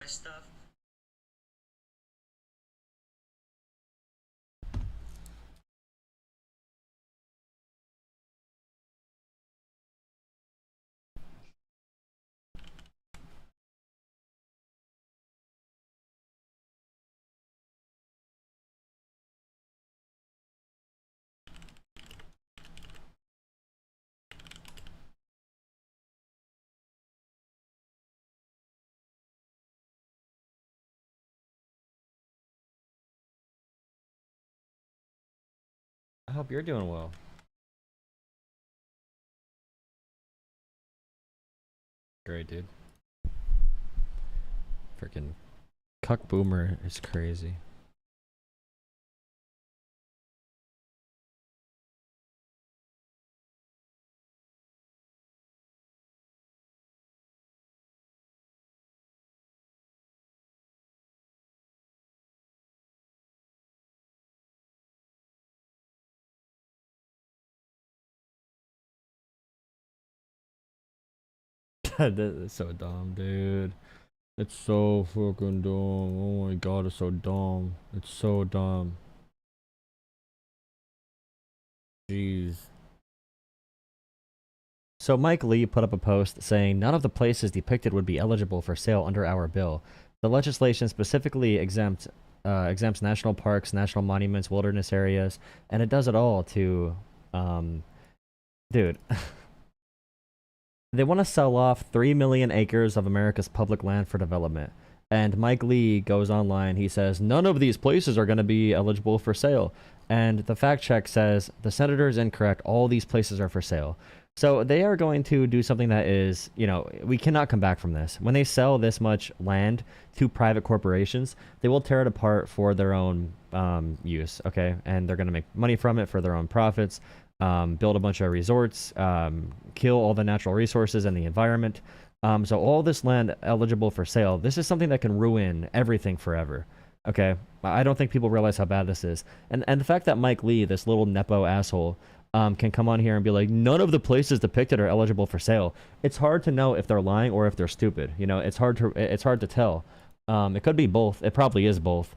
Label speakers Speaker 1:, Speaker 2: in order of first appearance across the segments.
Speaker 1: stuff.
Speaker 2: I hope you're doing well. Great, dude. Freaking cuck boomer is crazy. That's so dumb, dude. It's so fucking dumb. Oh my god, it's so dumb. It's so dumb. Jeez. So Mike Lee put up a post saying none of the places depicted would be eligible for sale under our bill. The legislation specifically exempts national parks, national monuments, wilderness areas, and it does it all to, dude. They want to sell off 3 million acres of America's public land for development. And Mike Lee goes online. He says, none of these places are going to be eligible for sale. And the fact check says, the senator is incorrect. All these places are for sale. So they are going to do something that is, you know, we cannot come back from this. When they sell this much land to private corporations, they will tear it apart for their own use, okay? And they're going to make money from it for their own profits. Build a bunch of resorts, kill all the natural resources and the environment. So all this land eligible for sale, this is something that can ruin everything forever. Okay, I don't think people realize how bad this is. And the fact that Mike Lee, this little Nepo asshole, can come on here and be like, none of the places depicted are eligible for sale. It's hard to know if they're lying or if they're stupid. You know, it's hard to tell. It could be both. It probably is both.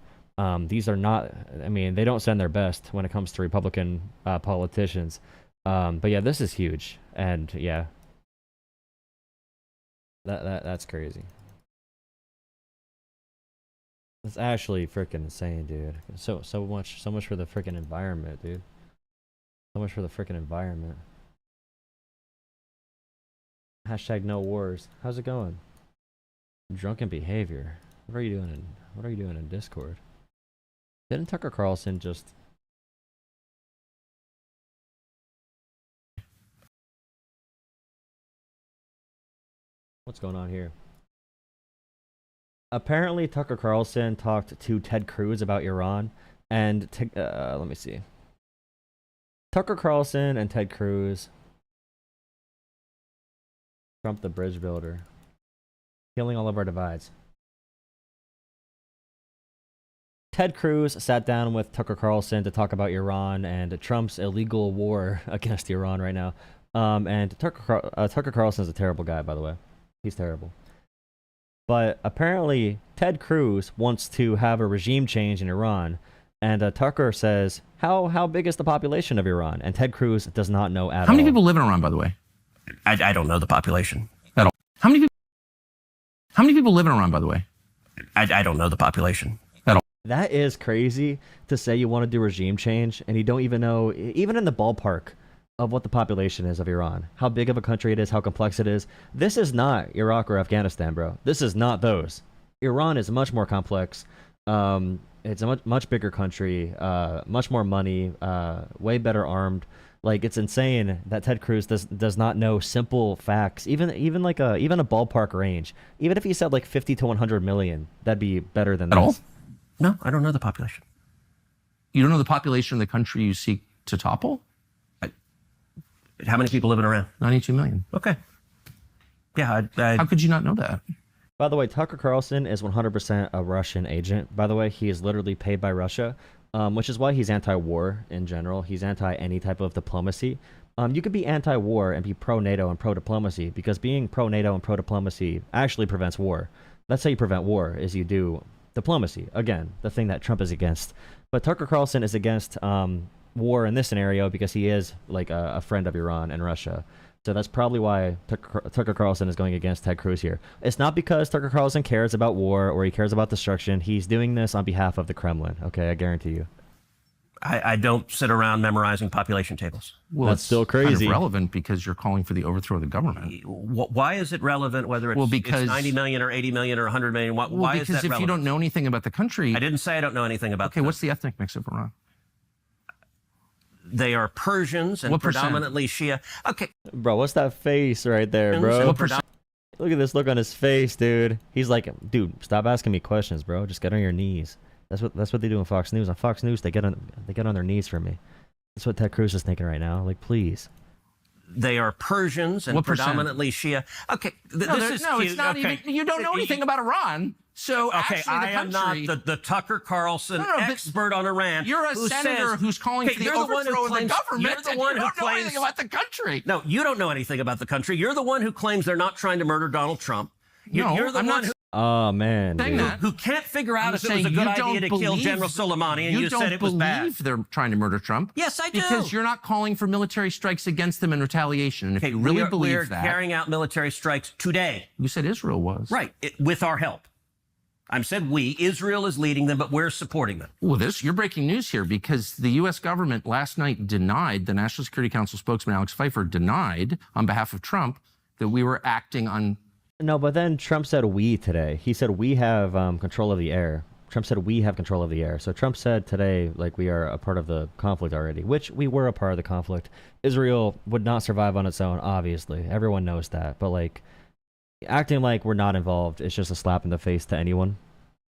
Speaker 2: These are not, I mean, they don't send their best when it comes to Republican politicians. But yeah, this is huge. And yeah, that's crazy. It's actually freaking insane, dude. So much for the freaking environment, dude. So much for the freaking environment. Hashtag no wars. How's it going? Drunken behavior. What are you doing in Discord? Didn't Tucker Carlson just... What's going on here? Apparently, Tucker Carlson talked to Ted Cruz about Iran, and let me see. Tucker Carlson and Ted Cruz. Trump the bridge builder. Killing all of our divides. Ted Cruz sat down with Tucker Carlson to talk about Iran and Trump's illegal war against Iran right now. And Tucker Carlson's a terrible guy, by the way. He's terrible. But apparently, Ted Cruz wants to have a regime change in Iran. And Tucker says, how big is the population of Iran? And Ted Cruz does not know at all.
Speaker 3: How many people live in Iran, by the way?
Speaker 1: I don't know the population.
Speaker 3: At all. How many people live in Iran, by the way?
Speaker 1: I don't know the population.
Speaker 2: That is crazy to say you want to do regime change and you don't even know, even in the ballpark of what the population is of Iran, how big of a country it is, how complex it is. This is not Iraq or Afghanistan, bro. This is not those. Iran is much more complex. It's a much bigger country, much more money, way better armed. Like, it's insane that Ted Cruz does not know simple facts, even a ballpark range. Even if he said like 50 to 100 million, that'd be better than
Speaker 3: At all?
Speaker 1: No, I don't know the population.
Speaker 3: You don't know the population of the country you seek to topple?
Speaker 1: How many people live in Iran?
Speaker 3: 92 million.
Speaker 1: Okay. Yeah,
Speaker 3: How could you not know that?
Speaker 2: By the way, Tucker Carlson is 100% a Russian agent. By the way, he is literally paid by Russia, which is why he's anti-war in general. He's anti any type of diplomacy. You could be anti-war and be pro-NATO and pro-diplomacy, because being pro-NATO and pro-diplomacy actually prevents war. That's how you prevent war, is you do diplomacy. Again, the thing that Trump is against. But Tucker Carlson is against war in this scenario because he is like a friend of Iran and Russia. So that's probably why Tucker Carlson is going against Ted Cruz here. It's not because Tucker Carlson cares about war or he cares about destruction. He's doing this on behalf of the Kremlin. Okay, I guarantee you.
Speaker 1: I don't sit around memorizing population tables.
Speaker 3: Well,
Speaker 2: That's
Speaker 3: it's
Speaker 2: still crazy.
Speaker 3: Kind of relevant because you're calling for the overthrow of the government.
Speaker 1: Why is it relevant whether it's,
Speaker 3: because,
Speaker 1: it's 90 million or 80 million or 100 million? Why is that relevant?
Speaker 3: Because if you don't know anything about the country...
Speaker 1: I didn't say I don't know anything about
Speaker 3: Okay, what's the ethnic mix of Iran?
Speaker 1: They are Persians and predominantly Shia. Okay.
Speaker 2: Bro, what's that face right there, bro?
Speaker 3: What percent?
Speaker 2: Look at this look on his face, dude. He's like, dude, stop asking me questions, bro. Just get on your knees. That's what they do on Fox News. On Fox News, they get on their knees for me. That's what Ted Cruz is thinking right now. Like, please.
Speaker 1: They are Persians and predominantly Shia. Okay, this is cute.
Speaker 3: It's not even. You don't know anything about Iran. So
Speaker 1: okay, I am not the Tucker Carlson expert on Iran.
Speaker 3: You're a senator who's calling for the overthrow of the government. You're the one who claims anything about the country.
Speaker 1: No, you don't know anything about the country. You're the one who claims they're not trying to murder Donald Trump. You're the one who.
Speaker 2: Oh man,
Speaker 1: who can't figure out if it was a good idea to kill General Soleimani, and you said it was bad.
Speaker 3: You don't believe they're trying to murder Trump?
Speaker 1: Yes, I do.
Speaker 3: Because you're not calling for military strikes against them in retaliation. And if you really believe that,
Speaker 1: we're carrying out military strikes today.
Speaker 3: You said Israel was.
Speaker 1: Right, with our help. I said we. Israel is leading them, but we're supporting them.
Speaker 3: Well, you're breaking news here because the U.S. government last night denied, the National Security Council spokesman Alex Pfeiffer denied on behalf of Trump that we were acting on.
Speaker 2: No, but then Trump said we today. He said we have control of the air. Trump said we have control of the air. So Trump said today, like, we are a part of the conflict already, which we were a part of the conflict. Israel would not survive on its own, obviously. Everyone knows that. But, like, acting like we're not involved is just a slap in the face to anyone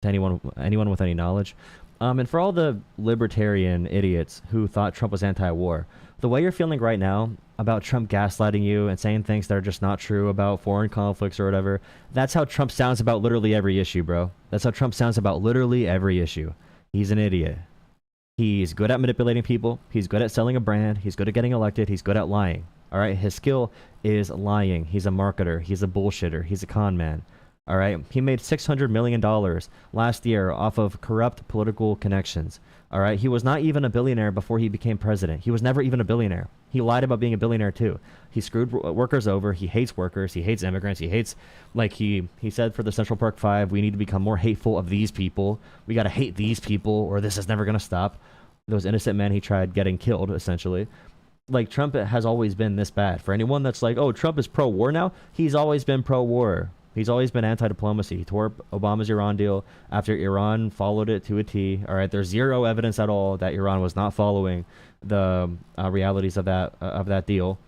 Speaker 2: with any knowledge. And for all the libertarian idiots who thought Trump was anti-war, the way you're feeling right now about Trump gaslighting you and saying things that are just not true about foreign conflicts or whatever, that's how Trump sounds about literally every issue, bro. That's how Trump sounds about literally every issue. He's an idiot. He's good at manipulating people. He's good at selling a brand. He's good at getting elected. He's good at lying. All right? His skill is lying. He's a marketer. He's a bullshitter. He's a con man. All right? He made $600 million last year off of corrupt political connections. All right? He was not even a billionaire before he became president. He was never even a billionaire. He lied about being a billionaire too. He screwed workers over. He hates workers. He hates immigrants. He hates, like he said for the Central Park 5, we need to become more hateful of these people. We got to hate these people or this is never going to stop. Those innocent men he tried getting killed, essentially. Like, Trump has always been this bad. For anyone that's like, oh, Trump is pro-war now, he's always been pro-war. He's always been anti-diplomacy. He tore Obama's Iran deal after Iran followed it to a T. All right, there's zero evidence at all that Iran was not following the realities of that deal.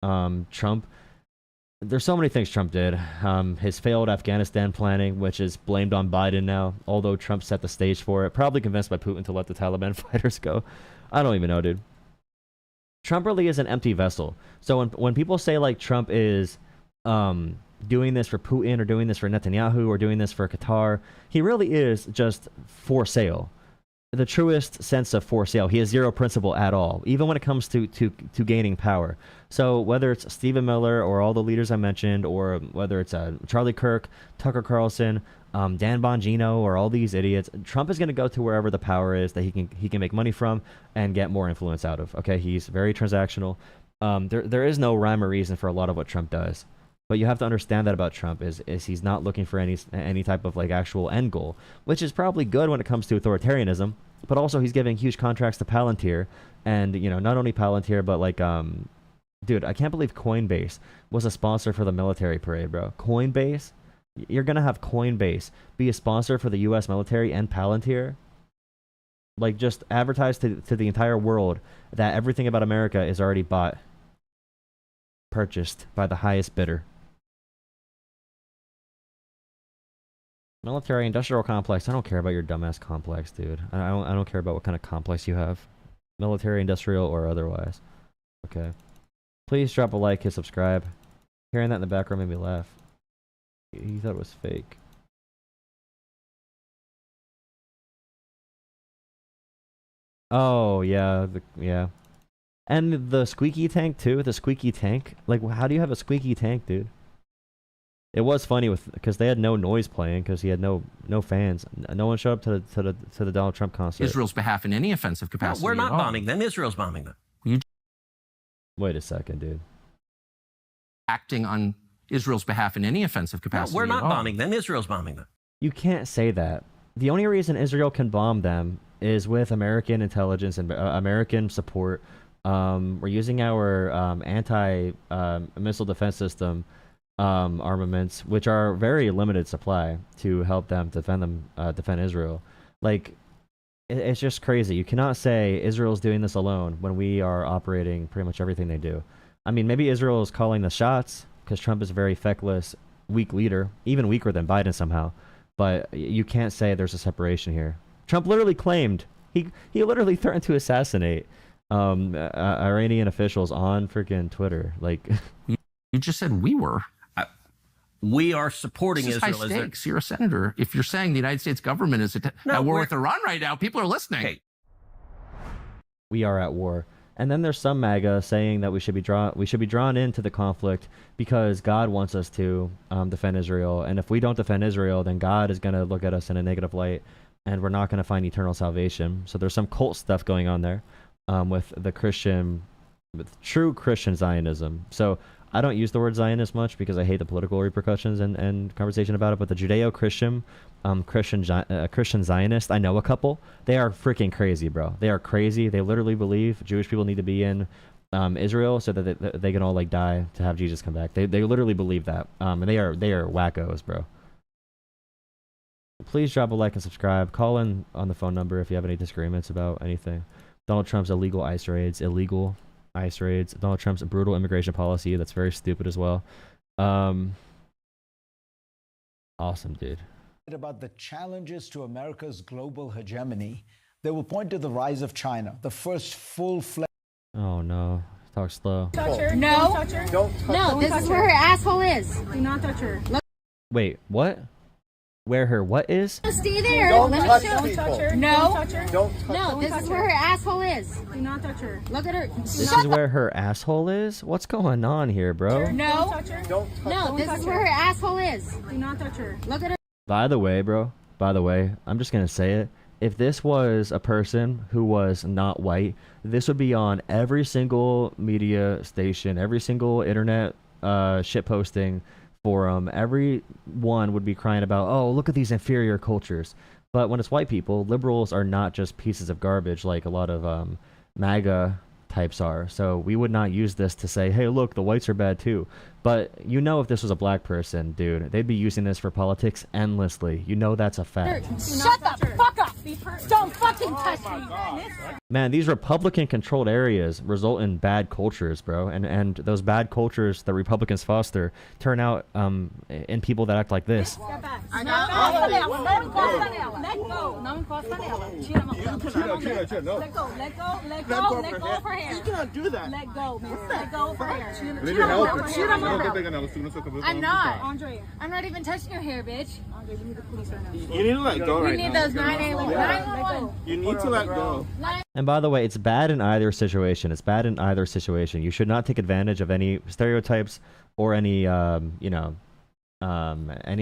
Speaker 2: Trump, there's so many things Trump did. His failed Afghanistan planning, which is blamed on Biden now, although Trump set the stage for it, probably convinced by Putin to let the Taliban fighters go. I don't even know, dude. Trump really is an empty vessel. So when people say like Trump is doing this for Putin or doing this for Netanyahu or doing this for Qatar, he really is just for sale. The truest sense of for sale. He has zero principle at all, even when it comes to gaining power. So whether it's Stephen Miller or all the leaders I mentioned, or whether it's Charlie Kirk, Tucker Carlson, Dan Bongino, or all these idiots, Trump is going to go to wherever the power is that he can make money from and get more influence out of. Okay, he's very transactional. There is no rhyme or reason for a lot of what Trump does. But you have to understand that about Trump is he's not looking for any type of like actual end goal, which is probably good when it comes to authoritarianism. But also he's giving huge contracts to Palantir, and not only Palantir, but like dude, I can't believe Coinbase was a sponsor for the military parade, bro. Coinbase, you're gonna have Coinbase be a sponsor for the U.S. military and Palantir. Like, just advertise to the entire world that everything about America is already purchased by the highest bidder. Military industrial complex. I don't care about your dumbass complex, dude. I don't care about what kind of complex you have. Military, industrial, or otherwise. Okay. Please drop a like, hit subscribe. Hearing that in the background made me laugh. He thought it was fake. Oh, yeah. Yeah. And the squeaky tank, too. The squeaky tank. Like, how do you have a squeaky tank, dude? It was funny because they had no noise playing because he had no fans. No one showed up to the Donald Trump concert.
Speaker 3: Israel's behalf in any offensive capacity.
Speaker 1: No, we're not
Speaker 3: at all.
Speaker 1: bombing them. Israel's bombing them.
Speaker 2: Wait a second, dude.
Speaker 3: Acting on Israel's behalf in any offensive capacity.
Speaker 1: No, we're not
Speaker 3: at all.
Speaker 1: bombing them. Israel's bombing them.
Speaker 2: You can't say that. The only reason Israel can bomb them is with American intelligence and American support. We're using our anti-missile defense system armaments, which are very limited supply, to help them defend Israel. Like, it's just crazy. You cannot say Israel's doing this alone when we are operating pretty much everything they do. I mean, maybe Israel is calling the shots because Trump is a very feckless, weak leader, even weaker than Biden somehow. But you can't say there's a separation here. Trump literally claimed, he literally threatened to assassinate Iranian officials on freaking Twitter. Like,
Speaker 3: You just said we were.
Speaker 1: We are supporting
Speaker 3: This is
Speaker 1: Israel.
Speaker 3: high stakes. You're a senator. If you're saying the United States government is at war with Iran right now, people are listening.
Speaker 1: Hey.
Speaker 2: We are at war. And then there's some MAGA saying that we should be drawn into the conflict because God wants us to defend Israel. And if we don't defend Israel, then God is going to look at us in a negative light, and we're not going to find eternal salvation. So there's some cult stuff going on there with true Christian Zionism. So I don't use the word Zionist much because I hate the political repercussions and conversation about it. But the Judeo-Christian Christian Zionist, I know a couple. They are freaking crazy, bro. They are crazy. They literally believe Jewish people need to be in Israel so that they can all like die to have Jesus come back. They literally believe that. And they are wackos, bro. Please drop a like and subscribe. Call in on the phone number if you have any disagreements about anything. Donald Trump's illegal ICE raids. Donald Trump's brutal immigration policy. That's very stupid as well. Awesome, dude.
Speaker 4: About the challenges to America's global hegemony, they will point to the rise of China, the first full-fledged...
Speaker 2: Oh, no. Talk slow.
Speaker 5: Touch her. No. Don't touch her. No, this is where her asshole is. Do not touch her. Look.
Speaker 2: Wait, what? Where her what is?
Speaker 5: Stay there.
Speaker 4: Don't
Speaker 5: Let
Speaker 4: touch
Speaker 5: me show.
Speaker 4: people.
Speaker 5: Don't touch her.
Speaker 4: Don't
Speaker 5: No.
Speaker 4: touch her. Don't touch
Speaker 5: No, this is where her asshole is.
Speaker 6: Do not touch her.
Speaker 5: Look at her.
Speaker 2: This is where her asshole is? What's going on here, bro?
Speaker 5: No.
Speaker 6: Don't touch her.
Speaker 4: Don't touch
Speaker 5: No, this is where her asshole is.
Speaker 6: Do not touch her.
Speaker 5: Look at her.
Speaker 2: By the way, bro, I'm just going to say it. If this was a person who was not white, this would be on every single media station, every single internet shitposting forum. Everyone would be crying about, oh, look at these inferior cultures. But when it's white people, liberals are not just pieces of garbage like a lot of MAGA types are. So we would not use this to say, hey, look, the whites are bad too. But you know, if this was a black person, dude, they'd be using this for politics endlessly. You know that's a fact.
Speaker 5: Shut the fuck up. Don't fucking touch me.
Speaker 2: Man, these Republican-controlled areas result in bad cultures, bro. And those bad cultures that Republicans foster turn out in people that act like this.
Speaker 6: Step back. Let go. Não encosta nela. Tira a mão. Let go. Let go. Let go. Let go of her hair.
Speaker 7: You cannot do that.
Speaker 6: Let go, miss. Let go of her hair.
Speaker 7: Tira a mão.
Speaker 6: Tira a mão.
Speaker 5: I'm not.
Speaker 6: Andre.
Speaker 5: I'm not even touching your hair, bitch.
Speaker 6: Andre, we need the police right now.
Speaker 7: You need to let go
Speaker 5: You
Speaker 7: right
Speaker 5: need
Speaker 7: now.
Speaker 5: those 911.
Speaker 7: You need to let go.
Speaker 2: And by the way, it's bad in either situation. You should not take advantage of any stereotypes or any, any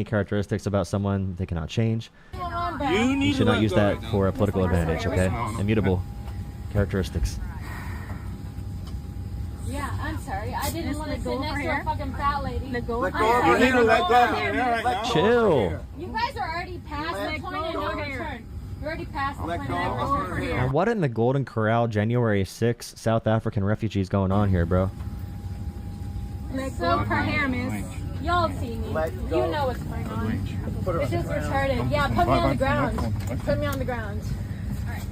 Speaker 2: characteristics about someone they cannot change. You should not use that for a political advantage, okay? Immutable characteristics.
Speaker 5: Yeah, I'm sorry. I didn't want to sit next to a fucking fat lady.
Speaker 6: Let go
Speaker 7: Let
Speaker 6: of
Speaker 7: go.
Speaker 6: her hair.
Speaker 7: You need to let go of her hair right now.
Speaker 2: Chill.
Speaker 5: You guys are already past the point of no return. You're already past the
Speaker 7: Let
Speaker 5: point
Speaker 7: go
Speaker 5: of no
Speaker 7: of her
Speaker 5: return.
Speaker 7: hair.
Speaker 2: And what in the Golden Corral January 6th South African refugees going on here, bro?
Speaker 6: Let go of her hair, miss.
Speaker 5: Y'all see me.
Speaker 4: Let
Speaker 5: You
Speaker 4: go.
Speaker 5: know what's going on. It's just retarded. Yeah, put me on the ground. Put me on the ground. Alright.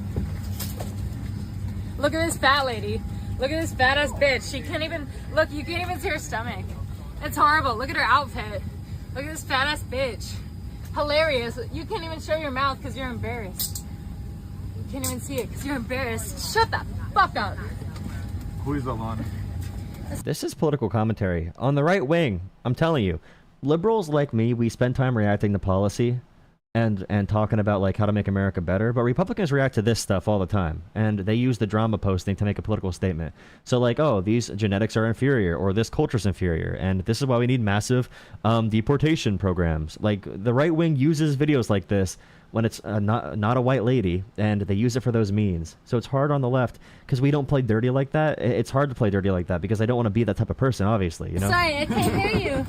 Speaker 5: Look at this fat lady. Look at this fat ass bitch. She can't even look, you can't even see her stomach. It's horrible. Look at her outfit. Look at this fat ass bitch. Hilarious. You can't even show your mouth because you're embarrassed. You can't even see it because you're embarrassed. Shut the fuck up.
Speaker 7: Who is the one?
Speaker 2: This is political commentary. On the right wing, I'm telling you, liberals like me, we spend time reacting to policy, and talking about like how to make America better, but Republicans react to this stuff all the time, and they use the drama posting to make a political statement. So like, oh, these genetics are inferior, or this culture's inferior, and this is why we need massive deportation programs. Like the right wing uses videos like this when it's not a white lady, and they use it for those means. So it's hard on the left because we don't play dirty like that. It's hard to play dirty like that because I don't want to be that type of person, obviously, you know?
Speaker 5: Sorry, I can't hear you.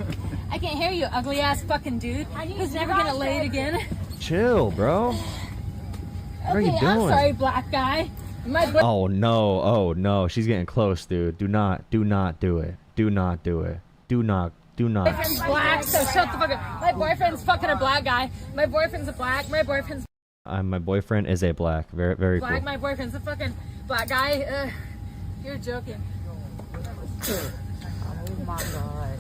Speaker 5: I can't hear you, ugly ass fucking dude who's never gonna lay it again.
Speaker 2: Chill, bro. What are you doing?
Speaker 5: I'm sorry, black guy.
Speaker 2: Oh no, she's getting close, dude. Do not do it. Do not do it. Do not.
Speaker 5: My boyfriend's black, so shut the fuck up. My boyfriend's fucking a black guy. My boyfriend's a black. My boyfriend's
Speaker 2: My boyfriend is a black. Very, very
Speaker 5: black.
Speaker 2: cool.
Speaker 5: My boyfriend's a fucking black guy. You're joking. Oh my god.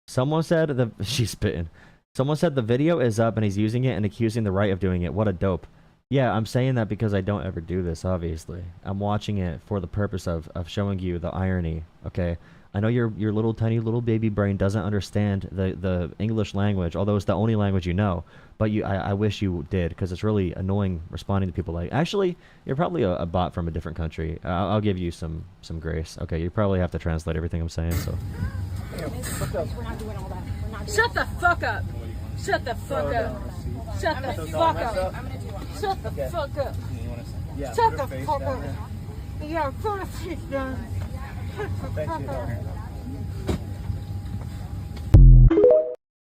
Speaker 2: Someone said she's spitting. Someone said the video is up and he's using it and accusing the right of doing it. What a dope. Yeah, I'm saying that because I don't ever do this, obviously. I'm watching it for the purpose of showing you the irony, okay? I know your little tiny little baby brain doesn't understand the English language, although it's the only language you know. But I wish you did, because it's really annoying responding to people like, actually, you're probably a bot from a different country. I'll give you some grace. Okay, you probably have to translate everything I'm saying, so.
Speaker 5: Shut the fuck up. Shut the fuck up. Shut the fuck up. Shut the fuck up. Shut the fuck up. Yeah, put a seat down. Shut the fuck up.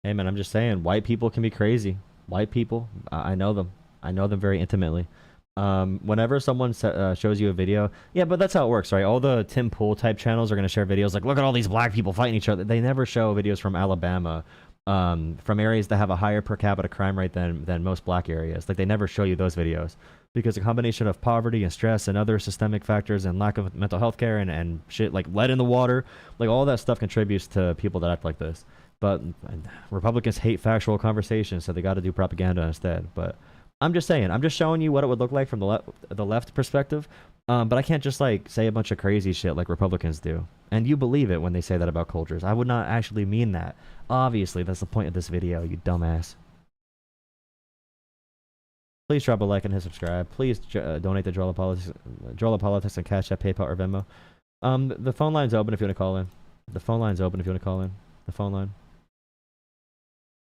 Speaker 2: Hey man, I'm just saying, white people can be crazy. White people, I know them. I know them very intimately. Whenever someone shows you a video, yeah, but that's how it works, right? All the Tim Pool type channels are going to share videos like, look at all these black people fighting each other. They never show videos from Alabama, from areas that have a higher per capita crime rate than most black areas. Like, they never show you those videos because a combination of poverty and stress and other systemic factors and lack of mental health care and shit like lead in the water, like all that stuff contributes to people that act like this. But Republicans hate factual conversations, so they got to do propaganda instead. But I'm just saying, I'm just showing you what it would look like from the left perspective. But I can't just like say a bunch of crazy shit like Republicans do. And you believe it when they say that about cultures. I would not actually mean that. Obviously, that's the point of this video, you dumbass. Please drop a like and hit subscribe. Please donate to Jolah Politics and Cash App, PayPal, or Venmo. The phone line's open if you want to call in. The phone line's open if you want to call in. The phone line.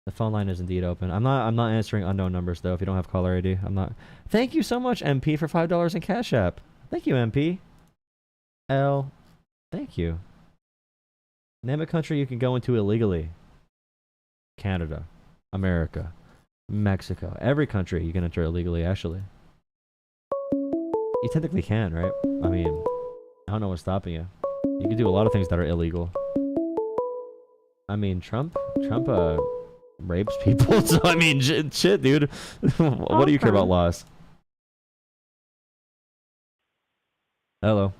Speaker 2: The phone line is indeed open. I'm not answering unknown numbers though. If you don't have caller ID, I'm not. Thank you so much, MP, for $5 in Cash App. Thank you, MP. L. Thank you. Name a country you can go into illegally. Canada, America, Mexico. Every country you can enter illegally, actually. You technically can, right? I mean, I don't know what's stopping you. You can do a lot of things that are illegal. I mean, Trump rapes people, so I mean, shit, dude. What do you care about laws? Hello.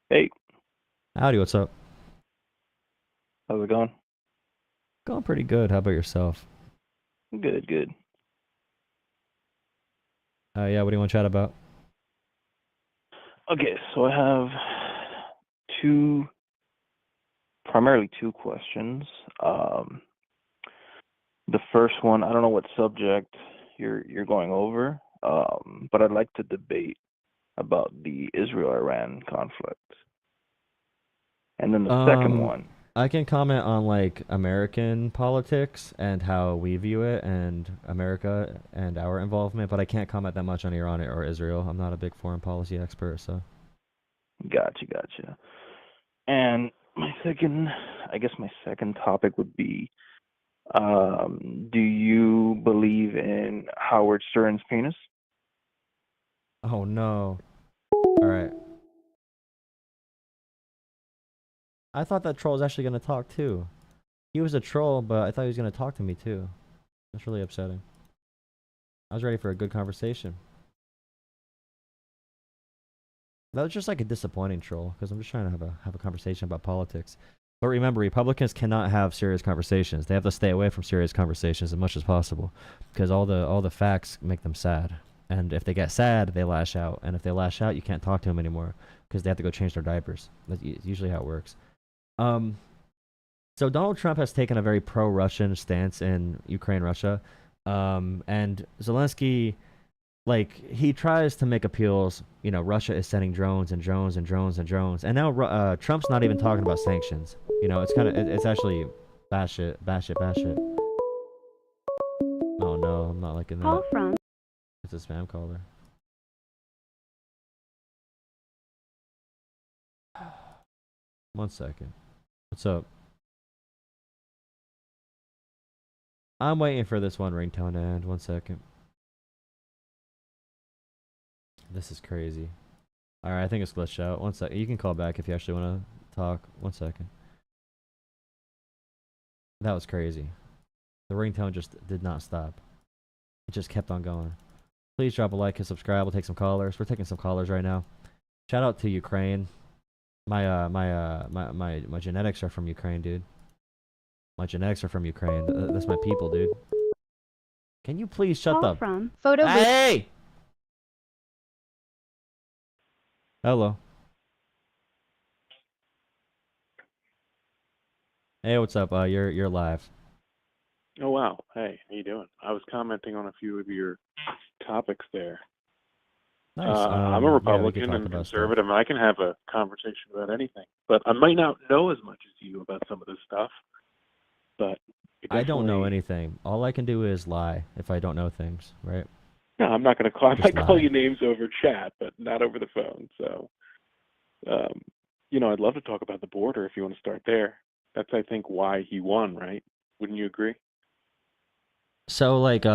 Speaker 8: Hey.
Speaker 2: Howdy, what's up?
Speaker 8: How's it going?
Speaker 2: Going pretty good. How about yourself?
Speaker 8: Good.
Speaker 2: Yeah, what do you want to chat about?
Speaker 8: Okay, so I have primarily two questions. The first one, I don't know what subject you're going over, but I'd like to debate about the Israel-Iran conflict. And then the second one.
Speaker 2: I can comment on like American politics and how we view it and America and our involvement, but I can't comment that much on Iran or Israel. I'm not a big foreign policy expert, so.
Speaker 8: Gotcha. And my second topic would be, do you believe in Howard Stern's penis?
Speaker 2: Oh no. All right. I thought that troll was actually going to talk too. He was a troll, but I thought he was going to talk to me too. That's really upsetting. I was ready for a good conversation. That was just like a disappointing troll, because I'm just trying to have a conversation about politics. But remember, Republicans cannot have serious conversations. They have to stay away from serious conversations as much as possible, because all the facts make them sad. And if they get sad, they lash out. And if they lash out, you can't talk to them anymore, because they have to go change their diapers. That's usually how it works. So Donald Trump has taken a very pro-Russian stance in Ukraine, Russia, and Zelensky, like, he tries to make appeals. You know, Russia is sending drones and drones and drones and drones, and now Trump's not even talking about sanctions. You know, it's actually batshit. Oh no, I'm not liking that.
Speaker 9: Call from.
Speaker 2: It's a spam caller. One second. What's up? I'm waiting for this one ringtone to end. One second. This is crazy. Alright, I think it's glitched out. One second. You can call back if you actually want to talk. One second. That was crazy. The ringtone just did not stop. It just kept on going. Please drop a like and subscribe. We'll take some callers. We're taking some callers right now. Shout out to Ukraine. My genetics are from Ukraine, dude. My genetics are from Ukraine. That's my people, dude. Can you please shut
Speaker 9: Call
Speaker 2: up?
Speaker 9: from. Photo.
Speaker 2: Hey! Hello. Hey, what's up? You're live.
Speaker 10: Oh wow! Hey, how you doing? I was commenting on a few of your topics there.
Speaker 2: Nice.
Speaker 10: I'm a Republican and conservative, and I can have a conversation about anything. But I might not know as much as you about some of this stuff. But
Speaker 2: I don't know anything. All I can do is lie if I don't know things, right?
Speaker 10: No, I'm not going to call. I
Speaker 2: Just
Speaker 10: might call
Speaker 2: lie.
Speaker 10: you names over chat, but not over the phone. So, you know, I'd love to talk about the border if you want to start there. That's, I think, why he won, right? Wouldn't you agree?
Speaker 2: So, like,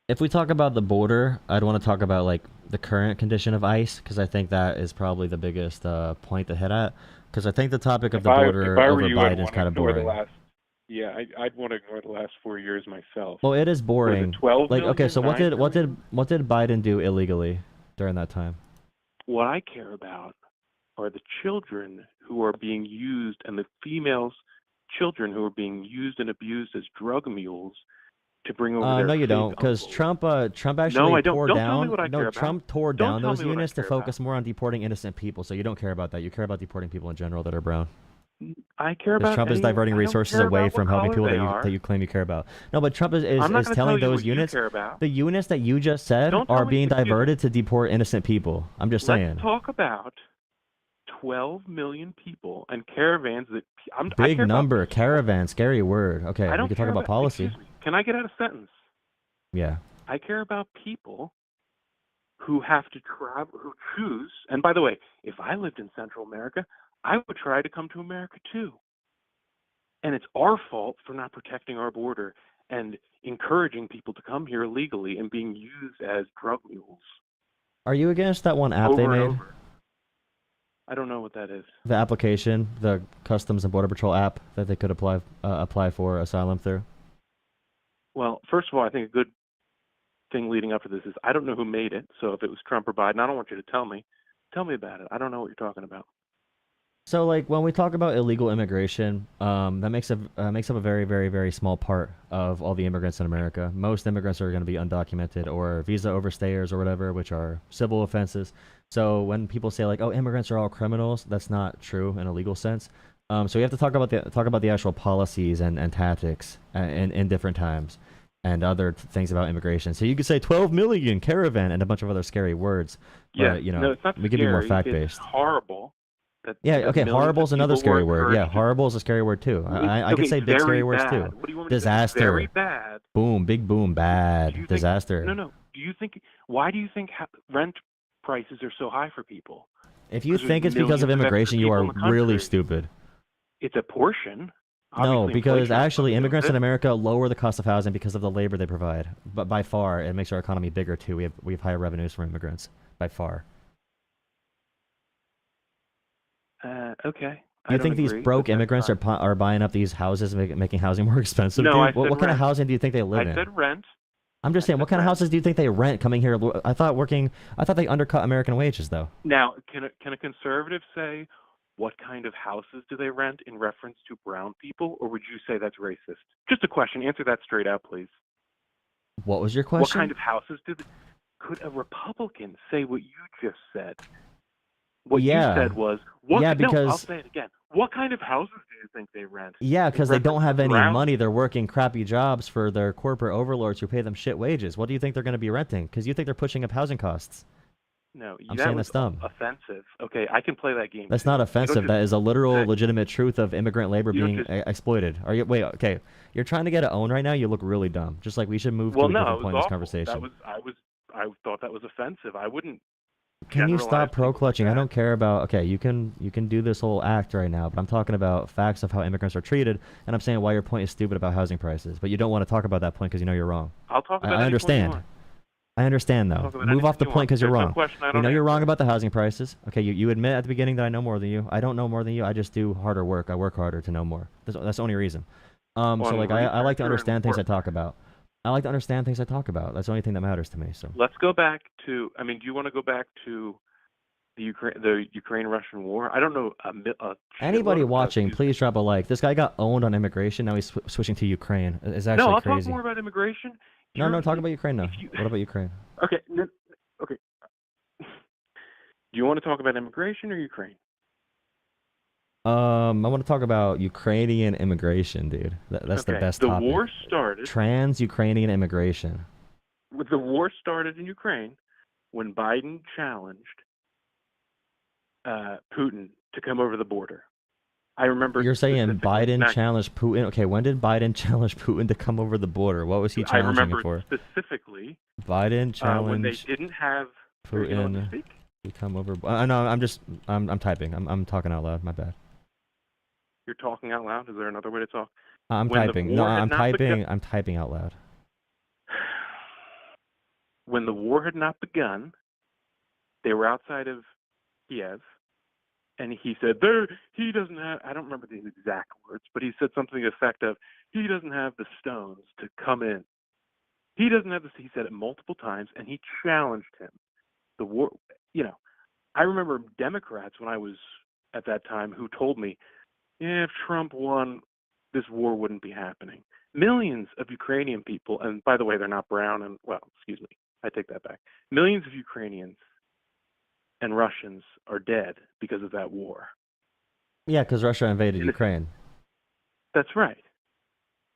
Speaker 2: if we talk about the border, I'd want to talk about, like, the current condition of ICE, because I think that is probably the biggest point to hit at. Because I think the topic of the border over Biden is kind of boring.
Speaker 10: I'd want to ignore the last 4 years myself.
Speaker 2: Well, it is boring.
Speaker 10: 12
Speaker 2: like, okay,
Speaker 10: million,
Speaker 2: so
Speaker 10: 9
Speaker 2: what did Biden do illegally during that time?
Speaker 10: What I care about are the children who are being used and the females, children who are being used and abused as drug mules to bring over their
Speaker 2: no, you
Speaker 10: fake
Speaker 2: don't, because
Speaker 10: uncles.
Speaker 2: Trump actually tore
Speaker 10: Don't
Speaker 2: down.
Speaker 10: Tell me what I care about.
Speaker 2: Trump tore
Speaker 10: Don't
Speaker 2: down
Speaker 10: tell
Speaker 2: those
Speaker 10: me what I
Speaker 2: units to
Speaker 10: care
Speaker 2: focus
Speaker 10: about.
Speaker 2: more on deporting innocent people. So you don't care about that. You care about deporting people in general that are brown.
Speaker 10: I care about.
Speaker 2: Trump is diverting resources away from helping people that you claim you care about. No, but Trump is telling those units, the units that you just said are being diverted to deport innocent people. I'm just saying.
Speaker 10: Let's talk about 12 million people and caravans that.
Speaker 2: Big number, caravan, scary word. Okay, we can talk about policy.
Speaker 10: Excuse me. Can I get out a sentence?
Speaker 2: Yeah.
Speaker 10: I care about people who have to travel, who choose. And by the way, if I lived in Central America, I would try to come to America too. And it's our fault for not protecting our border and encouraging people to come here illegally and being used as drug mules.
Speaker 2: Are you against that one app they made?
Speaker 10: I don't know what that is.
Speaker 2: The application, the Customs and Border Patrol app that they could apply for asylum through?
Speaker 10: Well, first of all, I think a good thing leading up to this is I don't know who made it. So if it was Trump or Biden, I don't want you to tell me. Tell me about it. I don't know what you're talking about.
Speaker 2: So, like, when we talk about illegal immigration, that makes up a very, very, very small part of all the immigrants in America. Most immigrants are going to be undocumented or visa overstayers or whatever, which are civil offenses. So when people say, like, oh, immigrants are all criminals, that's not true in a legal sense. So we have to talk about the actual policies and tactics in different times and other things about immigration. So you could say 12 million caravan and a bunch of other scary words.
Speaker 10: Yeah,
Speaker 2: but, you know,
Speaker 10: no, it's not
Speaker 2: we could be more fact-based.
Speaker 10: It's horrible.
Speaker 2: Okay, horrible is another scary word. Yeah, horrible is a scary word too. I could say big scary words too.
Speaker 10: What do you want
Speaker 2: Disaster.
Speaker 10: Very bad.
Speaker 2: Boom, big boom, bad. Disaster.
Speaker 10: No. Why do you think rent prices are so high for people?
Speaker 2: If you think it's because of immigration, you are really stupid.
Speaker 10: It's a portion.
Speaker 2: No, because actually immigrants in America lower the cost of housing because of the labor they provide. But by far, it makes our economy bigger too. We have higher revenues from immigrants by far.
Speaker 10: Okay.
Speaker 2: Do you think these broke immigrants are buying up these houses, making housing more expensive?
Speaker 10: No,
Speaker 2: dude? What kind of housing do you think they live in?
Speaker 10: I said rent.
Speaker 2: I'm just saying, what kind of houses do you think they rent coming here? I thought they undercut American wages, though.
Speaker 10: Now, can a conservative say what kind of houses do they rent in reference to brown people, or would you say that's racist? Just a question. Answer that straight out, please.
Speaker 2: What was your question?
Speaker 10: What kind of houses could a Republican say what you just said? What
Speaker 2: Yeah.
Speaker 10: you said was, what?
Speaker 2: Yeah,
Speaker 10: No, I'll
Speaker 2: because-
Speaker 10: say it again. What kind of houses do you think they rent?
Speaker 2: Yeah, because they don't have any
Speaker 10: Ground-
Speaker 2: money. They're working crappy jobs for their corporate overlords who pay them shit wages. What do you think they're going to be renting? Because you think they're pushing up housing costs.
Speaker 10: No,
Speaker 2: I'm
Speaker 10: that
Speaker 2: saying
Speaker 10: was
Speaker 2: that's dumb.
Speaker 10: offensive. Okay, I can play that game.
Speaker 2: That's
Speaker 10: too.
Speaker 2: not
Speaker 10: You
Speaker 2: offensive.
Speaker 10: don't
Speaker 2: That is a literal,
Speaker 10: just-
Speaker 2: legitimate truth of immigrant labor
Speaker 10: You don't
Speaker 2: being
Speaker 10: just-
Speaker 2: exploited. Are you? Wait, okay. You're trying to get it own right now. You look really dumb. Just like we should move
Speaker 10: Well,
Speaker 2: to a
Speaker 10: no,
Speaker 2: different
Speaker 10: it
Speaker 2: point
Speaker 10: was
Speaker 2: in this
Speaker 10: awful.
Speaker 2: conversation.
Speaker 10: I thought that was offensive. I wouldn't.
Speaker 2: Can you
Speaker 10: generalize
Speaker 2: stop
Speaker 10: people
Speaker 2: pro-clutching?
Speaker 10: like
Speaker 2: I
Speaker 10: that.
Speaker 2: don't care about. Okay, you can do this whole act right now, but I'm talking about facts of how immigrants are treated, and I'm saying why your point is stupid about housing prices, but you don't want to talk about that point because you know you're wrong.
Speaker 10: I'll talk about
Speaker 2: I
Speaker 10: any point you
Speaker 2: understand.
Speaker 10: want.
Speaker 2: I understand
Speaker 10: Talk
Speaker 2: though.
Speaker 10: about
Speaker 2: Move
Speaker 10: anything
Speaker 2: off the
Speaker 10: you
Speaker 2: point
Speaker 10: want.
Speaker 2: because you're
Speaker 10: There's no
Speaker 2: wrong.
Speaker 10: question I
Speaker 2: We
Speaker 10: don't
Speaker 2: know you're wrong
Speaker 10: answer.
Speaker 2: about the housing prices. Okay, you admit at the beginning that I know more than you. I don't know more than you. I just do harder work. I work harder to know more. That's the only reason. So
Speaker 10: On
Speaker 2: like I like to
Speaker 10: researcher
Speaker 2: understand
Speaker 10: and
Speaker 2: things I
Speaker 10: work.
Speaker 2: talk about. I like to understand things I talk about. That's the only thing that matters to me. So
Speaker 10: Let's go back to. I mean, do you want to go back to the Ukraine-Russian war? I don't know.
Speaker 2: anybody
Speaker 10: shitload of
Speaker 2: watching,
Speaker 10: views.
Speaker 2: please drop a like. This guy got owned on immigration. Now he's switching to Ukraine. It's actually
Speaker 10: No, I'll
Speaker 2: crazy.
Speaker 10: talk more about immigration.
Speaker 2: No, talk about Ukraine now. What about Ukraine?
Speaker 10: Okay. Okay. Do you want to talk about immigration or Ukraine?
Speaker 2: I want to talk about Ukrainian immigration, dude. That's the
Speaker 10: Okay.
Speaker 2: best
Speaker 10: The
Speaker 2: topic.
Speaker 10: war started.
Speaker 2: Trans-Ukrainian immigration.
Speaker 10: The war started in Ukraine when Biden challenged Putin to come over the border. I remember.
Speaker 2: You're saying
Speaker 10: specifically-
Speaker 2: Biden
Speaker 10: Now,
Speaker 2: challenged Putin? Okay, when did Biden challenge Putin to come over the border? What was he
Speaker 10: I
Speaker 2: challenging
Speaker 10: remember
Speaker 2: it for?
Speaker 10: specifically
Speaker 2: Biden
Speaker 10: when they
Speaker 2: challenged
Speaker 10: didn't have. Are you gonna let me
Speaker 2: Putin
Speaker 10: speak?
Speaker 2: to come over. No, I'm typing. I'm talking out loud. My bad.
Speaker 10: You're talking out loud. Is there another way to talk?
Speaker 2: I'm
Speaker 10: When the
Speaker 2: typing. No,
Speaker 10: war had
Speaker 2: I'm
Speaker 10: not
Speaker 2: typing.
Speaker 10: begun-
Speaker 2: I'm typing out loud.
Speaker 10: When the war had not begun, they were outside of Kiev, and he said, he doesn't have, I don't remember the exact words, but he said something to the effect of, he doesn't have the stones to come in. He doesn't have this, he said it multiple times, and he challenged him. The war, I remember Democrats when I was at that time who told me, yeah, if Trump won, this war wouldn't be happening. Millions of Ukrainian people, and by the way, they're not brown, and, well, excuse me, I take that back. Millions of Ukrainians and Russians are dead because of that war.
Speaker 2: Yeah, because Russia invaded
Speaker 10: And
Speaker 2: Ukraine.
Speaker 10: That's right.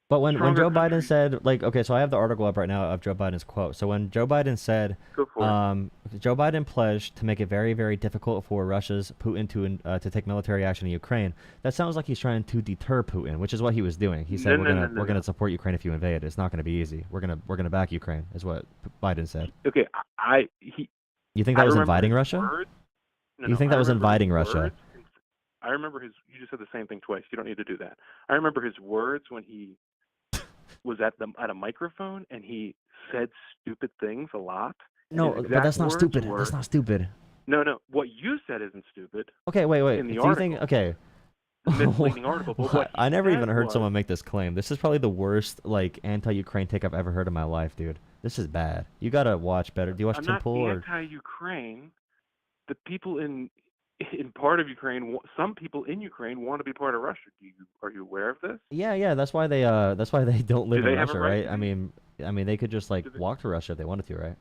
Speaker 2: But when
Speaker 10: Stronger
Speaker 2: Joe Biden
Speaker 10: countries.
Speaker 2: said, like, okay, so I have the article up right now of Joe Biden's quote. So when Joe Biden said,
Speaker 10: Go for it.
Speaker 2: Joe Biden pledged to make it very, very difficult for Russia's Putin to take military action in Ukraine. That sounds like he's trying to deter Putin, which is what he was doing. He said,
Speaker 10: No,
Speaker 2: we're gonna support Ukraine if you invade. It's not gonna be easy. We're gonna back Ukraine, is what Biden said.
Speaker 10: Okay,
Speaker 2: You think that was
Speaker 10: remember
Speaker 2: inviting
Speaker 10: his
Speaker 2: Russia?
Speaker 10: words.
Speaker 2: You think that
Speaker 10: I
Speaker 2: was
Speaker 10: remember
Speaker 2: inviting
Speaker 10: his
Speaker 2: Russia?
Speaker 10: words. I remember his. You just said the same thing twice. You don't need to do that. I remember his words when he was at a microphone and he said stupid things a lot.
Speaker 2: No,
Speaker 10: His
Speaker 2: but that's
Speaker 10: exact
Speaker 2: not
Speaker 10: words
Speaker 2: stupid.
Speaker 10: were-
Speaker 2: That's not stupid.
Speaker 10: No. What you said isn't stupid.
Speaker 2: Okay, wait.
Speaker 10: In the
Speaker 2: Do you think?
Speaker 10: article.
Speaker 2: Okay.
Speaker 10: The misleading article. But what he
Speaker 2: I never
Speaker 10: said
Speaker 2: even heard
Speaker 10: was-
Speaker 2: someone make this claim. This is probably the worst anti-Ukraine take I've ever heard in my life, dude. This is bad. You gotta watch better. Do you watch
Speaker 10: I'm
Speaker 2: Tim
Speaker 10: not
Speaker 2: Pool or?
Speaker 10: anti-Ukraine. The people in part of Ukraine, some people in Ukraine want to be part of Russia. Are you aware of this?
Speaker 2: Yeah. That's why they don't live
Speaker 10: Do they
Speaker 2: in
Speaker 10: have a
Speaker 2: Russia,
Speaker 10: right
Speaker 2: right?
Speaker 10: to
Speaker 2: I
Speaker 10: be?
Speaker 2: mean, they could just
Speaker 10: Do they-
Speaker 2: walk to Russia if they wanted to, right?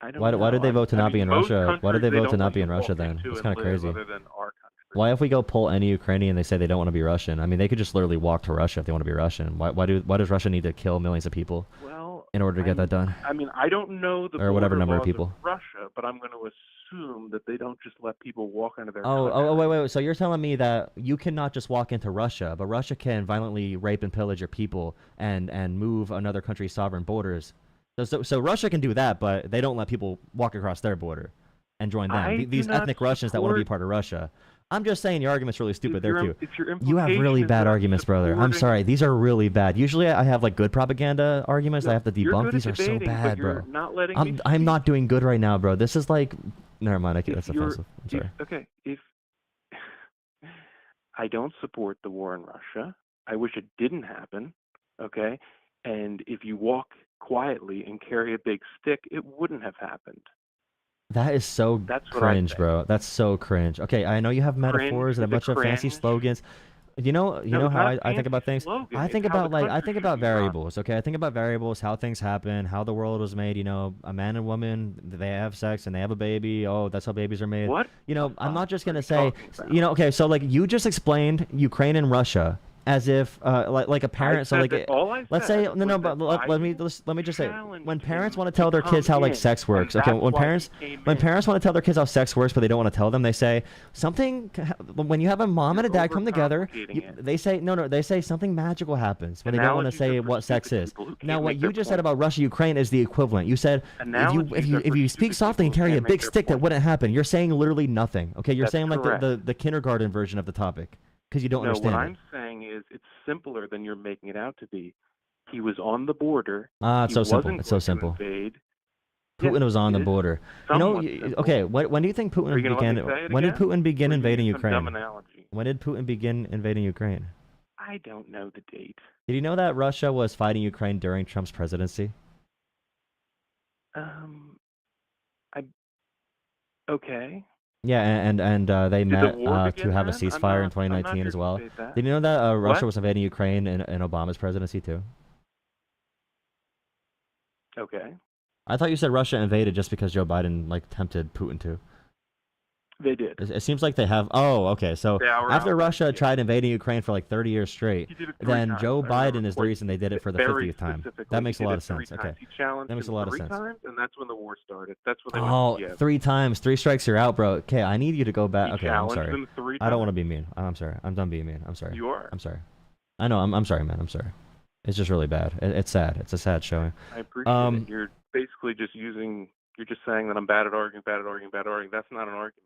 Speaker 10: I don't
Speaker 2: Why
Speaker 10: know.
Speaker 2: did they vote to
Speaker 10: I
Speaker 2: not
Speaker 10: mean,
Speaker 2: be in
Speaker 10: most
Speaker 2: Russia? Why did they
Speaker 10: countries
Speaker 2: vote to not
Speaker 10: don't
Speaker 2: be
Speaker 10: let
Speaker 2: in
Speaker 10: you
Speaker 2: Russia
Speaker 10: walk
Speaker 2: then?
Speaker 10: into
Speaker 2: It's
Speaker 10: and
Speaker 2: kind of
Speaker 10: live
Speaker 2: crazy.
Speaker 10: Other than our country.
Speaker 2: Why if we go pull any Ukrainian, they say they don't want to be Russian? I mean, they could just literally walk to Russia if they want to be Russian. Why does Russia need to kill millions of people
Speaker 10: Well,
Speaker 2: in order to get that done?
Speaker 10: I mean, I don't know the
Speaker 2: Or whatever
Speaker 10: border
Speaker 2: number of
Speaker 10: laws
Speaker 2: people.
Speaker 10: Russia, but I'm going to assume that they don't just let people walk into their
Speaker 2: Oh,
Speaker 10: country.
Speaker 2: wait. So you're telling me that you cannot just walk into Russia, but Russia can violently rape and pillage your people and move another country's sovereign borders. So Russia can do that, but they don't let people walk across their border and join them.
Speaker 10: I do
Speaker 2: These
Speaker 10: not
Speaker 2: ethnic Russians that want to be
Speaker 10: support-
Speaker 2: part of Russia. I'm just saying your argument's really stupid there too.
Speaker 10: It's your
Speaker 2: You have really
Speaker 10: implication
Speaker 2: bad
Speaker 10: that I'm
Speaker 2: arguments, brother. I'm
Speaker 10: supporting-
Speaker 2: sorry. These are really bad. Usually I have good propaganda arguments I have to
Speaker 10: You're
Speaker 2: debunk.
Speaker 10: good
Speaker 2: These
Speaker 10: at
Speaker 2: are so
Speaker 10: debating,
Speaker 2: bad,
Speaker 10: but you're
Speaker 2: bro.
Speaker 10: not letting me
Speaker 2: I'm not doing good right now, bro. This is never mind. That's
Speaker 10: If you're-
Speaker 2: offensive. I'm sorry.
Speaker 10: If I don't support the war in Russia, I wish it didn't happen. Okay, and if you walk quietly and carry a big stick, it wouldn't have happened.
Speaker 2: That is so
Speaker 10: That's what I
Speaker 2: cringe,
Speaker 10: say.
Speaker 2: bro. That's so cringe. Okay, I know you have metaphors and a
Speaker 10: is a
Speaker 2: bunch of fancy
Speaker 10: cringe.
Speaker 2: slogans. You know
Speaker 10: No, it's
Speaker 2: how
Speaker 10: not a
Speaker 2: I think about
Speaker 10: fancy
Speaker 2: things.
Speaker 10: slogan.
Speaker 2: I
Speaker 10: It's
Speaker 2: think
Speaker 10: how
Speaker 2: about
Speaker 10: the
Speaker 2: I
Speaker 10: country
Speaker 2: think
Speaker 10: should
Speaker 2: about
Speaker 10: be run.
Speaker 2: variables. Okay, I think about variables, how things happen, how the world was made. You know, a man and woman, they have sex and they have a baby. Oh, that's how babies are made.
Speaker 10: What?
Speaker 2: You know,
Speaker 10: the
Speaker 2: I'm not
Speaker 10: fuck
Speaker 2: just
Speaker 10: are
Speaker 2: gonna
Speaker 10: you
Speaker 2: say.
Speaker 10: talking about?
Speaker 2: You know, okay, so like you just explained Ukraine and Russia as if like a parent. So
Speaker 10: said
Speaker 2: like
Speaker 10: that all I
Speaker 2: let's say
Speaker 10: said
Speaker 2: no,
Speaker 10: was
Speaker 2: but
Speaker 10: that
Speaker 2: let me just say,
Speaker 10: challenged
Speaker 2: when parents
Speaker 10: him
Speaker 2: want to tell
Speaker 10: to
Speaker 2: their kids how
Speaker 10: come
Speaker 2: like
Speaker 10: in,
Speaker 2: sex works.
Speaker 10: and
Speaker 2: Okay,
Speaker 10: that's
Speaker 2: when
Speaker 10: why
Speaker 2: parents
Speaker 10: he came
Speaker 2: when
Speaker 10: in.
Speaker 2: parents want to tell their kids how sex works, but they don't want to tell them, they say something. When you have a mom and a dad come together,
Speaker 10: overcomplicating it.
Speaker 2: they say no. They say something magical happens when they don't want to
Speaker 10: Analogies
Speaker 2: say
Speaker 10: are for
Speaker 2: what sex
Speaker 10: stupid
Speaker 2: is.
Speaker 10: people who can't
Speaker 2: Now, what
Speaker 10: make their
Speaker 2: you just said
Speaker 10: point.
Speaker 2: about Russia Ukraine is the equivalent. You said
Speaker 10: Analogies are
Speaker 2: if
Speaker 10: for
Speaker 2: you speak
Speaker 10: stupid
Speaker 2: softly and
Speaker 10: people who
Speaker 2: carry a
Speaker 10: can't make
Speaker 2: big
Speaker 10: their
Speaker 2: stick, that
Speaker 10: point.
Speaker 2: wouldn't happen. You're saying literally nothing. Okay, you're
Speaker 10: That's
Speaker 2: saying like
Speaker 10: correct.
Speaker 2: the kindergarten version of the topic because you don't
Speaker 10: No,
Speaker 2: understand
Speaker 10: what
Speaker 2: it.
Speaker 10: I'm saying is it's simpler than you're making it out to be. He was on the border.
Speaker 2: Ah, it's
Speaker 10: He
Speaker 2: so simple.
Speaker 10: wasn't
Speaker 2: It's so
Speaker 10: going to
Speaker 2: simple.
Speaker 10: invade.
Speaker 2: Putin
Speaker 10: Yeah,
Speaker 2: was on the
Speaker 10: it is
Speaker 2: border. You know,
Speaker 10: somewhat simple.
Speaker 2: okay. When do you think
Speaker 10: Are
Speaker 2: Putin
Speaker 10: you going to let
Speaker 2: began?
Speaker 10: me say it
Speaker 2: When did
Speaker 10: again?
Speaker 2: Putin begin
Speaker 10: Or
Speaker 2: invading
Speaker 10: use some dumb
Speaker 2: Ukraine?
Speaker 10: analogy?
Speaker 2: When did Putin begin invading Ukraine?
Speaker 10: I don't know the date.
Speaker 2: Did you know that Russia was fighting Ukraine during Trump's presidency?
Speaker 10: I okay.
Speaker 2: Yeah, and they
Speaker 10: Did the
Speaker 2: met
Speaker 10: war
Speaker 2: to
Speaker 10: begin
Speaker 2: have a
Speaker 10: then?
Speaker 2: ceasefire in
Speaker 10: I'm not
Speaker 2: 2019
Speaker 10: here
Speaker 2: as
Speaker 10: to
Speaker 2: well.
Speaker 10: debate that.
Speaker 2: Did you know that Russia
Speaker 10: What?
Speaker 2: was invading Ukraine in Obama's presidency too?
Speaker 10: Okay.
Speaker 2: I thought you said Russia invaded just because Joe Biden like tempted Putin to.
Speaker 10: They did.
Speaker 2: It seems like they have. Oh, okay. So
Speaker 10: They were
Speaker 2: after
Speaker 10: outright,
Speaker 2: Russia
Speaker 10: yeah.
Speaker 2: tried invading Ukraine for like 30 years straight,
Speaker 10: He did it 3
Speaker 2: then
Speaker 10: times.
Speaker 2: Joe
Speaker 10: I remember
Speaker 2: Biden is the
Speaker 10: quite
Speaker 2: reason they did it for the
Speaker 10: very
Speaker 2: 50th time.
Speaker 10: specifically.
Speaker 2: That makes
Speaker 10: He
Speaker 2: a lot
Speaker 10: did
Speaker 2: of sense.
Speaker 10: 3
Speaker 2: Okay.
Speaker 10: times. He challenged
Speaker 2: That makes
Speaker 10: him
Speaker 2: a lot of
Speaker 10: 3
Speaker 2: sense.
Speaker 10: times, and that's when the war started. That's when they
Speaker 2: Oh,
Speaker 10: went to Kiev.
Speaker 2: 3 times. 3 strikes, you're out, bro. Okay, I need you to go back.
Speaker 10: He
Speaker 2: Okay, I'm
Speaker 10: challenged
Speaker 2: sorry.
Speaker 10: them 3
Speaker 2: I don't want to
Speaker 10: times.
Speaker 2: be mean. I'm sorry. I'm done being mean. I'm sorry.
Speaker 10: You are.
Speaker 2: I'm sorry. I know. I'm sorry, man. I'm sorry. It's just really bad. It's sad. It's a sad showing.
Speaker 10: I appreciate it. You're basically just using. You're just saying that I'm bad at arguing, bad at arguing, bad at arguing. That's not an argument.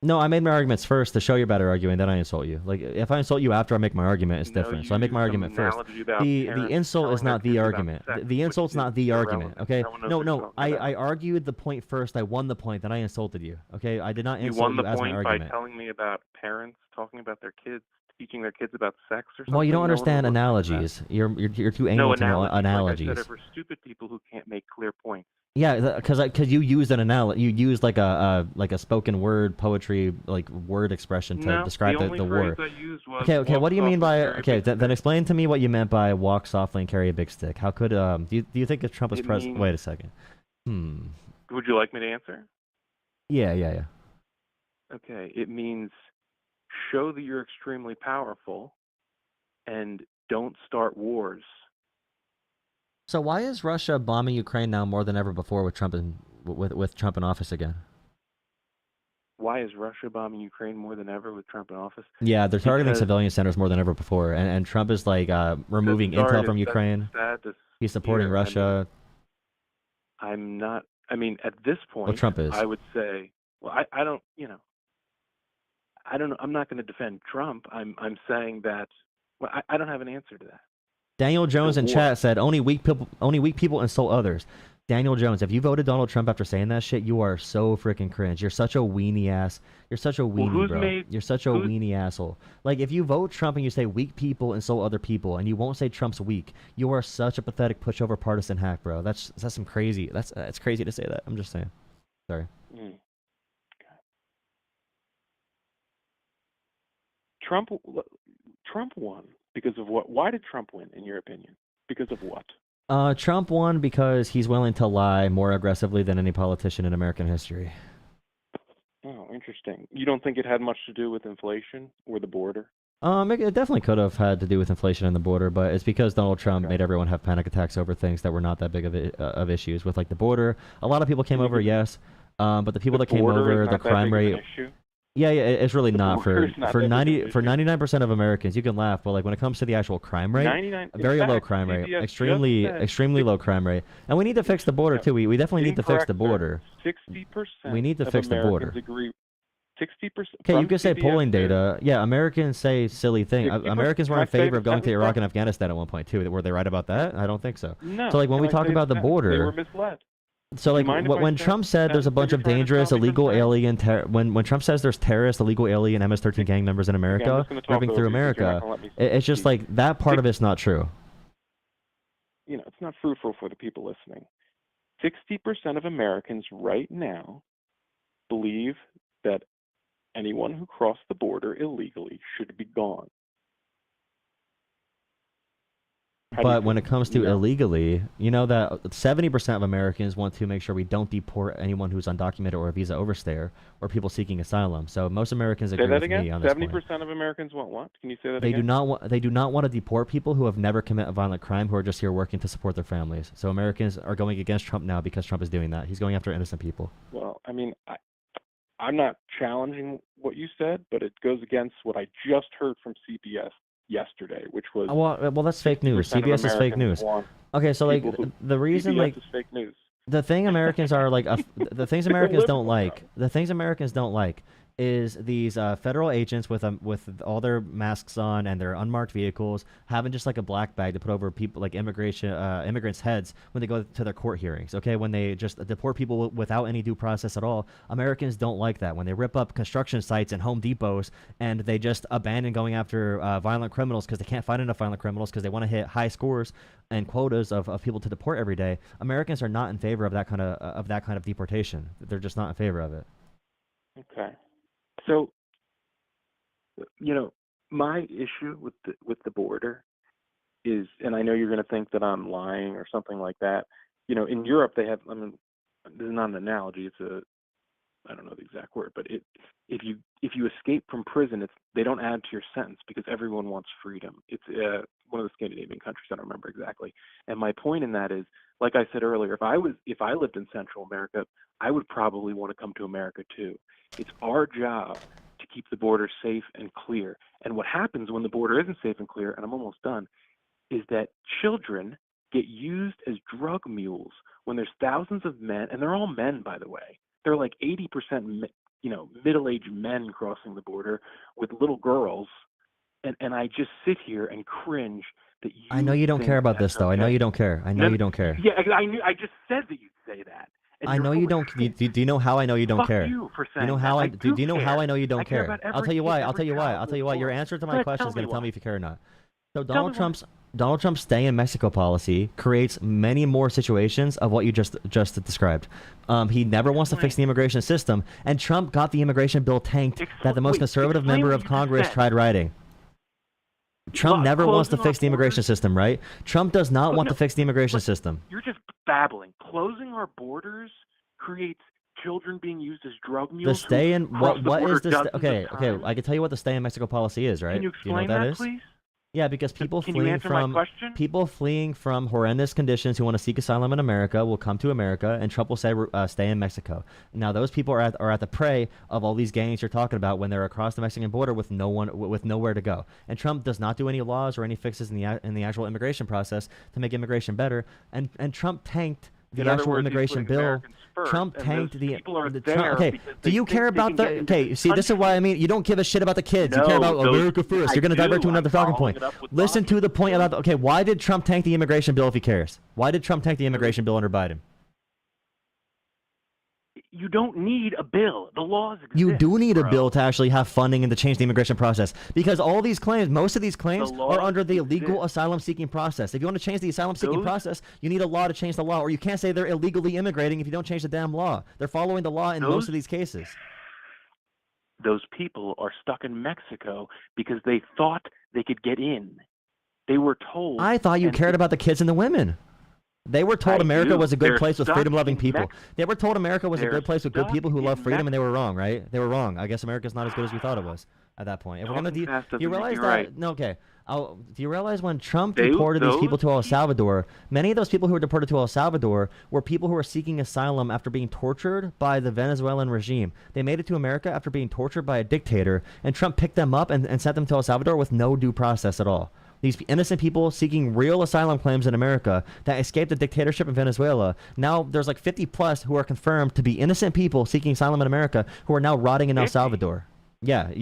Speaker 2: No, I made my arguments first to show you're better arguing, then I insult you. Like, if I insult you after I make my argument, it's
Speaker 10: No,
Speaker 2: different.
Speaker 10: you
Speaker 2: So I make
Speaker 10: used
Speaker 2: my
Speaker 10: some
Speaker 2: argument first.
Speaker 10: analogy about
Speaker 2: The
Speaker 10: parents
Speaker 2: insult is
Speaker 10: telling their
Speaker 2: not the
Speaker 10: kids about
Speaker 2: argument.
Speaker 10: sex,
Speaker 2: The
Speaker 10: which
Speaker 2: insult's not
Speaker 10: is
Speaker 2: the argument,
Speaker 10: irrelevant.
Speaker 2: okay?
Speaker 10: No one knows
Speaker 2: No,
Speaker 10: what you're
Speaker 2: no,
Speaker 10: talking about.
Speaker 2: I argued the point first. I won the point, then I insulted you, okay? I did not
Speaker 10: You
Speaker 2: insult
Speaker 10: won
Speaker 2: you
Speaker 10: the
Speaker 2: as my
Speaker 10: point by
Speaker 2: argument.
Speaker 10: telling me about parents talking about their kids, teaching their kids about sex or something.
Speaker 2: Well, you don't
Speaker 10: No one
Speaker 2: understand
Speaker 10: was listening to that.
Speaker 2: analogies. You're too
Speaker 10: No
Speaker 2: anal to know
Speaker 10: analogies.
Speaker 2: analogies.
Speaker 10: Like I said, are for stupid people who can't make clear points.
Speaker 2: Yeah, because you used an analogy. You used like a spoken word poetry like word expression to describe
Speaker 10: the
Speaker 2: war.
Speaker 10: phrase I used was
Speaker 2: Okay.
Speaker 10: walk
Speaker 2: What do you mean by
Speaker 10: softly, carry a
Speaker 2: okay?
Speaker 10: big
Speaker 2: Then
Speaker 10: stick.
Speaker 2: explain to me what you meant by walk softly and carry a big stick. How could do you think if Trump was
Speaker 10: It
Speaker 2: president?
Speaker 10: means-
Speaker 2: Wait a second.
Speaker 10: Would you like me to answer?
Speaker 2: Yeah.
Speaker 10: Okay, it means show that you're extremely powerful and don't start wars.
Speaker 2: So why is Russia bombing Ukraine now more than ever before with Trump with Trump in office again?
Speaker 10: Why is Russia bombing Ukraine more than ever with Trump in office?
Speaker 2: Yeah, they're targeting
Speaker 10: Because-
Speaker 2: civilian centers more than ever before, and Trump is like removing intel from Ukraine.
Speaker 10: Sad to
Speaker 2: He's supporting
Speaker 10: hear.
Speaker 2: Russia.
Speaker 10: I'm not. I mean, at this point,
Speaker 2: Well, Trump is.
Speaker 10: I would say. Well, I don't. You know. I don't know. I'm not going to defend Trump. I'm saying that. Well, I don't have an answer to that.
Speaker 2: Daniel Jones in
Speaker 10: war.
Speaker 2: chat said only weak people insult others. Daniel Jones, if you voted Donald Trump after saying that shit, you are so freaking cringe. You're such a weenie ass. You're such a weenie,
Speaker 10: who's
Speaker 2: bro.
Speaker 10: made-
Speaker 2: You're such a weenie asshole. Like, if you vote Trump and you say weak people insult other people, and you won't say Trump's weak, you are such a pathetic pushover partisan hack, bro. That's some crazy. It's crazy to say that. I'm just saying. Sorry.
Speaker 10: Trump won because of what? Why did Trump win, in your opinion? Because of what?
Speaker 2: Trump won because he's willing to lie more aggressively than any politician in American history.
Speaker 10: Oh, interesting. You don't think it had much to do with inflation or the border?
Speaker 2: It definitely could have had to do with inflation and the border, but it's because Donald Trump made everyone have panic attacks over things that were not that big of issues. With like the border, a lot of people came over, yes, but the people that came
Speaker 10: border
Speaker 2: over,
Speaker 10: is
Speaker 2: the
Speaker 10: not that
Speaker 2: crime
Speaker 10: big of an
Speaker 2: rate.
Speaker 10: issue?
Speaker 2: Yeah, it's really not
Speaker 10: border
Speaker 2: for
Speaker 10: is not
Speaker 2: for
Speaker 10: that big of an
Speaker 2: 99% of Americans. You can laugh, but like when it comes to the actual crime rate,
Speaker 10: 99
Speaker 2: a very
Speaker 10: in
Speaker 2: low
Speaker 10: fact,
Speaker 2: crime rate,
Speaker 10: CBS
Speaker 2: extremely
Speaker 10: just said
Speaker 2: extremely low crime rate, and we need to fix the border too. We definitely need to fix the border.
Speaker 10: 60%.
Speaker 2: We need to
Speaker 10: of
Speaker 2: fix the
Speaker 10: Americans
Speaker 2: border.
Speaker 10: Agree. 60%.
Speaker 2: Okay, you
Speaker 10: from
Speaker 2: can say
Speaker 10: CBS
Speaker 2: polling
Speaker 10: said-
Speaker 2: data. Yeah, Americans say silly things.
Speaker 10: 60%.
Speaker 2: Americans were
Speaker 10: Can
Speaker 2: in
Speaker 10: I say
Speaker 2: favor of going to
Speaker 10: that?
Speaker 2: Iraq and Afghanistan at one point too. Were they right about that? I don't think so.
Speaker 10: No.
Speaker 2: So like when
Speaker 10: Can
Speaker 2: we
Speaker 10: I
Speaker 2: talk
Speaker 10: say
Speaker 2: about the
Speaker 10: that? They
Speaker 2: border,
Speaker 10: were misled.
Speaker 2: so like
Speaker 10: mind if I
Speaker 2: when
Speaker 10: say
Speaker 2: Trump said there's a
Speaker 10: that
Speaker 2: bunch
Speaker 10: you're
Speaker 2: of
Speaker 10: trying to
Speaker 2: dangerous
Speaker 10: stop me from
Speaker 2: illegal
Speaker 10: saying?
Speaker 2: alien when Trump says there's terrorist illegal alien MS-13 gang members in
Speaker 10: I'm
Speaker 2: America
Speaker 10: just gonna talk
Speaker 2: driving
Speaker 10: over
Speaker 2: through
Speaker 10: you 'cause you're not
Speaker 2: America,
Speaker 10: gonna let me
Speaker 2: it's just
Speaker 10: speak.
Speaker 2: like that part of it's not true.
Speaker 10: You know, it's not fruitful for the people listening. 60% of Americans right now believe that anyone who crossed the border illegally should be gone.
Speaker 2: But when it comes to illegally, you know that 70% of Americans want to make sure we don't deport anyone who's undocumented or a visa overstayer or people seeking asylum. So most Americans agree with me on this point.
Speaker 10: 70% of Americans want what? Can you say that
Speaker 2: They
Speaker 10: again?
Speaker 2: They do not want to deport people who have never committed a violent crime who are just here working to support their families. So Americans are going against Trump now because Trump is doing that. He's going after innocent people.
Speaker 10: Well, I mean, I'm not challenging what you said, but it goes against what I just heard from CBS yesterday, which was
Speaker 2: well, that's fake news. CBS is fake news. Okay, so like the reason
Speaker 10: CBS
Speaker 2: like
Speaker 10: is fake news.
Speaker 2: the thing Americans are like the things Americans don't like. The things Americans don't like is these federal agents with all their masks on and their unmarked vehicles having just like a black bag to put over people like immigrants' heads when they go to their court hearings. Okay, when they just deport people without any due process at all. Americans don't like that. When they rip up construction sites and Home Depots and they just abandon going after violent criminals because they can't find enough violent criminals because they want to hit high scores and quotas of people to deport every day. Americans are not in favor of that kind of deportation. They're just not in favor of it.
Speaker 10: Okay. So, you know, my issue with the border is, and I know you're going to think that I'm lying or something like that. You know, in Europe they have. I mean, this is not an analogy. It's I don't know the exact word, but if you escape from prison, they don't add to your sentence because everyone wants freedom. It's one of the Scandinavian countries. I don't remember exactly. And my point in that is, like I said earlier, if I lived in Central America, I would probably want to come to America too. It's our job to keep the border safe and clear. And what happens when the border isn't safe and clear, and I'm almost done, is that children get used as drug mules when there's thousands of men, and they're all men, by the way. They're like 80%, middle-aged men crossing the border with little girls. And I just sit here and cringe that you.
Speaker 2: I know you don't care about this, though. I know you don't care. I know you don't care.
Speaker 10: Yeah, I just said that you'd say that.
Speaker 2: I know you don't. Do you know how I know you don't care?
Speaker 10: You for saying
Speaker 2: you know how
Speaker 10: that.
Speaker 2: do you know how I know you don't
Speaker 10: care?
Speaker 2: care? I'll tell you why. I'll tell you why. Your answer to my question is going to tell me if you care or not. So Donald Trump's stay in Mexico policy creates many more situations of what you just described. He never wants to fix the immigration system, and Trump got the immigration bill tanked that the most conservative member of Congress tried writing. Trump never wants to fix the immigration system, right? Trump does not want to fix the immigration system.
Speaker 10: You're just babbling. Closing our borders creates children being used as drug mules.
Speaker 2: The stay in what is the okay? I can tell you what the stay in Mexico policy is, right?
Speaker 10: Can you explain that, please?
Speaker 2: Yeah, because people fleeing from horrendous conditions who want to seek asylum in America will come to America, and Trump will say stay in Mexico. Now those people are at the prey of all these gangs you're talking about when they're across the Mexican border with nowhere to go. And Trump does not do any laws or any fixes in the actual immigration process to make immigration better. And Trump tanked the actual immigration bill. Trump tanked the Trump, okay, do you care about the okay, see, this is why I mean you don't give a shit about the kids. You care about America first. You're going to divert to another talking point. Listen to the point about okay, why did Trump tank the immigration bill if he cares? Why did Trump tank the immigration bill under Biden?
Speaker 10: You don't need a bill. The laws exist.
Speaker 2: You do need a bill to actually have funding and to change the immigration process because all these claims, most of these claims are under the illegal asylum seeking process. If you want to change the asylum seeking process, you need a law to change the law, or you can't say they're illegally immigrating if you don't change the damn law. They're following the law in most of these cases.
Speaker 10: Those people are stuck in Mexico because they thought they could get in. They were told.
Speaker 2: I thought you cared about the kids and the women. They were told America was a good place with freedom-loving people. They were told America was a good place with good people who love freedom, and they were wrong, right? They were wrong. I guess America's not as good as we thought it was at that point. If we're gonna do you realize that? Right. No, okay. Do you realize when Trump deported these people to El Salvador, many of those people who were deported to El Salvador were people who were seeking asylum after being tortured by the Venezuelan regime. They made it to America after being tortured by a dictator, and Trump picked them up and sent them to El Salvador with no due process at all. These innocent people seeking real asylum claims in America that escaped the dictatorship in Venezuela. Now there's like 50 plus who are confirmed to be innocent people seeking asylum in America who are now rotting in El Salvador. Yeah, I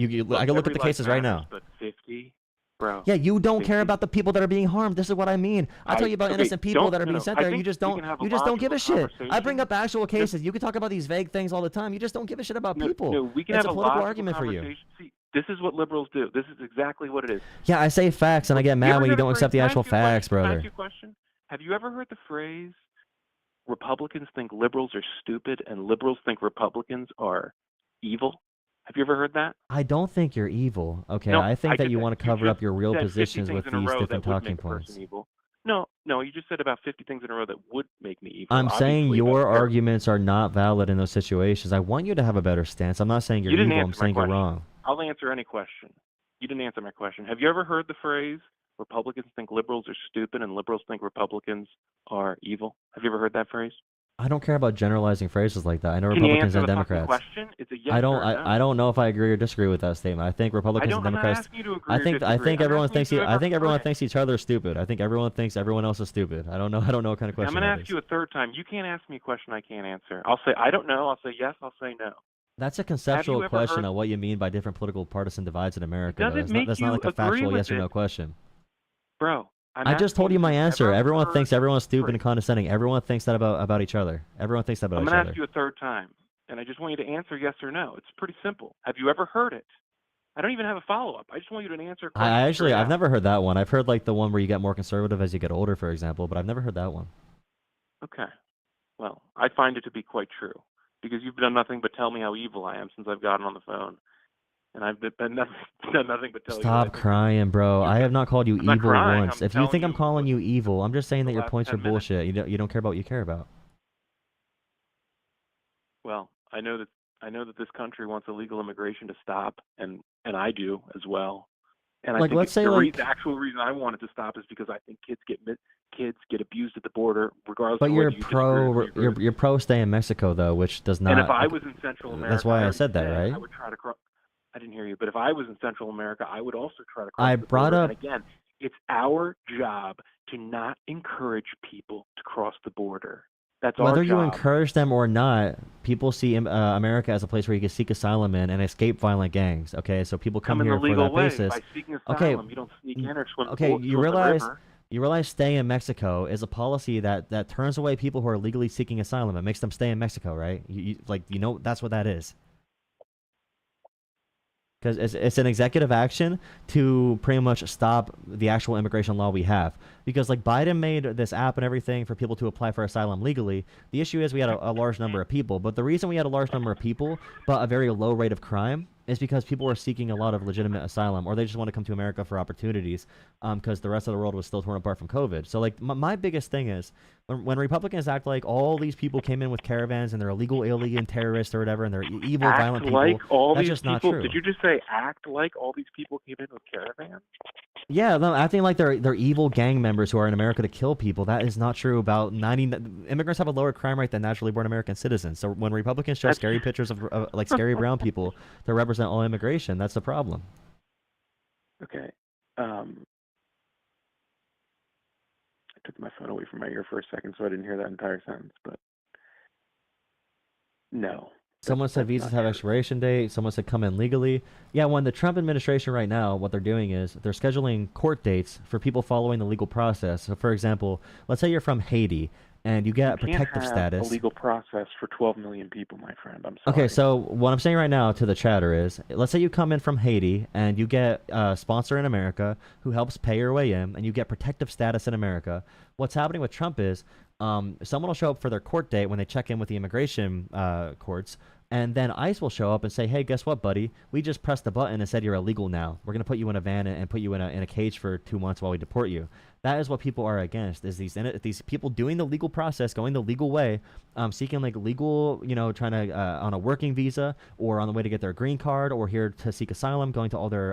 Speaker 2: can look at the cases right now.
Speaker 10: But 50, bro.
Speaker 2: Yeah, you don't care about the people that are being harmed. This is what I mean. I tell you about innocent people that are being sent there. You just don't give a shit. I bring up actual cases. You can talk about these vague things all the time. You just don't give a shit about people.
Speaker 10: No, we can
Speaker 2: it's
Speaker 10: have
Speaker 2: a political argument for you.
Speaker 10: See, this is what liberals do. This is exactly what it is.
Speaker 2: Yeah, I say facts and I get mad when you don't accept the actual facts, brother.
Speaker 10: Can I ask you a question? Have you ever heard the phrase Republicans think liberals are stupid and liberals think Republicans are evil? Have you ever heard that?
Speaker 2: I don't think you're evil. Okay,
Speaker 10: No,
Speaker 2: I think that
Speaker 10: just
Speaker 2: you
Speaker 10: said-
Speaker 2: want to cover up your real
Speaker 10: said 50
Speaker 2: positions
Speaker 10: things
Speaker 2: with
Speaker 10: in a
Speaker 2: these
Speaker 10: row
Speaker 2: different
Speaker 10: that would
Speaker 2: talking
Speaker 10: make a person
Speaker 2: points.
Speaker 10: evil. No, you just said about 50 things in a row that would make me evil.
Speaker 2: I'm saying
Speaker 10: Obviously,
Speaker 2: your
Speaker 10: that's
Speaker 2: arguments are not valid in those situations. I want you to have a better stance. I'm not saying you're
Speaker 10: You didn't
Speaker 2: evil. I'm
Speaker 10: answer my
Speaker 2: saying you're
Speaker 10: question.
Speaker 2: wrong.
Speaker 10: I'll answer any question. You didn't answer my question. Have you ever heard the phrase, Republicans think liberals are stupid and liberals think Republicans are evil? Have you ever heard that phrase?
Speaker 2: I don't care about generalizing phrases like that. I know
Speaker 10: Can you
Speaker 2: Republicans
Speaker 10: answer
Speaker 2: and
Speaker 10: the fucking
Speaker 2: Democrats.
Speaker 10: question? It's a yes
Speaker 2: I don't.
Speaker 10: or a no.
Speaker 2: I don't know if I agree or disagree with that statement. I think Republicans and
Speaker 10: I'm not
Speaker 2: Democrats.
Speaker 10: asking you to agree
Speaker 2: I
Speaker 10: or
Speaker 2: think. I
Speaker 10: disagree.
Speaker 2: think
Speaker 10: I'm
Speaker 2: everyone
Speaker 10: asking you
Speaker 2: thinks.
Speaker 10: to
Speaker 2: I think everyone
Speaker 10: ever
Speaker 2: thinks each other is stupid. I think everyone thinks everyone else is stupid. I don't know. I don't know what kind of question.
Speaker 10: I'm going to
Speaker 2: that
Speaker 10: ask
Speaker 2: is.
Speaker 10: you a third time. You can't ask me a question I can't answer. I'll say I don't know. I'll say yes. I'll say no.
Speaker 2: That's a conceptual
Speaker 10: ever
Speaker 2: question
Speaker 10: heard-
Speaker 2: on what you mean by different political partisan divides in America.
Speaker 10: Does
Speaker 2: though.
Speaker 10: it
Speaker 2: That's
Speaker 10: make
Speaker 2: that's not
Speaker 10: you
Speaker 2: like a
Speaker 10: agree
Speaker 2: factual
Speaker 10: with
Speaker 2: yes or
Speaker 10: it?
Speaker 2: no question.
Speaker 10: Bro,
Speaker 2: I just told you my answer. Everyone thinks
Speaker 10: heard-
Speaker 2: everyone's stupid and condescending. Everyone thinks that about each other. Everyone thinks that about
Speaker 10: I'm
Speaker 2: each
Speaker 10: going to
Speaker 2: other.
Speaker 10: ask you a third time, and I just want you to answer yes or no. It's pretty simple. Have you ever heard it? I don't even have a follow-up. I just want you to answer a question.
Speaker 2: I actually,
Speaker 10: straight
Speaker 2: I've
Speaker 10: out.
Speaker 2: never heard that one. I've heard like the one where you get more conservative as you get older, for example, but I've never heard that one.
Speaker 10: Okay. Well, I find it to be quite true because you've done nothing but tell me how evil I am since I've gotten on the phone. And I've done nothing but tell you.
Speaker 2: Stop crying, bro. I have not called you
Speaker 10: I'm not
Speaker 2: evil
Speaker 10: crying.
Speaker 2: once.
Speaker 10: I'm
Speaker 2: If you think
Speaker 10: telling
Speaker 2: I'm
Speaker 10: you
Speaker 2: calling you evil, I'm just saying that
Speaker 10: the
Speaker 2: your
Speaker 10: last
Speaker 2: points are
Speaker 10: 10 minutes.
Speaker 2: bullshit. You don't care about what you care about.
Speaker 10: Well, I know that this country wants illegal immigration to stop, and I do as well. And I
Speaker 2: Like,
Speaker 10: think
Speaker 2: let's say,
Speaker 10: the actual reason I want it to stop is because I think kids get abused at the border, regardless
Speaker 2: But
Speaker 10: of
Speaker 2: you're
Speaker 10: whether you disagree or agree with me.
Speaker 2: you're pro stay in Mexico though, which does not.
Speaker 10: And if I was in Central America,
Speaker 2: that's why I
Speaker 10: already
Speaker 2: said that, right?
Speaker 10: I would try to cross. I didn't hear you, but if I was in Central America, I would also try to cross
Speaker 2: I
Speaker 10: the
Speaker 2: brought
Speaker 10: border.
Speaker 2: up-
Speaker 10: And again, it's our job to not encourage people to cross the border. That's
Speaker 2: Whether
Speaker 10: our
Speaker 2: you
Speaker 10: job.
Speaker 2: encourage them or not, people see America as a place where you can seek asylum in and escape violent gangs. Okay, so people come
Speaker 10: in
Speaker 2: here
Speaker 10: the
Speaker 2: for
Speaker 10: legal
Speaker 2: that
Speaker 10: way
Speaker 2: basis.
Speaker 10: by seeking asylum.
Speaker 2: Okay,
Speaker 10: You don't sneak in or swim.
Speaker 2: Okay,
Speaker 10: swim
Speaker 2: you
Speaker 10: the
Speaker 2: realize
Speaker 10: river.
Speaker 2: staying in Mexico is a policy that turns away people who are legally seeking asylum. It makes them stay in Mexico, right? You know that's what that is. Because it's an executive action to pretty much stop the actual immigration law we have. Because like Biden made this app and everything for people to apply for asylum legally. The issue is we had a large number of people. But the reason we had a large number of people but a very low rate of crime is because people were seeking a lot of legitimate asylum, or they just want to come to America for opportunities because the rest of the world was still torn apart from COVID. So like my biggest thing is when Republicans act like all these people came in with caravans and they're illegal alien terrorists or whatever and they're evil, violent people,
Speaker 10: like all
Speaker 2: that's
Speaker 10: these
Speaker 2: just not
Speaker 10: people.
Speaker 2: true.
Speaker 10: Did you just say act like all these people came in with caravans?
Speaker 2: Yeah, no, acting like they're evil gang members who are in America to kill people. That is not true. About 90 immigrants have a lower crime rate than naturally born American citizens. So when Republicans show scary pictures of like scary brown people to represent all immigration, that's the problem.
Speaker 10: Okay. I took my phone away from my ear for a second, so I didn't hear that entire sentence. But no.
Speaker 2: Someone said visas have expiration date. Someone said come in legally. Yeah, when the Trump administration right now, what they're doing is they're scheduling court dates for people following the legal process. So, for example, let's say you're from Haiti and you get protective status.
Speaker 10: A legal process for 12 million people, my friend. I'm sorry.
Speaker 2: Okay, so what I'm saying right now to the chatter is, let's say you come in from Haiti and you get a sponsor in America who helps pay your way in, and you get protective status in America. What's happening with Trump is someone will show up for their court date when they check in with the immigration courts, and then ICE will show up and say, hey, guess what, buddy? We just pressed the button and said you're illegal now. We're going to put you in a van and put you in a cage for 2 months while we deport you. That is what people are against, is these people doing the legal process, going the legal way, seeking like legal, trying to on a working visa or on the way to get their green card or here to seek asylum, going to all their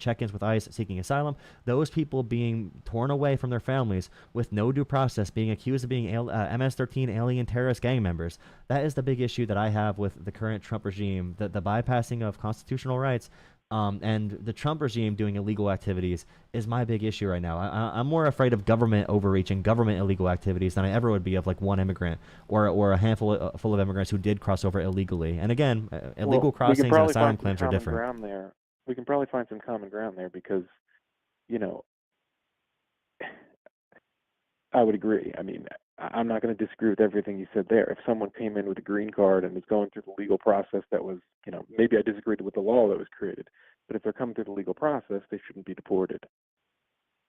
Speaker 2: check-ins with ICE, seeking asylum. Those people being torn away from their families with no due process, being accused of being MS-13 alien terrorist gang members. That is the big issue that I have with the current Trump regime, the bypassing of constitutional rights. And the Trump regime doing illegal activities is my big issue right now. I'm more afraid of government overreaching, government illegal activities than I ever would be of like one immigrant or a handful full of immigrants who did cross over illegally. And again, illegal crossings and asylum claims are different.
Speaker 10: We can probably find some common ground there because, I would agree. I mean, I'm not going to disagree with everything you said there. If someone came in with a green card and is going through the legal process that was, maybe I disagreed with the law that was created, but if they're coming through the legal process, they shouldn't be deported.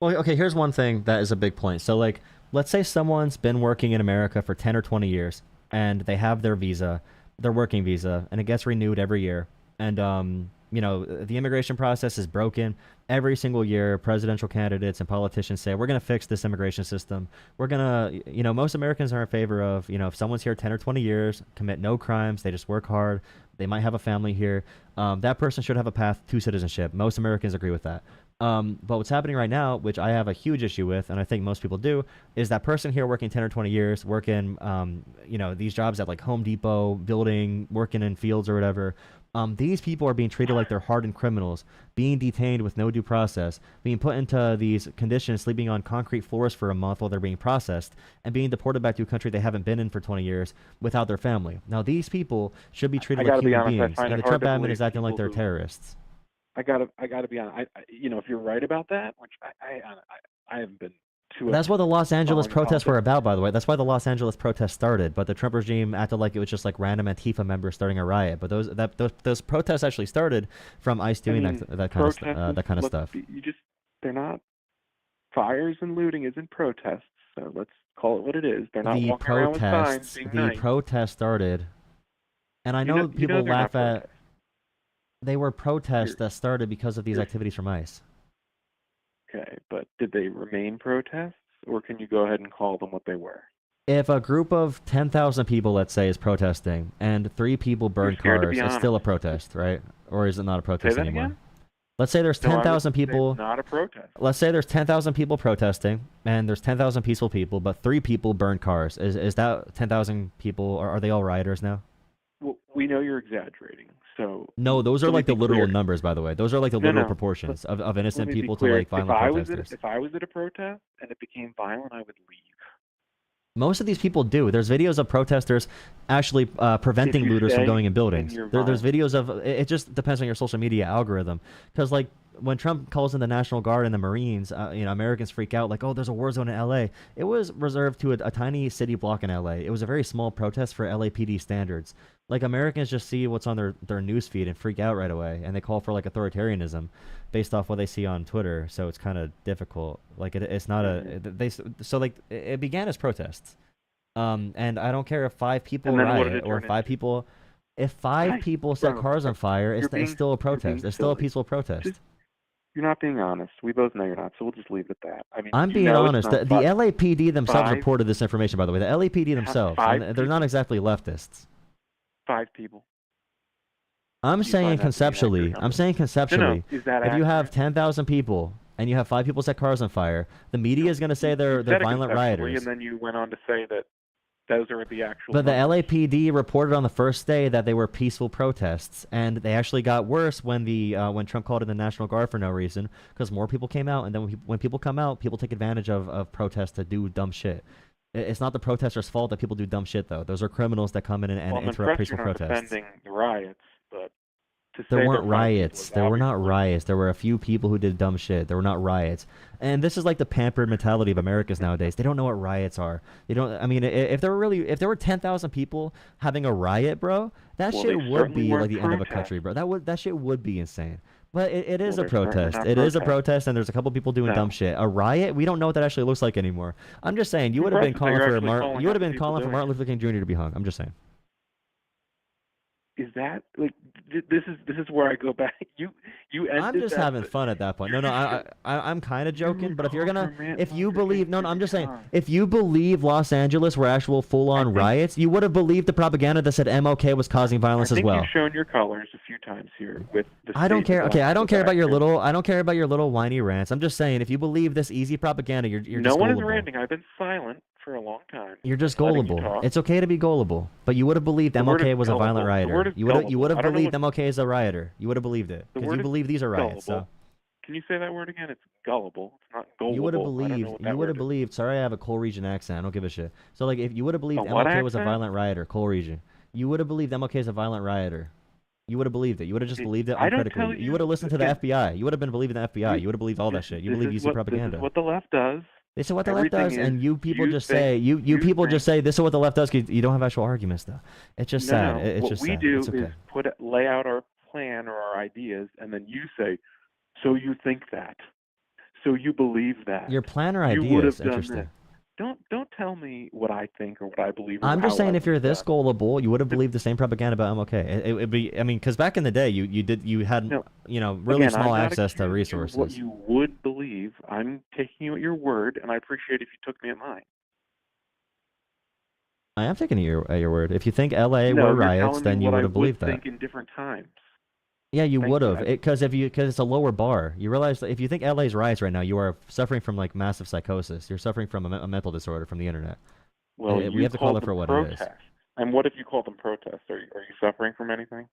Speaker 2: Well, okay, here's one thing that is a big point. So, like, let's say someone's been working in America for 10 or 20 years, and they have their visa, their working visa, and it gets renewed every year. And the immigration process is broken. Every single year, presidential candidates and politicians say, we're going to fix this immigration system. We're going to, most Americans are in favor of, if someone's here 10 or 20 years, commit no crimes, they just work hard, they might have a family here, that person should have a path to citizenship. Most Americans agree with that. But what's happening right now, which I have a huge issue with, and I think most people do, is that person here working 10 or 20 years, working, these jobs at like Home Depot, building, working in fields or whatever. These people are being treated like they're hardened criminals, being detained with no due process, being put into these conditions, sleeping on concrete floors for a month while they're being processed, and being deported back to a country they haven't been in for 20 years without their family. Now, these people should be treated like human beings, and the Trump admin is acting like they're terrorists.
Speaker 10: I gotta be honest. If you're right about that, which I haven't been.
Speaker 2: That's what the Los Angeles protests were about, by the way. That's why the Los Angeles protests started. But the Trump regime acted like it was just like random Antifa members starting a riot. But those protests actually started from ICE doing that kind of stuff.
Speaker 10: They're not fires and looting isn't protests. So let's call it what it is. They're not walking around with signs being nice.
Speaker 2: The protest started, and I know people laugh at. They were protests that started because of these activities from ICE.
Speaker 10: Okay, but did they remain protests, or can you go ahead and call them what they were?
Speaker 2: If a group of 10,000 people, let's say, is protesting, and 3 people burn cars, it's still a protest, right? Or is it not a protest anymore?
Speaker 10: Again?
Speaker 2: Let's say there's 10,000 people.
Speaker 10: It's not a protest.
Speaker 2: Let's say there's 10,000 people protesting, and there's 10,000 peaceful people, but 3 people burn cars. Is that 10,000 people? Are they all rioters now?
Speaker 10: Well, we know you're exaggerating. So
Speaker 2: no, those are like the literal numbers, by the way. Those are like the literal proportions of innocent people to like violent protesters.
Speaker 10: If I was at a protest and it became violent, I would leave.
Speaker 2: Most of these people do. There's videos of protesters actually preventing looters from going in buildings. There's videos of it. Just depends on your social media algorithm. Because like when Trump calls in the National Guard and the Marines, Americans freak out like, oh, there's a war zone in L.A. It was reserved to a tiny city block in L.A. It was a very small protest for LAPD standards. Like Americans just see what's on their news feed and freak out right away, and they call for like authoritarianism based off what they see on Twitter. So it's kind of difficult. Like it's not it began as protests, and I don't care if 5 people riot or 5 people. If 5 people set cars on fire, it's still a protest. It's still a peaceful protest.
Speaker 10: You're not being honest. We both know you're not, so we'll just leave it at that. I mean,
Speaker 2: I'm being honest. The LAPD themselves reported this information, by the way. The LAPD themselves, and they're not exactly leftists.
Speaker 10: 5 people.
Speaker 2: I'm saying conceptually. If you have 10,000 people and you have 5 people set cars on fire, the media is going to say they're violent rioters.
Speaker 10: And then you went on to say that those are the actual.
Speaker 2: But the LAPD reported on the first day that they were peaceful protests, and they actually got worse when when Trump called in the National Guard for no reason, because more people came out, and then when people come out, people take advantage of protests to do dumb shit. It's not the protesters' fault that people do dumb shit, though. Those are criminals that come in and interrupt peaceful protests.
Speaker 10: Defending the riots, but
Speaker 2: there weren't riots. There were not riots. There were a few people who did dumb shit. There were not riots. And this is like the pampered mentality of Americans nowadays. They don't know what riots are. They don't. I mean, if there were 10,000 people having a riot, bro, that shit would be like the end of a country, bro. That shit would be insane. But it is a protest. It is a protest, and there's a couple people doing dumb shit. A riot? We don't know what that actually looks like anymore. I'm just saying, you would have been calling for Martin Luther King Jr. to be hung. I'm just saying.
Speaker 10: Is that like this is where I go back? You ended.
Speaker 2: I'm just having fun at that point. No, I'm kind of joking. But if you believe, I'm just saying, if you believe Los Angeles were actual full-on riots, you would have believed the propaganda that said MLK was causing violence as well.
Speaker 10: You've shown your colors a few times here with the.
Speaker 2: I don't care. Okay, I don't care about your little whiny rants. I'm just saying, if you believe this easy propaganda, you're just
Speaker 10: no one is
Speaker 2: gullible.
Speaker 10: ranting. I've been silent for a long time.
Speaker 2: You're just gullible. It's okay to be gullible, but you would have believed MLK was a violent rioter. You would have believed MLK is a rioter. You would have believed it because you believe these are riots. So.
Speaker 10: Can you say that word again? It's gullible. It's not gullible.
Speaker 2: You would have believed. Sorry, I have a Cole Region accent. I don't give a shit. So like, if you would have believed MLK was a violent rioter, Cole Region, you would have believed MLK is a violent rioter. You would have believed it. You would have just believed it uncritically. You would have listened to the FBI. You would have been believing the FBI. You would have believed all that shit. You believe easy propaganda.
Speaker 10: This is what the left does.
Speaker 2: This is what the left does, and you people just say this is what the left does because you don't have actual arguments, though. It's just sad. It's just sad.
Speaker 10: What we do is lay out our plan or our ideas, and then you say, so you think that, so you believe that.
Speaker 2: Your plan or ideas, interesting.
Speaker 10: don't tell me what I think or what I believe. Or
Speaker 2: I'm just
Speaker 10: how
Speaker 2: saying,
Speaker 10: I
Speaker 2: if you're this
Speaker 10: understand.
Speaker 2: gullible, you would have believed the same propaganda about MLK. It'd be, I mean, because back in the day, you had,
Speaker 10: No,
Speaker 2: really
Speaker 10: again,
Speaker 2: small
Speaker 10: I'm not
Speaker 2: access to
Speaker 10: accusing you of
Speaker 2: resources.
Speaker 10: what you would believe. I'm taking you at your word, and I appreciate if you took me at mine.
Speaker 2: I am taking you at your word. If you think LA
Speaker 10: No,
Speaker 2: were
Speaker 10: you're
Speaker 2: riots,
Speaker 10: telling me
Speaker 2: then you
Speaker 10: what
Speaker 2: would
Speaker 10: I
Speaker 2: have believed
Speaker 10: would
Speaker 2: that.
Speaker 10: think in different times.
Speaker 2: Yeah, you
Speaker 10: Thank
Speaker 2: would
Speaker 10: you.
Speaker 2: have. Because it's a lower bar. You realize that if you think LA's riots right now, you are suffering from like massive psychosis. You're suffering from a mental disorder from the internet.
Speaker 10: Well,
Speaker 2: we
Speaker 10: you
Speaker 2: have to call
Speaker 10: called
Speaker 2: it for
Speaker 10: them
Speaker 2: what it is.
Speaker 10: protests. And what if you call them protests? Are you suffering from anything?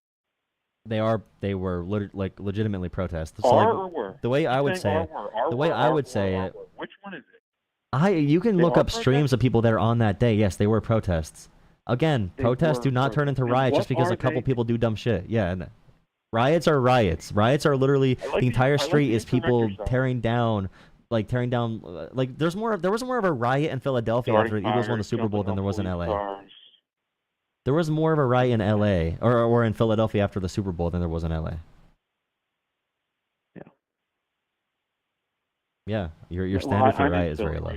Speaker 2: They were legitimately protests. So,
Speaker 10: Are
Speaker 2: like,
Speaker 10: or were?
Speaker 2: the way I would
Speaker 10: saying
Speaker 2: say
Speaker 10: are,
Speaker 2: it,
Speaker 10: were,
Speaker 2: the way
Speaker 10: were,
Speaker 2: I
Speaker 10: are,
Speaker 2: would
Speaker 10: were,
Speaker 2: say
Speaker 10: are,
Speaker 2: it,
Speaker 10: were. Which one is it?
Speaker 2: you can
Speaker 10: They
Speaker 2: look
Speaker 10: are
Speaker 2: up streams
Speaker 10: protests?
Speaker 2: of people that are on that day. Yes, they were protests. Again,
Speaker 10: They
Speaker 2: protests
Speaker 10: were
Speaker 2: do not turn
Speaker 10: protests.
Speaker 2: into
Speaker 10: And
Speaker 2: riots
Speaker 10: what
Speaker 2: just because
Speaker 10: are
Speaker 2: a couple
Speaker 10: they?
Speaker 2: people do dumb shit. Yeah, and riots are riots. Riots are literally the entire street is people tearing down. Like there was more of a riot in Philadelphia after the Eagles won the Super Bowl than there was in LA.
Speaker 10: Cars.
Speaker 2: There was more of a riot in LA or in Philadelphia after the Super Bowl than there was in LA.
Speaker 10: Yeah.
Speaker 2: Yeah, your standard for riot is very low.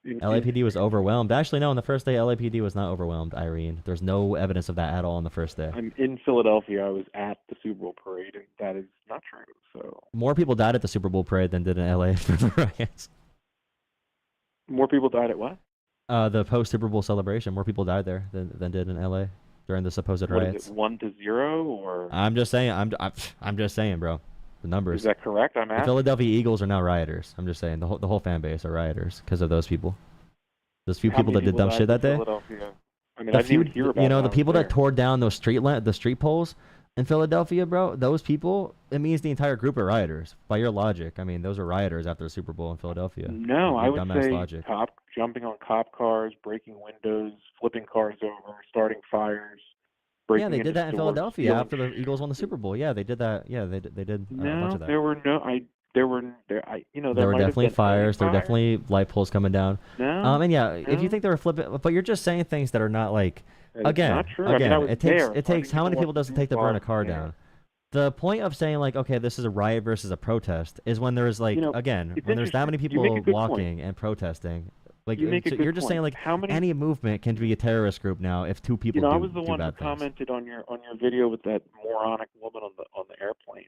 Speaker 2: LAPD was overwhelmed. Actually, no, on the first day, LAPD was not overwhelmed, Irene. There's no evidence of that at all on the first day.
Speaker 10: I'm in Philadelphia. I was at the Super Bowl parade, and that is not true. So
Speaker 2: More people died at the Super Bowl parade than did in LA for the riots.
Speaker 10: more people died at what?
Speaker 2: The post-Super Bowl celebration, more people died there than did in LA during the supposed
Speaker 10: What
Speaker 2: riots.
Speaker 10: is it, 1-0 or?
Speaker 2: I'm just saying, I'm just saying, bro. The numbers.
Speaker 10: Is that correct? I'm
Speaker 2: The
Speaker 10: asking.
Speaker 2: Philadelphia Eagles are now rioters. I'm just saying, the whole fan base are rioters because of those people. Those few
Speaker 10: How
Speaker 2: people
Speaker 10: many
Speaker 2: that did dumb
Speaker 10: died
Speaker 2: shit
Speaker 10: in
Speaker 2: that day.
Speaker 10: Philadelphia? I mean,
Speaker 2: The
Speaker 10: I didn't even
Speaker 2: few,
Speaker 10: hear about it.
Speaker 2: the people that tore down those the street poles in Philadelphia, bro. Those people, it means the entire group are rioters. By your logic, I mean those are rioters after the Super Bowl in Philadelphia.
Speaker 10: No,
Speaker 2: Your
Speaker 10: I would
Speaker 2: dumbass
Speaker 10: say
Speaker 2: logic.
Speaker 10: jumping on cop cars, breaking windows, flipping cars over, starting fires.
Speaker 2: Yeah, they did that in
Speaker 10: stores,
Speaker 2: Philadelphia
Speaker 10: stealing
Speaker 2: after the Eagles won the Super Bowl. Yeah, they did that. Yeah, they did a bunch of that.
Speaker 10: there were no. There were
Speaker 2: There were definitely fires. There were definitely light poles coming down.
Speaker 10: No.
Speaker 2: And yeah, if you think they were flipping, but you're just saying things that are not like. Again,
Speaker 10: not true. I mean, I was
Speaker 2: it
Speaker 10: there.
Speaker 2: takes how many people does it take to burn a car
Speaker 10: there.
Speaker 2: down? The point of saying like, okay, this is a riot versus a protest is when there's like, again,
Speaker 10: it's
Speaker 2: when there's that many
Speaker 10: interesting. You make
Speaker 2: people
Speaker 10: a good
Speaker 2: walking and protesting. Like,
Speaker 10: You make a
Speaker 2: so
Speaker 10: good
Speaker 2: you're just saying
Speaker 10: point.
Speaker 2: like
Speaker 10: How many?
Speaker 2: any movement can be a terrorist group now if two people
Speaker 10: I
Speaker 2: do,
Speaker 10: was the
Speaker 2: do
Speaker 10: one who
Speaker 2: bad things.
Speaker 10: commented on your video with that moronic woman on the airplane.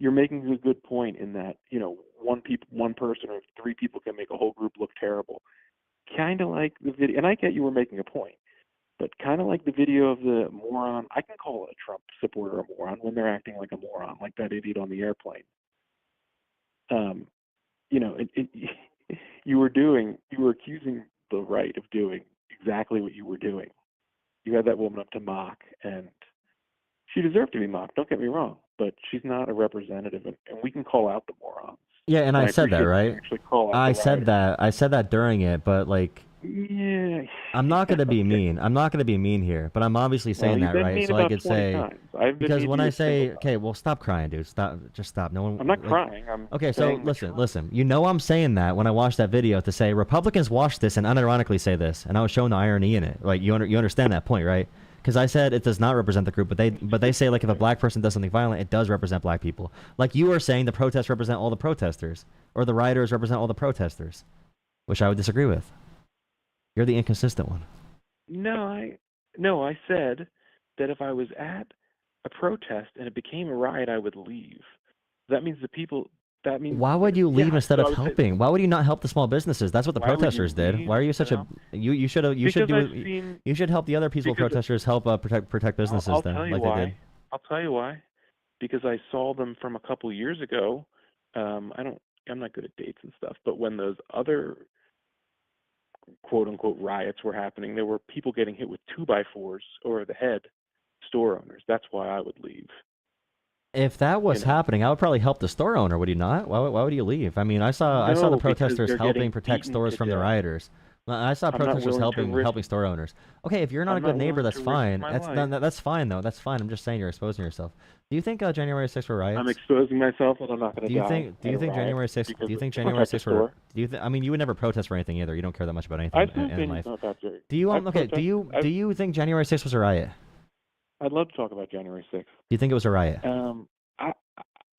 Speaker 10: You're making a good point in that one person or three people can make a whole group look terrible. Kind of like the video, and I get you were making a point, but kind of like the video of the moron. I can call a Trump supporter a moron when they're acting like a moron, like that idiot on the airplane. You were accusing the right of doing exactly what you were doing. You had that woman up to mock, and she deserved to be mocked. Don't get me wrong, but she's not a representative, and we can call out the morons.
Speaker 2: Yeah, and I said that, right? I said
Speaker 10: that.
Speaker 2: I said that during it, but like,
Speaker 10: yeah.
Speaker 2: I'm not gonna be mean. I'm not gonna be mean here, but I'm obviously saying
Speaker 10: you've
Speaker 2: that,
Speaker 10: been
Speaker 2: right?
Speaker 10: mean
Speaker 2: So I
Speaker 10: about
Speaker 2: could
Speaker 10: 20
Speaker 2: say
Speaker 10: times. I've been
Speaker 2: because
Speaker 10: mean
Speaker 2: when
Speaker 10: to you
Speaker 2: I
Speaker 10: a
Speaker 2: say,
Speaker 10: single time.
Speaker 2: okay, well, stop crying, dude. Just stop. No one.
Speaker 10: I'm not
Speaker 2: like,
Speaker 10: crying. I'm
Speaker 2: okay, so
Speaker 10: saying the truth.
Speaker 2: listen. You know I'm saying that when I watched that video to say Republicans watch this and unironically say this, and I was showing the irony in it. Like you understand that point, right? Because I said it does not represent the group, but they say like if a black person does something violent, it does represent black people. Like you are saying the protests represent all the protesters, or the rioters represent all the protesters, which I would disagree with. You're the inconsistent one.
Speaker 10: No, I said that if I was at a protest and it became a riot, I would leave. That means the people. That means.
Speaker 2: Why would you leave instead
Speaker 10: so
Speaker 2: of helping? Why would you not help the small businesses? That's what the
Speaker 10: Why would you
Speaker 2: protesters did.
Speaker 10: leave?
Speaker 2: Why are you such a you should have you should
Speaker 10: Because
Speaker 2: do
Speaker 10: I've seen-
Speaker 2: you should help the other peaceful
Speaker 10: because-
Speaker 2: protesters help protect businesses
Speaker 10: I'll
Speaker 2: then
Speaker 10: tell you
Speaker 2: like
Speaker 10: why.
Speaker 2: they did.
Speaker 10: I'll tell you why. Because I saw them from a couple years ago. I'm not good at dates and stuff, but when those other quote unquote riots were happening, there were people getting hit with 2x4s over the head, store owners. That's why I would leave.
Speaker 2: If that was happening, I would probably help the store owner. Would you not? Why would you leave? I mean, I saw the
Speaker 10: No, because
Speaker 2: protesters
Speaker 10: they're
Speaker 2: helping
Speaker 10: getting
Speaker 2: protect
Speaker 10: beaten
Speaker 2: stores
Speaker 10: to
Speaker 2: from the
Speaker 10: death.
Speaker 2: rioters. I saw
Speaker 10: I'm not
Speaker 2: protesters
Speaker 10: willing to risk-
Speaker 2: helping store owners. Okay, if you're not
Speaker 10: I'm
Speaker 2: a good
Speaker 10: not
Speaker 2: neighbor,
Speaker 10: willing
Speaker 2: that's
Speaker 10: to risk
Speaker 2: fine.
Speaker 10: my
Speaker 2: That's
Speaker 10: life.
Speaker 2: that's fine though. That's fine. I'm just saying you're exposing yourself. Do you think January 6th were riots?
Speaker 10: I'm exposing myself, and I'm not going to die.
Speaker 2: Do you think January 6th?
Speaker 10: because
Speaker 2: Do you think
Speaker 10: it's
Speaker 2: January 6th were?
Speaker 10: store.
Speaker 2: Do you I mean, you would never protest for anything either. You don't care that much about anything
Speaker 10: I've
Speaker 2: in life.
Speaker 10: not that very.
Speaker 2: Do you
Speaker 10: I've
Speaker 2: okay? Do you think January 6th was a riot?
Speaker 10: I'd love to talk about January 6th.
Speaker 2: Do you think it was a riot?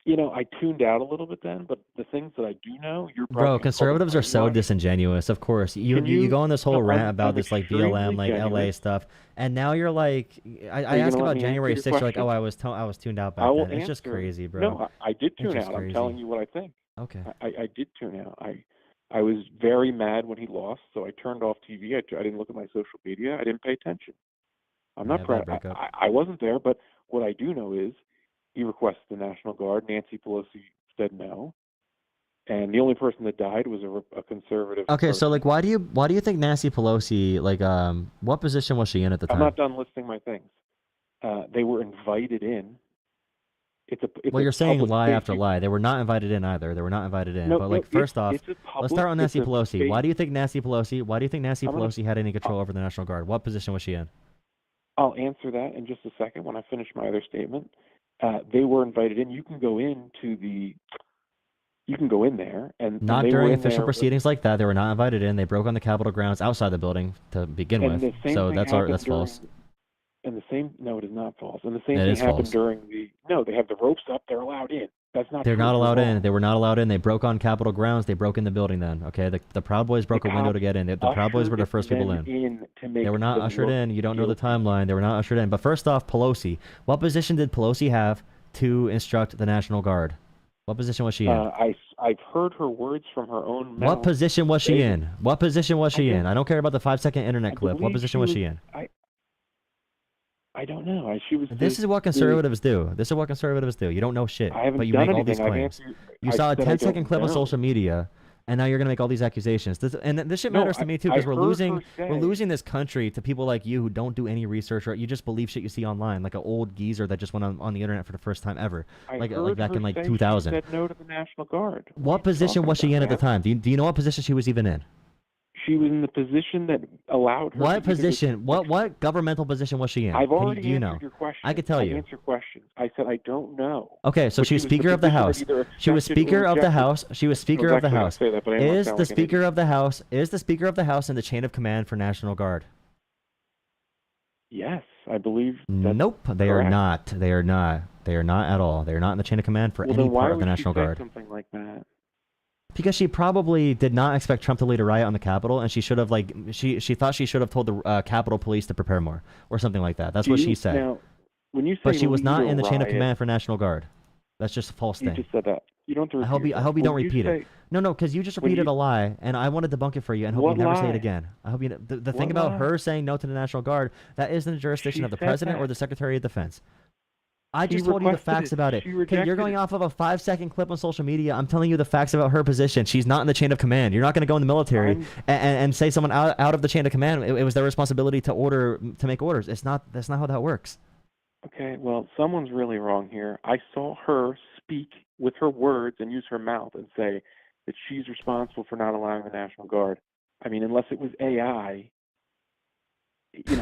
Speaker 10: You know, I tuned out a little bit then, but the things that I do know, you're probably
Speaker 2: Bro, conservatives are so disingenuous. Of course, you go on this whole rant about this like BLM, like LA stuff, and now you're like, I asked about January 6th, you're like, oh, I was tuned out back then. It's just crazy, bro.
Speaker 10: No, I did tune out. I'm telling you what I think.
Speaker 2: Okay.
Speaker 10: I did tune out. I was very mad when he lost, so I turned off TV. I didn't look at my social media. I didn't pay attention. I'm not proud. I wasn't there, but what I do know is he requested the National Guard. Nancy Pelosi said no, and the only person that died was a conservative.
Speaker 2: Okay,
Speaker 10: person.
Speaker 2: so like, why do you think Nancy Pelosi, like, what position was she in at the time?
Speaker 10: I'm not done listing my things. They were invited in.
Speaker 2: Well, you're saying lie after lie. They were not invited in either. They were not invited in.
Speaker 10: No,
Speaker 2: but like, first off, let's start on Nancy Pelosi.
Speaker 10: Space.
Speaker 2: Why do you think Nancy Pelosi had any control over the National Guard? What position was she in?
Speaker 10: I'll answer that in just a second when I finish my other statement. They were invited in. You can go in there and
Speaker 2: not during official proceedings like that. They were not invited in. They broke on the Capitol grounds outside the building to begin with. So that's false.
Speaker 10: And no, it is not false. And the same thing happened during they have the ropes up. They're allowed in. That's not.
Speaker 2: They're not allowed in. They were not allowed in. They broke on Capitol grounds. They broke in the building. Then, okay, the Proud Boys broke a window to get in. The Proud Boys were the first people in. They were not ushered in. You don't know the timeline. They were not ushered in. But first off, Pelosi. What position did Pelosi have to instruct the National Guard? What position was she in?
Speaker 10: I've heard her words from her own mouth.
Speaker 2: What position was she in? What position was she in? I don't care about the 5-second internet clip. What position was she in?
Speaker 10: I don't know.
Speaker 2: This is what conservatives do. This is what conservatives do. You don't know shit, but you make all these claims. You saw a 10-second clip on social media, and now you're gonna make all these accusations. This shit matters to me too, because we're losing this country to people like you who don't do any research, or you just believe shit you see online, like an old geezer that just went on the internet for the first time ever, like back in like 2000.
Speaker 10: She said no to the National Guard.
Speaker 2: What position was she in at the time? Do you know what position she was even in?
Speaker 10: She was in the position that allowed her.
Speaker 2: What position? What governmental position was she in?
Speaker 10: I've already
Speaker 2: do you know?
Speaker 10: answered your question.
Speaker 2: I could tell you.
Speaker 10: I answer questions. I said I don't know.
Speaker 2: Okay, so she was Speaker of the House. She was Speaker of the House. She was Speaker of the House. Is the Speaker of the House in the chain of command for National Guard?
Speaker 10: Yes, I believe.
Speaker 2: Nope, they are not. They are not. They are not at all. They are not in the chain of command for any part of the National Guard.
Speaker 10: Something like that.
Speaker 2: Because she probably did not expect Trump to lead a riot on the Capitol, and she should have she thought she should have told the Capitol Police to prepare more, or something like that. That's what she said.
Speaker 10: Now, when you say
Speaker 2: but she was not in the chain of command for National Guard. That's just a false thing.
Speaker 10: You just said that. You don't.
Speaker 2: I hope you don't repeat it. No, because you just repeated a lie, and I want to debunk it for you, and hope you never say it again. I hope you. The thing about her saying no to the National Guard, that is in the jurisdiction of the President or the Secretary of Defense. I just told you the facts about it. Okay, you're going off of a 5-second clip on social media. I'm telling you the facts about her position. She's not in the chain of command. You're not going to go in the military and say someone out of the chain of command. It was their responsibility to make orders. That's not how that works.
Speaker 10: Okay, well, someone's really wrong here. I saw her speak with her words and use her mouth and say that she's responsible for not allowing the National Guard. I mean, unless it was AI.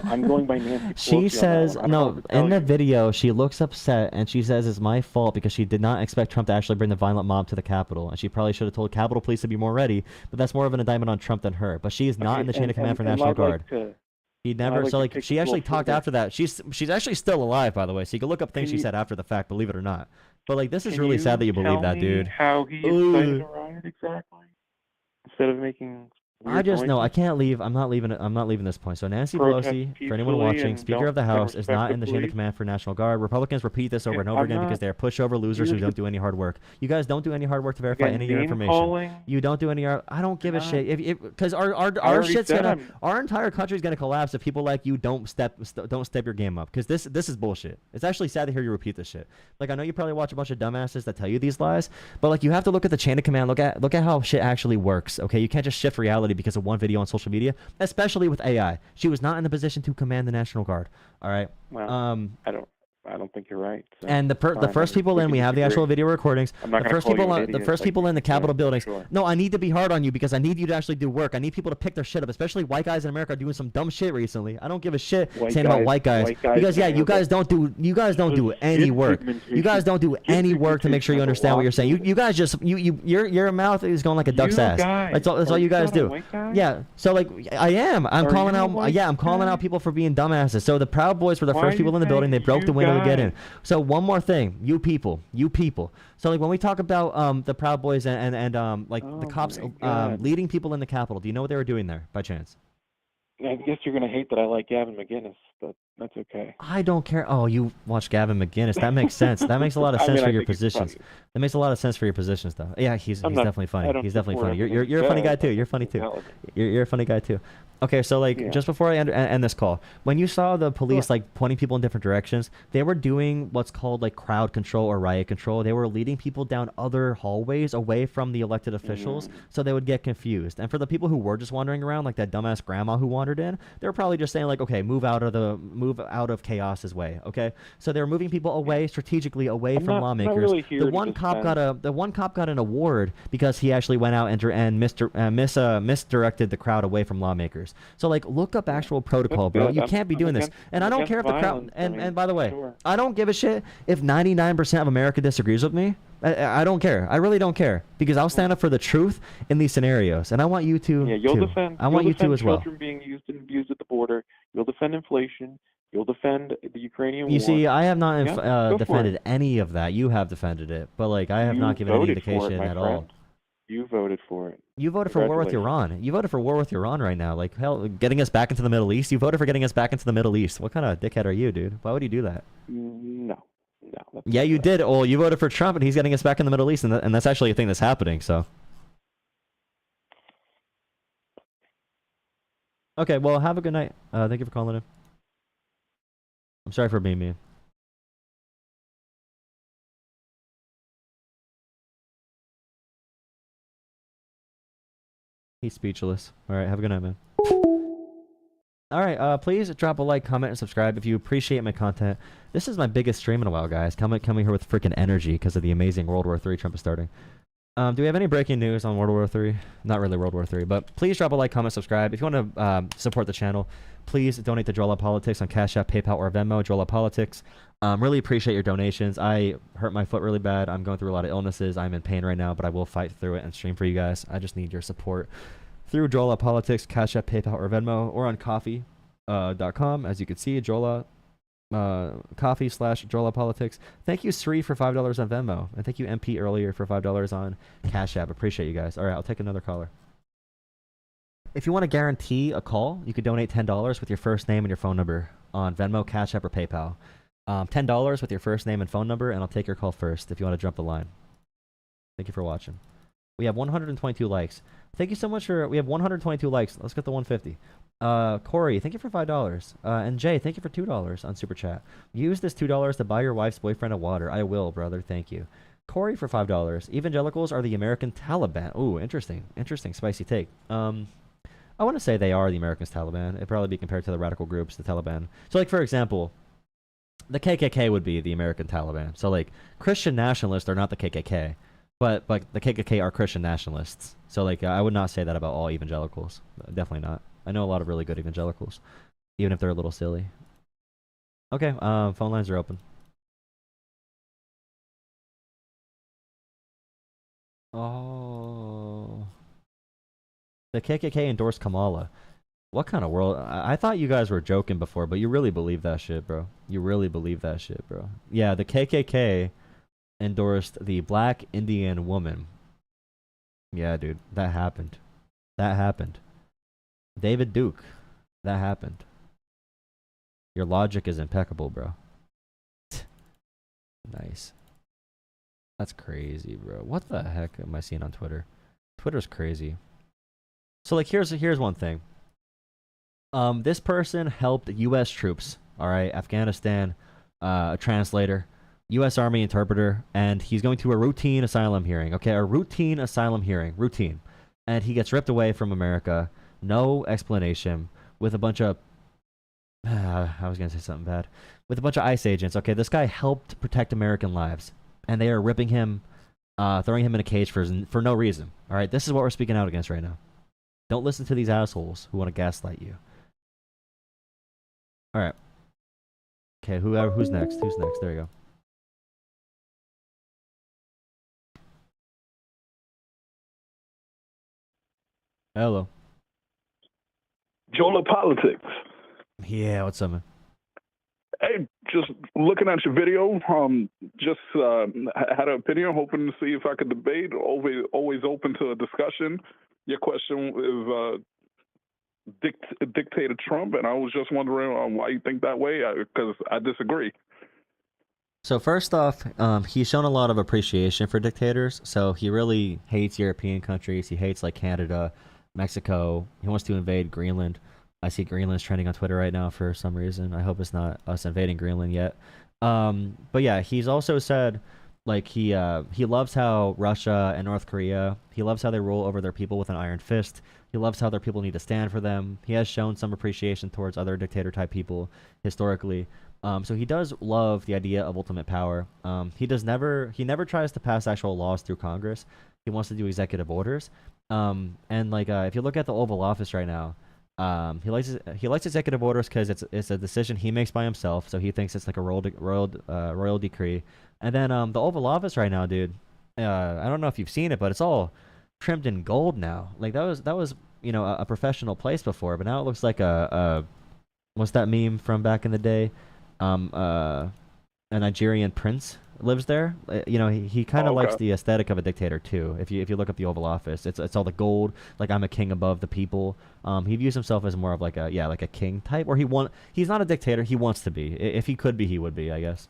Speaker 10: I'm going by Nancy Pelosi.
Speaker 2: She says, no, in the video, she looks upset and she says it's my fault because she did not expect Trump to actually bring the violent mob to the Capitol. And she probably should have told Capitol Police to be more ready, but that's more of an indictment on Trump than her. But she is not in the chain of command for National Guard. He never, she actually talked after that. She's actually still alive, by the way, so you can look up things she said after the fact, believe it or not. But this is really sad that you believe that, dude.
Speaker 10: How he incited a riot exactly? Instead of making
Speaker 2: I just know I can't leave. I'm not leaving this point. So Nancy Pelosi, for anyone watching, Speaker of the House, is not in the chain of command for National Guard. Republicans repeat this over and over again because they are pushover losers who don't do any hard work. You guys don't do any hard work to verify any of your information. You don't do any. I don't give a shit. Because our shit's our entire country's gonna collapse if people like you don't step your game up. Because this is bullshit. It's actually sad to hear you repeat this shit. I know you probably watch a bunch of dumbasses that tell you these lies, but you have to look at the chain of command. Look at how shit actually works. Okay, you can't just shift reality because of one video on social media, especially with AI. She was not in the position to command the National Guard. All right.
Speaker 10: Well, I don't think you're right. So
Speaker 2: and the first people in, we have the actual video recordings. The first people in the Capitol buildings. Sure. No, I need to be hard on you because I need you to actually do work. I need people to pick their shit up, especially white guys in America are doing some dumb shit recently. I don't give a shit about white guys because you guys don't do any work. You guys don't do any work to make sure you understand what you're saying. You guys just your mouth is going like a duck's ass. That's all you guys do. Yeah. So I'm calling out people for being dumbasses. So the Proud Boys were the first people in the building. They broke the window really get in. So one more thing, you people. So like when we talk about the Proud Boys and the cops leading people in the Capitol, do you know what they were doing there by chance?
Speaker 10: I guess you're gonna hate that I like Gavin McInnes, but that's okay.
Speaker 2: I don't care. Oh, you watch Gavin McInnes. That makes sense. That makes a lot of sense for your positions. That makes a lot of sense for your positions, though. Yeah, he's definitely funny. He's definitely funny. You're a funny guy too. You're funny too. You're a funny guy too. Okay, so like just before I end this call, when you saw the police like pointing people in different directions, they were doing what's called like crowd control or riot control. They were leading people down other hallways away from the elected officials, so they would get confused. And for the people who were just wandering around, like that dumbass grandma who wandered in, they were probably just saying like, okay, move out of chaos's way. Okay, so they were moving people away strategically away from lawmakers.
Speaker 10: Really
Speaker 2: the one cop got an award because he actually went out and misdirected the crowd away from lawmakers. So like look up actual protocol, bro. You can't be doing this. And I don't care if the crowd and by the way, I don't give a shit if 99% of America disagrees with me. I don't care. I really don't care because I'll stand up for the truth in these scenarios, and I want you to.
Speaker 10: Yeah, you'll defend.
Speaker 2: I want you to as well.
Speaker 10: Children being used and abused at the border. You'll defend inflation. You'll defend the Ukrainian war.
Speaker 2: You see, I have not defended any of that. You have defended it, but like I have not given any indication at all.
Speaker 10: You voted for it.
Speaker 2: You voted for war with Iran. You voted for war with Iran right now. Like, hell, getting us back into the Middle East. You voted for getting us back into the Middle East. What kind of dickhead are you, dude? Why would you do that?
Speaker 10: No.
Speaker 2: Yeah, you did. Oh, you voted for Trump, and he's getting us back in the Middle East, and that's actually a thing that's happening, so. Okay, well, have a good night. Thank you for calling in. I'm sorry for being mean. He's speechless. All right, have a good night, man. All right, please drop a like, comment, and subscribe if you appreciate my content. This is my biggest stream in a while, guys. Coming here with freaking energy because of the amazing World War III Trump is starting. Do we have any breaking news on World War III? Not really World War III, but please drop a like, comment, subscribe. If you want to support the channel, please donate to Jolah Politics on Cash App, PayPal, or Venmo, Jolah Politics. Really appreciate your donations. I hurt my foot really bad. I'm going through a lot of illnesses. I'm in pain right now, but I will fight through it and stream for you guys. I just need your support through Jolah Politics, Cash App, PayPal, or Venmo, or on coffee.com. As you can see, Jolah coffee/Jolah Politics. Thank you, Sri, for $5 on Venmo, and thank you, MP, earlier for $5 on Cash App. Appreciate you guys. All right, I'll take another caller. If you want to guarantee a call, you could donate $10 with your first name and your phone number on Venmo, Cash App, or PayPal. $10 with your first name and phone number, and I'll take your call first if you want to jump the line. Thank you for watching. We have 122 likes. Thank you so much for. We have 122 likes. Let's get the 150. Corey, thank you for $5. And Jay, thank you for $2 on Super Chat. Use this $2 to buy your wife's boyfriend a water. I will, brother. Thank you. Corey for $5. Evangelicals are the American Taliban. Ooh, interesting. Interesting, spicy take. I want to say they are the American Taliban. It'd probably be compared to the radical groups, the Taliban. So, like, for example, the KKK would be the American Taliban. So, like, Christian nationalists are not the KKK. But the KKK are Christian nationalists. So, like, I would not say that about all evangelicals. Definitely not. I know a lot of really good evangelicals, even if they're a little silly. Okay, phone lines are open. Oh. The KKK endorsed Kamala. What kind of world? I thought you guys were joking before, but you really believe that shit, bro. You really believe that shit, bro. Yeah, the KKK endorsed the black Indian woman. Yeah, dude, that happened. That happened. David Duke, that happened. Your logic is impeccable, bro. Nice. That's crazy, bro. What the heck am I seeing on Twitter? Twitter's crazy. So, like, here's one thing. This person helped U.S. troops, all right, Afghanistan, a translator, U.S. Army interpreter, and he's going to a routine asylum hearing. Okay, a routine asylum hearing, routine, and he gets ripped away from America, no explanation, with a bunch of I was gonna say something bad, with a bunch of ICE agents. Okay, this guy helped protect American lives, and they are ripping him, throwing him in a cage for no reason. All right, this is what we're speaking out against right now. Don't listen to these assholes who want to gaslight you. All right. Okay, who's next? Who's next? There you go. Hello.
Speaker 9: Jolah Politics.
Speaker 2: Yeah, what's up, man?
Speaker 9: Hey,
Speaker 7: just looking at your video, just had an opinion, hoping to see if I could debate. Always open to a discussion. Your question is dictator Trump, and I was just wondering why you think that way, because I disagree.
Speaker 2: So first off, he's shown a lot of appreciation for dictators. So he really hates European countries. He hates like Canada, Mexico. He wants to invade Greenland. I see Greenland's trending on Twitter right now for some reason. I hope it's not us invading Greenland yet. But yeah, he's also said like he loves how Russia and North Korea, he loves how they rule over their people with an iron fist. He loves how their people need to stand for them. He has shown some appreciation towards other dictator type people historically. So he does love the idea of ultimate power. He never tries to pass actual laws through Congress. He wants to do executive orders. And like if you look at the Oval Office right now, he likes executive orders because it's a decision he makes by himself. So he thinks it's like a royal decree. And then the Oval Office right now, dude. I don't know if you've seen it, but it's all trimmed in gold now. Like that was a professional place before, but now it looks like a what's that meme from back in the day? A Nigerian prince lives there. He kind of likes the aesthetic of a dictator too. If you look up the Oval Office, it's all the gold. Like I'm a king above the people. He views himself as more of like a king type, or he's not a dictator. He wants to be. If he could be, he would be, I guess.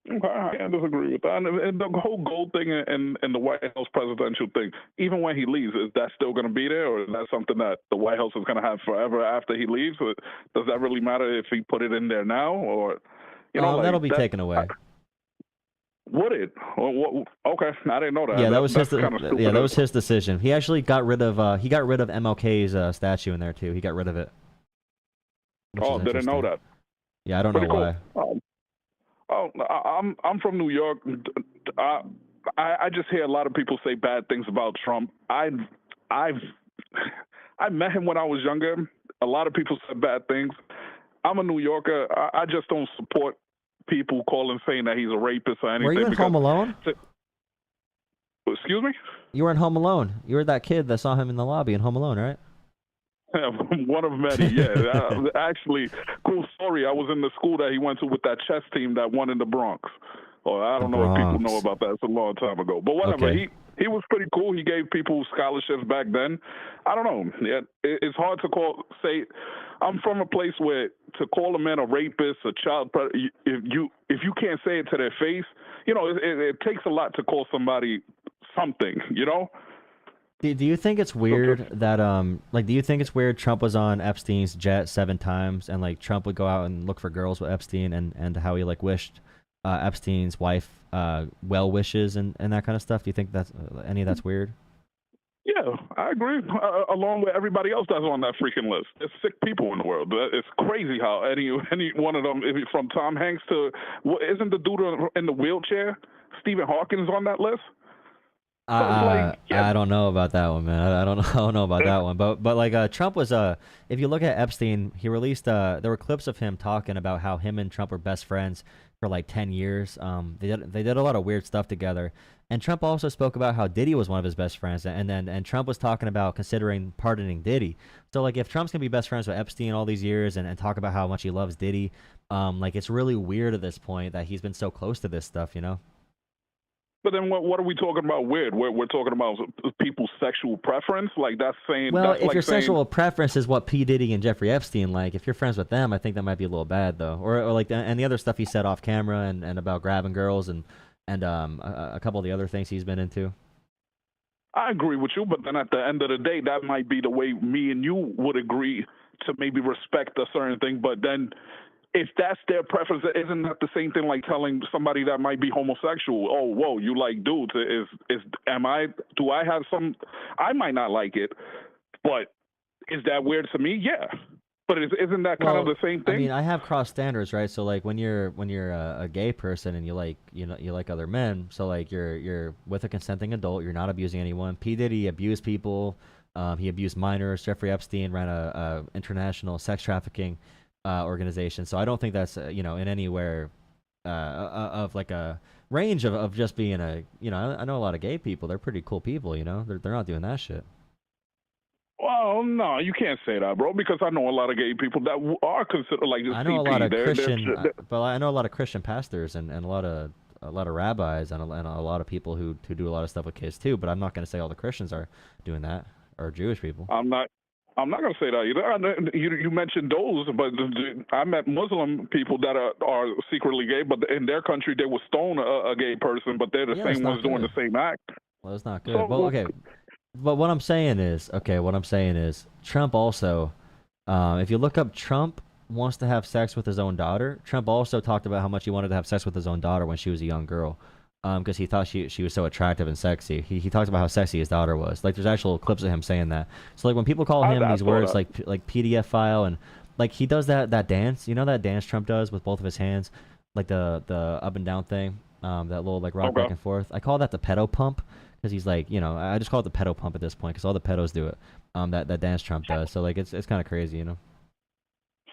Speaker 7: Okay, I can't disagree with that. And the whole gold thing and the White House presidential thing, even when he leaves, is that still going to be there, or is that something that the White House is going to have forever after he leaves? Or does that really matter if he put it in there now, or
Speaker 2: that'll be taken away?
Speaker 7: Would it? Okay, I didn't know that.
Speaker 2: Yeah, that was his decision. He actually got rid of MLK's statue in there too. He got rid of it.
Speaker 7: Didn't know that.
Speaker 2: Yeah, I don't know why.
Speaker 7: I'm from New York. I just hear a lot of people say bad things about Trump. I met him when I was younger. A lot of people said bad things. I'm a New Yorker. I just don't support people saying that he's a rapist or anything.
Speaker 2: Were you in Home Alone?
Speaker 7: Excuse me?
Speaker 2: You were in Home Alone. You were that kid that saw him in the lobby in Home Alone, right?
Speaker 7: One of many, yeah. Actually, cool story. I was in the school that he went to with that chess team that won in the Bronx. Or I don't know if people know about that. It's a long time ago. But whatever.
Speaker 2: Okay.
Speaker 7: He was pretty cool. He gave people scholarships back then. I don't know. It's hard to say. I'm from a place where to call a man a rapist, a child predator, if you can't say it to their face, it takes a lot to call somebody something,
Speaker 2: Do you think it's weird that do you think it's weird Trump was on Epstein's jet 7 times and like Trump would go out and look for girls with Epstein and how he like wished Epstein's wife well wishes and that kind of stuff? Do you think that's any of that's weird?
Speaker 7: Yeah, I agree. Along with everybody else that's on that freaking list. There's sick people in the world. It's crazy how any one of them, from Tom Hanks to isn't the dude in the wheelchair, Stephen Hawking, is on that list?
Speaker 2: I don't know about that one, man. I don't know about that one. But like Trump was if you look at Epstein, he released there were clips of him talking about how him and Trump were best friends for like 10 years. They did a lot of weird stuff together. And Trump also spoke about how Diddy was one of his best friends, and Trump was talking about considering pardoning Diddy. So like if Trump's gonna be best friends with Epstein all these years and talk about how much he loves Diddy, like it's really weird at this point that he's been so close to this stuff,
Speaker 7: But then what are we talking about weird? We're talking about people's sexual preference? Like that's saying...
Speaker 2: Well,
Speaker 7: that's
Speaker 2: if
Speaker 7: like
Speaker 2: your
Speaker 7: saying,
Speaker 2: sexual preference is what P. Diddy and Jeffrey Epstein like, if you're friends with them, I think that might be a little bad, though. Or like and the other stuff he said off camera and about grabbing girls and a couple of the other things he's been into.
Speaker 7: I agree with you, but then at the end of the day, that might be the way me and you would agree to maybe respect a certain thing, but then... If that's their preference, isn't that the same thing like telling somebody that might be homosexual, oh, whoa, you like dudes? Do I have some? I might not like it, but is that weird to me? Yeah, but isn't that kind of the same thing?
Speaker 2: I mean, I have cross standards, right? So like when you're a gay person and you like other men, so like you're with a consenting adult, you're not abusing anyone. P. Diddy abused people. He abused minors. Jeffrey Epstein ran a international sex trafficking organization. So I don't think that's in anywhere of like a range of just being I know a lot of gay people. They're pretty cool people. They're not doing that shit.
Speaker 7: Well, no, you can't say that, bro, because I know a lot of gay people that are considered like
Speaker 2: I know a lot of but I know a lot of Christian pastors and a lot of rabbis and a lot of people who do a lot of stuff with kids too. But I'm not going to say all the Christians are doing that, or Jewish people.
Speaker 7: I'm not going to say that either. You mentioned those, but I met Muslim people that are secretly gay, but in their country they will stone a gay person, but they're the same ones doing the same act.
Speaker 2: Well, that's not good. Well, okay. But what I'm saying is, Trump also, if you look up, Trump wants to have sex with his own daughter. Trump also talked about how much he wanted to have sex with his own daughter when she was a young girl, because he thought she was so attractive and sexy. He talked about how sexy his daughter was. Like, there's actual clips of him saying that. So, like, when people call him these words like PDF file, and like he does that dance, you know, that dance Trump does with both of his hands, like the up and down thing, that little like rock back and forth. I call that the pedo pump. Because he's like, you know, I just call it the pedo pump at this point, because all the pedos do it. That dance Trump does. So like, it's kind of crazy, you know.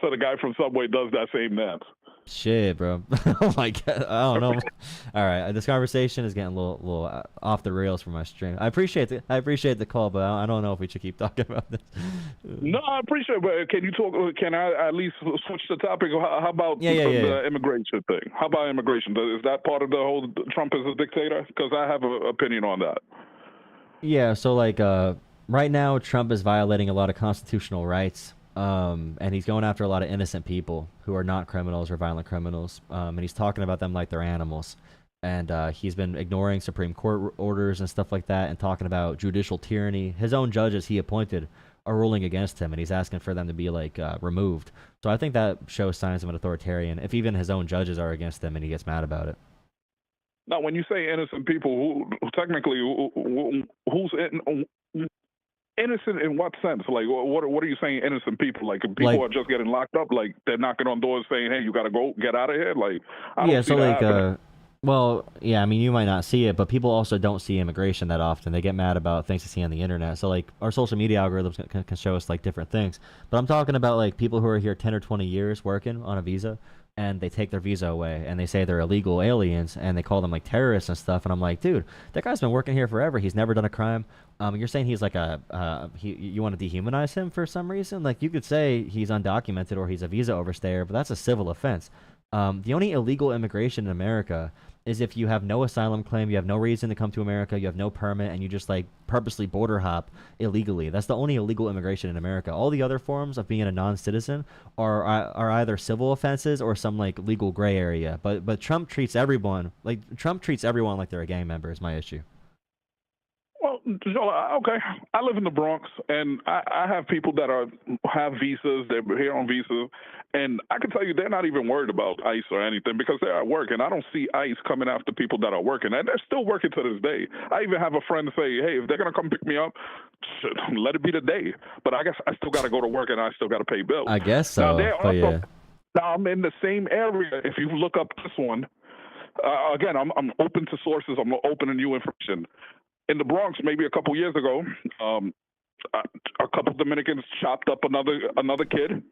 Speaker 7: So the guy from Subway does that same dance.
Speaker 2: Shit, bro. Oh my god, I don't know. All right, this conversation is getting a little off the rails for my stream. I appreciate the call, but I don't know if we should keep talking about this.
Speaker 7: No, I appreciate it, but can you talk? Can I at least switch the topic? How about the immigration thing? How about immigration? Is that part of the whole Trump is a dictator? Because I have an opinion on that.
Speaker 2: Yeah, so like right now, Trump is violating a lot of constitutional rights. And he's going after a lot of innocent people who are not criminals or violent criminals. And he's talking about them like they're animals. And he's been ignoring Supreme Court orders and stuff like that, and talking about judicial tyranny. His own judges he appointed are ruling against him, and he's asking for them to be like removed. So I think that shows signs of an authoritarian, if even his own judges are against him and he gets mad about it.
Speaker 7: Now, when you say innocent people, who technically, who's innocent in what sense? Like, what are you saying? Innocent people, like people are just getting locked up, like they're knocking on doors saying, "Hey, you got to go, get out of here." Like, I don't see that happening.
Speaker 2: Well, yeah, I mean, you might not see it, but people also don't see immigration that often. They get mad about things they see on the internet. So, like, our social media algorithms can show us, like, different things. But I'm talking about, like, people who are here 10 or 20 years working on a visa, and they take their visa away, and they say they're illegal aliens, and they call them, like, terrorists and stuff. And I'm like, dude, that guy's been working here forever. He's never done a crime. You're saying he's like you want to dehumanize him for some reason? Like, you could say he's undocumented or he's a visa overstayer, but that's a civil offense. The only illegal immigration in America is if you have no asylum claim, you have no reason to come to America, you have no permit, and you just like purposely border hop illegally. That's the only illegal immigration in America. All the other forms of being a non-citizen are either civil offenses or some like legal gray area. But Trump treats everyone like they're a gang member is my issue.
Speaker 7: Well, Jolah, okay. I live in the Bronx, and I have people that have visas. They're here on visas, and I can tell you they're not even worried about ICE or anything because they're at work, and I don't see ICE coming after people that are working, and they're still working to this day. I even have a friend say, hey, if they're going to come pick me up, let it be the day. But I guess I still got to go to work, and I still got to pay bills.
Speaker 2: I guess so,
Speaker 7: Now, I'm in the same area. If you look up this one, again, I'm open to sources. I'm open to new information. In the Bronx, maybe a couple years ago, a couple Dominicans chopped up another kid,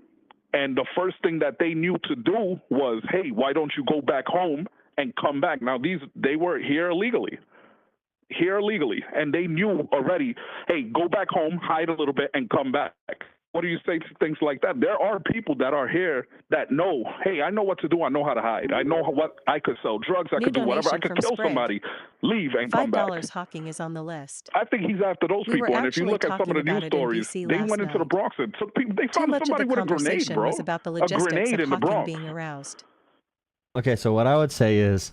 Speaker 7: and the first thing that they knew to do was, hey, why don't you go back home and come back? Now, they were here illegally, and they knew already, hey, go back home, hide a little bit, and come back. What do you say to things like that? There are people that are here that know, hey, I know what to do. I know how to hide. I know what I could sell drugs. I could do whatever. I could kill somebody, leave, and come back.
Speaker 9: $5 Hawking is on the list.
Speaker 7: I think he's after those people. And if you look at some of the news stories, they went into the Bronx and took people. They found somebody with a grenade, bro.
Speaker 9: Was about the logistics
Speaker 7: a grenade
Speaker 9: of
Speaker 7: in the Bronx.
Speaker 9: being aroused.
Speaker 2: Okay, so what I would say is,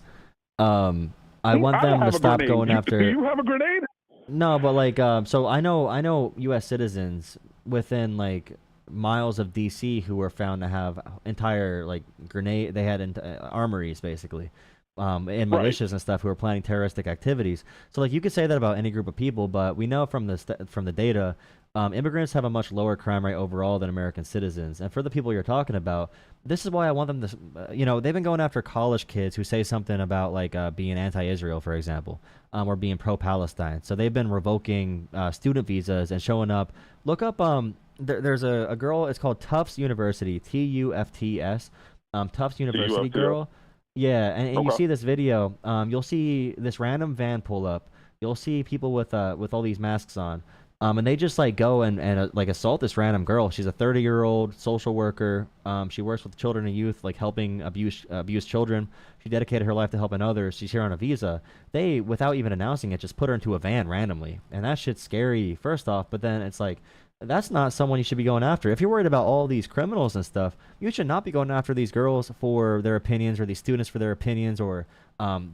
Speaker 2: I want them to stop going after.
Speaker 7: Do you have a grenade?
Speaker 2: No, but like, so I know U.S. citizens within like miles of D.C. who were found to have entire like grenade. They had armories basically, and militias and stuff who were planning terroristic activities. So like you could say that about any group of people, but we know from the data, immigrants have a much lower crime rate overall than American citizens. And for the people you're talking about, this is why I want them to, they've been going after college kids who say something about like being anti-Israel, for example, or being pro-Palestine. So they've been revoking student visas and showing up. Look up, there's a girl, it's called Tufts University, Tufts, Tufts University girl. Yeah, and you see this video, you'll see this random van pull up. You'll see people with all these masks on. And they just like go and like assault this random girl. She's a 30-year-old social worker. She works with children and youth, like helping abused children. She dedicated her life to helping others. She's here on a visa. They, without even announcing it, just put her into a van randomly. And that shit's scary, first off. But then it's like, that's not someone you should be going after. If you're worried about all these criminals and stuff, you should not be going after these girls for their opinions, or these students for their opinions, or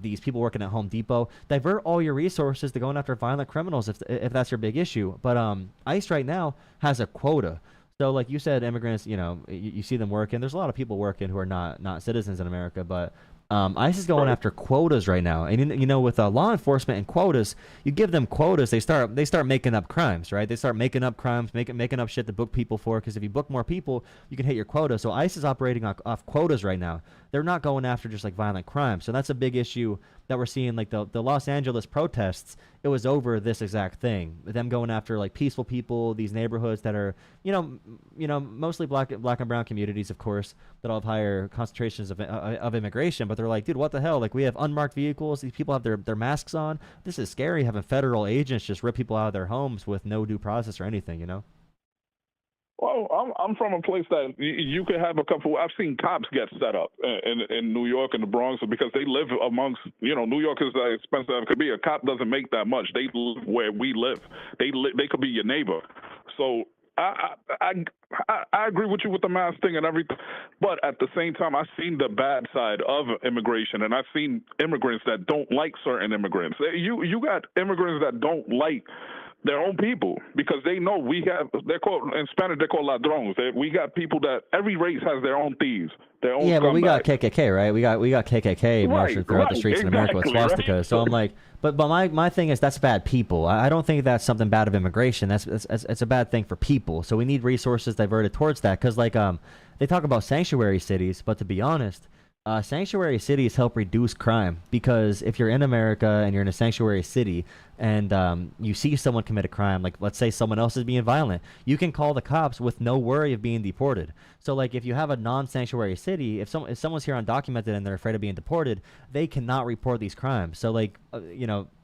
Speaker 2: these people working at Home Depot. Divert all your resources to going after violent criminals if that's your big issue. But ICE right now has a quota. So like you said, immigrants, you see them working. There's a lot of people working who are not citizens in America, but ICE is going after quotas right now, and with law enforcement and quotas, you give them quotas, they start making up crimes, right? They start making up crimes, making up shit to book people for, because if you book more people, you can hit your quota. So ICE is operating off quotas right now. They're not going after just like violent crime. So that's a big issue that we're seeing. Like the Los Angeles protests, it was over this exact thing. Them going after like peaceful people, these neighborhoods that are, mostly black and brown communities, of course, that all have higher concentrations of immigration. But they're like, dude, what the hell? Like, we have unmarked vehicles. These people have their masks on. This is scary, having federal agents just rip people out of their homes with no due process or anything,
Speaker 7: Well, I'm from a place that you could have a couple. I've seen cops get set up in New York and the Bronx because they live amongst. New York is as expensive as it could be. A cop doesn't make that much. They live where we live. They could be your neighbor. So I agree with you with the mask thing and everything, but at the same time, I've seen the bad side of immigration, and I've seen immigrants that don't like certain immigrants. You got immigrants that don't like their own people because they know they're called, in Spanish, they're called ladrones. We got people that every race has their own thieves, their own
Speaker 2: Yeah, but we got
Speaker 7: scumbags.
Speaker 2: KKK, right? We got KKK marching throughout the streets in America with swastikas. Right? So I'm like, but my thing is that's bad people. I don't think that's something bad of immigration. It's a bad thing for people. So we need resources diverted towards that, because like they talk about sanctuary cities, but to be honest, sanctuary cities help reduce crime, because if you're in America and you're in a sanctuary city and you see someone commit a crime, like let's say someone else is being violent, you can call the cops with no worry of being deported. So like if you have a non-sanctuary city, if someone's here undocumented and they're afraid of being deported, they cannot report these crimes. So like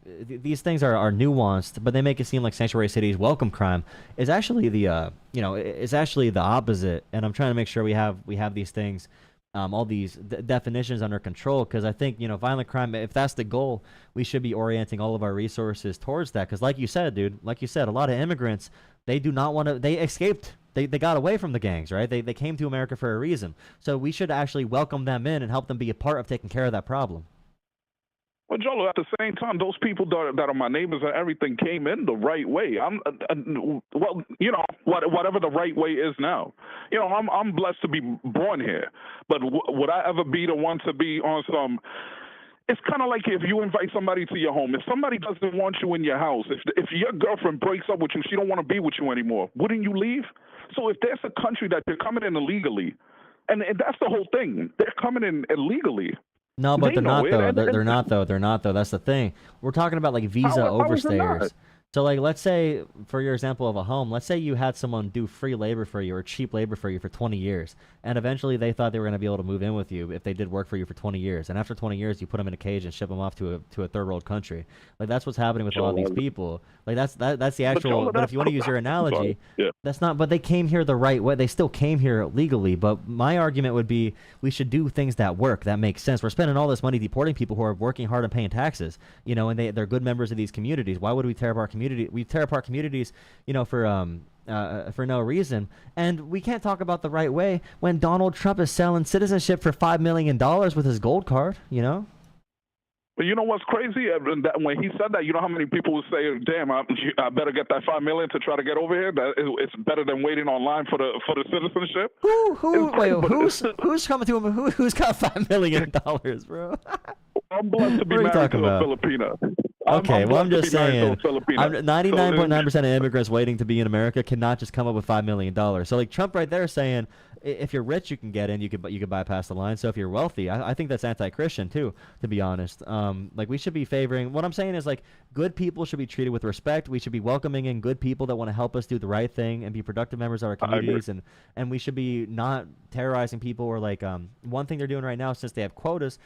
Speaker 2: these things are nuanced, but they make it seem like sanctuary cities welcome crime. Is actually is actually the opposite. And I'm trying to make sure we have these things, all these definitions under control, because I think violent crime, if that's the goal, we should be orienting all of our resources towards that. Because like you said, a lot of immigrants, they do not want to, they escaped, they got away from the gangs, right? They came to America for a reason. So we should actually welcome them in and help them be a part of taking care of that problem.
Speaker 7: Well, Joel, at the same time, those people that are my neighbors and everything came in the right way. Whatever the right way is now. I'm blessed to be born here. But would I ever be the one to be on some? It's kind of like if you invite somebody to your home. If somebody doesn't want you in your house, if your girlfriend breaks up with you, she don't want to be with you anymore, wouldn't you leave? So if there's a country that they're coming in illegally, and that's the whole thing, they're coming in illegally.
Speaker 2: No, but they're not though. They're not though. They're not though. That's the thing. We're talking about like visa overstayers. So like, let's say, for your example of a home, let's say you had someone do free labor for you or cheap labor for you for 20 years, and eventually they thought they were going to be able to move in with you if they did work for you for 20 years. And after 20 years, you put them in a cage and ship them off to a third world country. Like that's what's happening with a lot of these people. Like that's the actual. But if you want to use your analogy, that's not. But they came here the right way. They still came here legally. But my argument would be we should do things that work, that make sense. We're spending all this money deporting people who are working hard and paying taxes, and they're good members of these communities. Why would we tear up our community? We tear apart communities, for no reason. And we can't talk about the right way when Donald Trump is selling citizenship for $5 million with his gold card,
Speaker 7: But you know what's crazy? When he said that, you know how many people would say, "Damn, I better get that $5 million to try to get over here. It's better than waiting online for the citizenship."
Speaker 2: Who's coming to him? Who's got $5 million, bro?
Speaker 7: I'm blessed to be married to a Filipina.
Speaker 2: Okay, I'm just saying, 99.9% of immigrants waiting to be in America cannot just come up with $5 million. So like Trump right there saying, if you're rich, you can get in, you could bypass the line. So if you're wealthy, I think that's anti-Christian too, to be honest. Like we should be favoring, what I'm saying is like good people should be treated with respect. We should be welcoming in good people that want to help us do the right thing and be productive members of our communities. And we should be not terrorizing people, or like one thing they're doing right now, since they have quotas,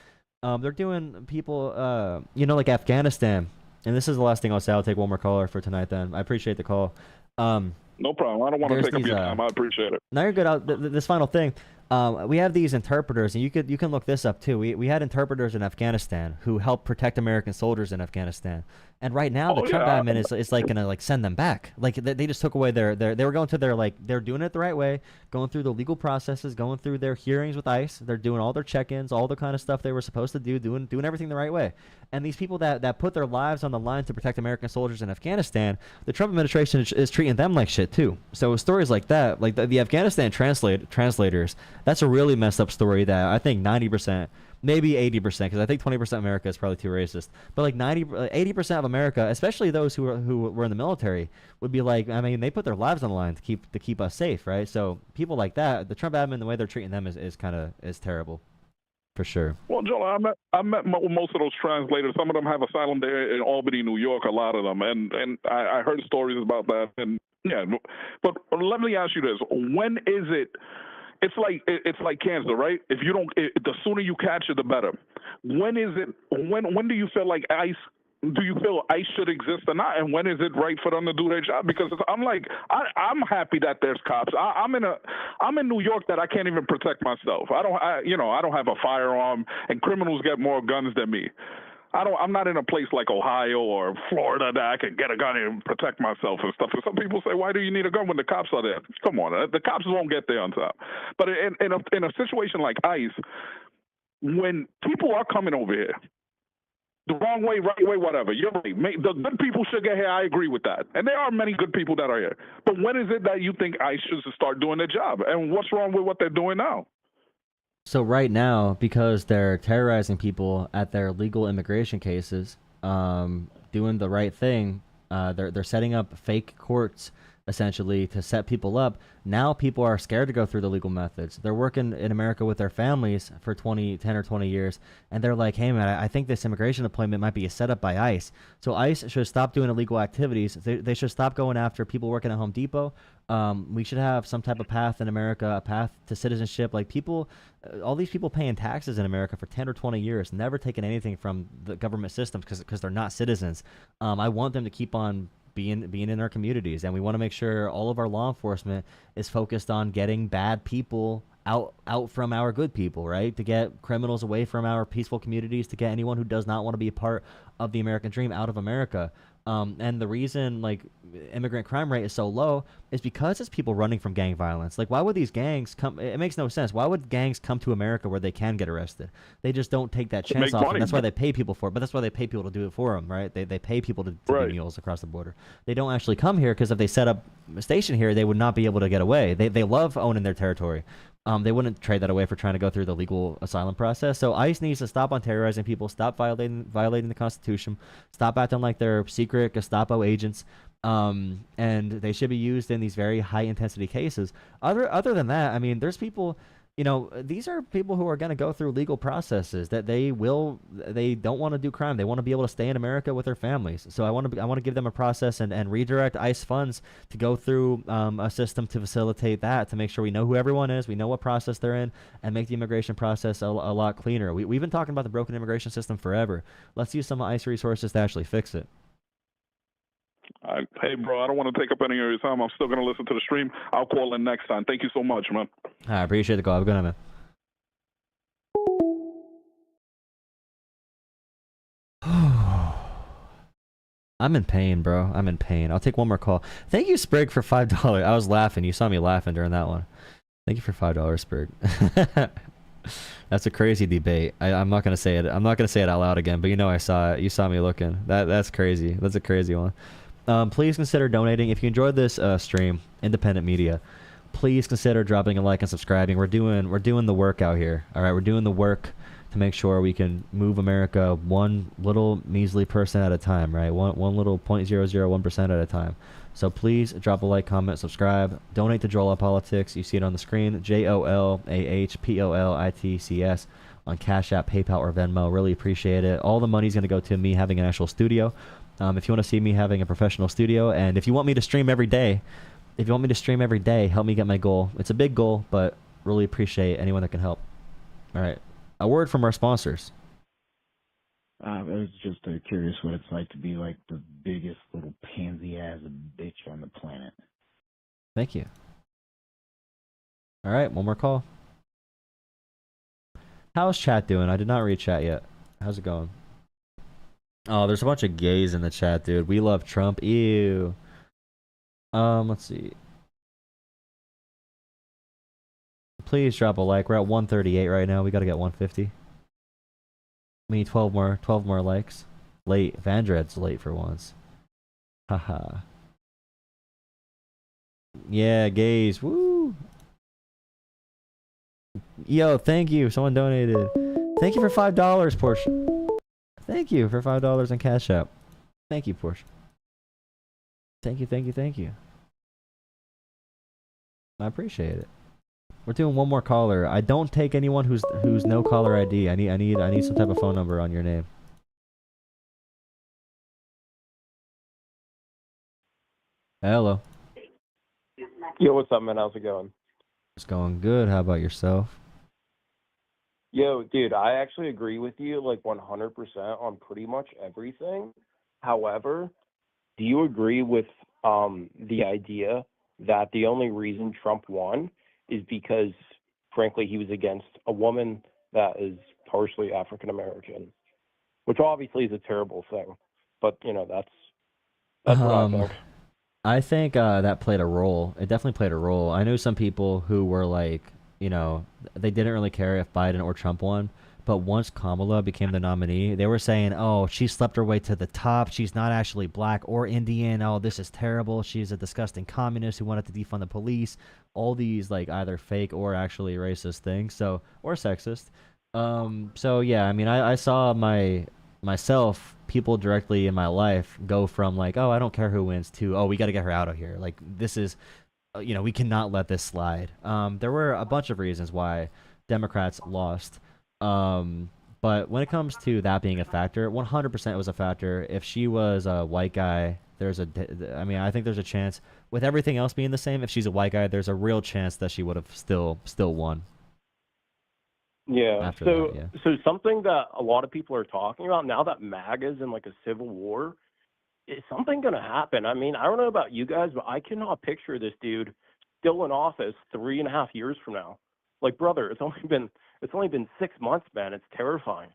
Speaker 2: they're doing people, like Afghanistan. and this is the last thing I'll say. I'll take one more caller for tonight. Then I appreciate the call.
Speaker 7: No problem. I don't want to take up your time. I appreciate it.
Speaker 2: No, you're good. This final thing. We have these interpreters, and you can look this up too. We had interpreters in Afghanistan who helped protect American soldiers in Afghanistan, and right now the Trump admin is like gonna like send them back. Like they just took away they were going to their like they're doing it the right way, going through the legal processes, going through their hearings with ICE. They're doing all their check-ins, all the kind of stuff they were supposed to do, doing everything the right way. And these people that put their lives on the line to protect American soldiers in Afghanistan, the Trump administration is treating them like shit too. So stories like that, like the Afghanistan translators, that's a really messed up story that I think 90%, maybe 80%, because I think 20% of America is probably too racist. But like 80% of America, especially those who were in the military, would be like, I mean, they put their lives on the line to keep us safe, right? So people like that, the Trump admin, the way they're treating them is terrible. For sure.
Speaker 7: Well, Joel, I met most of those translators. Some of them have asylum there in Albany, New York. A lot of them, and I heard stories about that. And yeah, but let me ask you this: when is it? It's like cancer, right? If you don't, the sooner you catch it, the better. When is it? When do you feel like ICE? Do you feel ICE should exist or not? And when is it right for them to do their job? Because I'm happy that there's cops. I'm in New York that I can't even protect myself. I don't have a firearm, and criminals get more guns than me. I'm not in a place like Ohio or Florida that I can get a gun and protect myself and stuff. And some people say, why do you need a gun when the cops are there? Come on, the cops won't get there on time. But in a situation like ICE, when people are coming over here, the wrong way, right way, whatever. You're right. The good people should get here. I agree with that. And there are many good people that are here. But when is it that you think ICE should start doing their job? And what's wrong with what they're doing now?
Speaker 2: So right now, because they're terrorizing people at their legal immigration cases, doing the right thing, they're setting up fake courts essentially to set people up. Now people are scared to go through the legal methods. They're working in America with their families for 10 or 20 years, and they're like, hey man, I think this immigration appointment might be a setup by ICE. So ICE should stop doing illegal activities. They should stop going after people working at Home Depot. We should have some type of path in America, a path to citizenship. Like people, all these people paying taxes in America for 10 or 20 years, never taking anything from the government systems because they're not citizens. I want them to keep on being in our communities, and we want to make sure all of our law enforcement is focused on getting bad people out from our good people, right? To get criminals away from our peaceful communities, to get anyone who does not want to be a part of the American dream out of America. And the reason like immigrant crime rate is so low is because it's people running from gang violence. Like, why would these gangs come? It makes no sense. Why would gangs come to America where they can get arrested? They just don't take that chance off. And that's why they pay people for it. But that's why they pay people to do it for them, right? They pay people to be mules across the border. They don't actually come here because if they set up a station here, they would not be able to get away. They love owning their territory. They wouldn't trade that away for trying to go through the legal asylum process. So ICE needs to stop on terrorizing people, stop violating the Constitution, stop acting like they're secret Gestapo agents, and they should be used in these very high intensity cases. Other than that, I mean, there's people, these are people who are going to go through legal processes that they don't want to do crime. They want to be able to stay in America with their families. So I want to give them a process and redirect ICE funds to go through a system to facilitate that, to make sure we know who everyone is, we know what process they're in, and make the immigration process a lot cleaner. We've been talking about the broken immigration system forever. Let's use some ICE resources to actually fix it.
Speaker 7: Hey, bro, I don't want to take up any of your time. I'm still going to listen to the stream. I'll call in next time. Thank you so much, man.
Speaker 2: I appreciate the call. Have a good night, man. I'm in pain, bro. I'm in pain. I'll take one more call. Thank you, Sprig, for $5. I was laughing. You saw me laughing during that one. Thank you for $5, Sprig. That's a crazy debate. I'm not gonna say it. I'm not gonna say it out loud again. But I saw it. You saw me looking. That's crazy. That's a crazy one. Please consider donating if you enjoyed this stream. Independent media. Please consider dropping a like and subscribing. We're doing the work out here. All right, we're doing the work to make sure we can move America one little measly person at a time. Right, one little 0.001% at a time. So please drop a like, comment, subscribe, donate to Jolah Politics. You see it on the screen, JOLAHPOLITCS on Cash App, PayPal, or Venmo. Really appreciate it. All the money's going to go to me having an actual studio. If you want to see me having a professional studio, and if you want me to stream every day, help me get my goal. It's a big goal, but really appreciate anyone that can help. All right. A word from our sponsors.
Speaker 11: I was just curious what it's like to be like the biggest little pansy ass bitch on the planet.
Speaker 2: Thank you. All right, one more call. How's chat doing? I did not read chat yet. How's it going? Oh, there's a bunch of gays in the chat, dude. We love Trump. Ew. Let's see. Please drop a like. We're at 138 right now. We gotta get 150. We need 12 more likes. Late. Vandred's late for once. Haha. Yeah, gays. Woo. Yo, thank you. Someone donated. Thank you for $5, Porsche. Thank you for $5 in Cash App. Thank you, Porsche. Thank you, thank you, thank you. I appreciate it. We're doing one more caller. I don't take anyone who's no caller ID. I need some type of phone number on your name. Hello.
Speaker 12: Yo, what's up, man? How's it going?
Speaker 2: It's going good. How about yourself?
Speaker 12: Yo, dude, I actually agree with you like 100% on pretty much everything. However, do you agree with the idea that the only reason Trump won is because, frankly, he was against a woman that is partially African American, which obviously is a terrible thing. But you know, that's what I think.
Speaker 2: I think that played a role. It definitely played a role. I know some people who were like, you know, they didn't really care if Biden or Trump won. But once Kamala became the nominee, they were saying, oh, she slept her way to the top. She's not actually black or Indian. Oh, this is terrible. She's a disgusting communist who wanted to defund the police. All these, like, either fake or actually racist things. So, or sexist. So, yeah, I mean, I saw myself, people directly in my life go from, like, oh, I don't care who wins, to, oh, we got to get her out of here. Like, this is, you know, we cannot let this slide. There were a bunch of reasons why Democrats lost. But when it comes to that being a factor, 100% was a factor. If she was a white guy, I think there's a chance, with everything else being the same, if she's a white guy, there's a real chance that she would have still won.
Speaker 12: Yeah. So something that a lot of people are talking about now that MAGA is in like a civil war, is something going to happen? I mean, I don't know about you guys, but I cannot picture this dude still in office 3.5 years from now. Like, brother, it's only been 6 months, man. It's terrifying.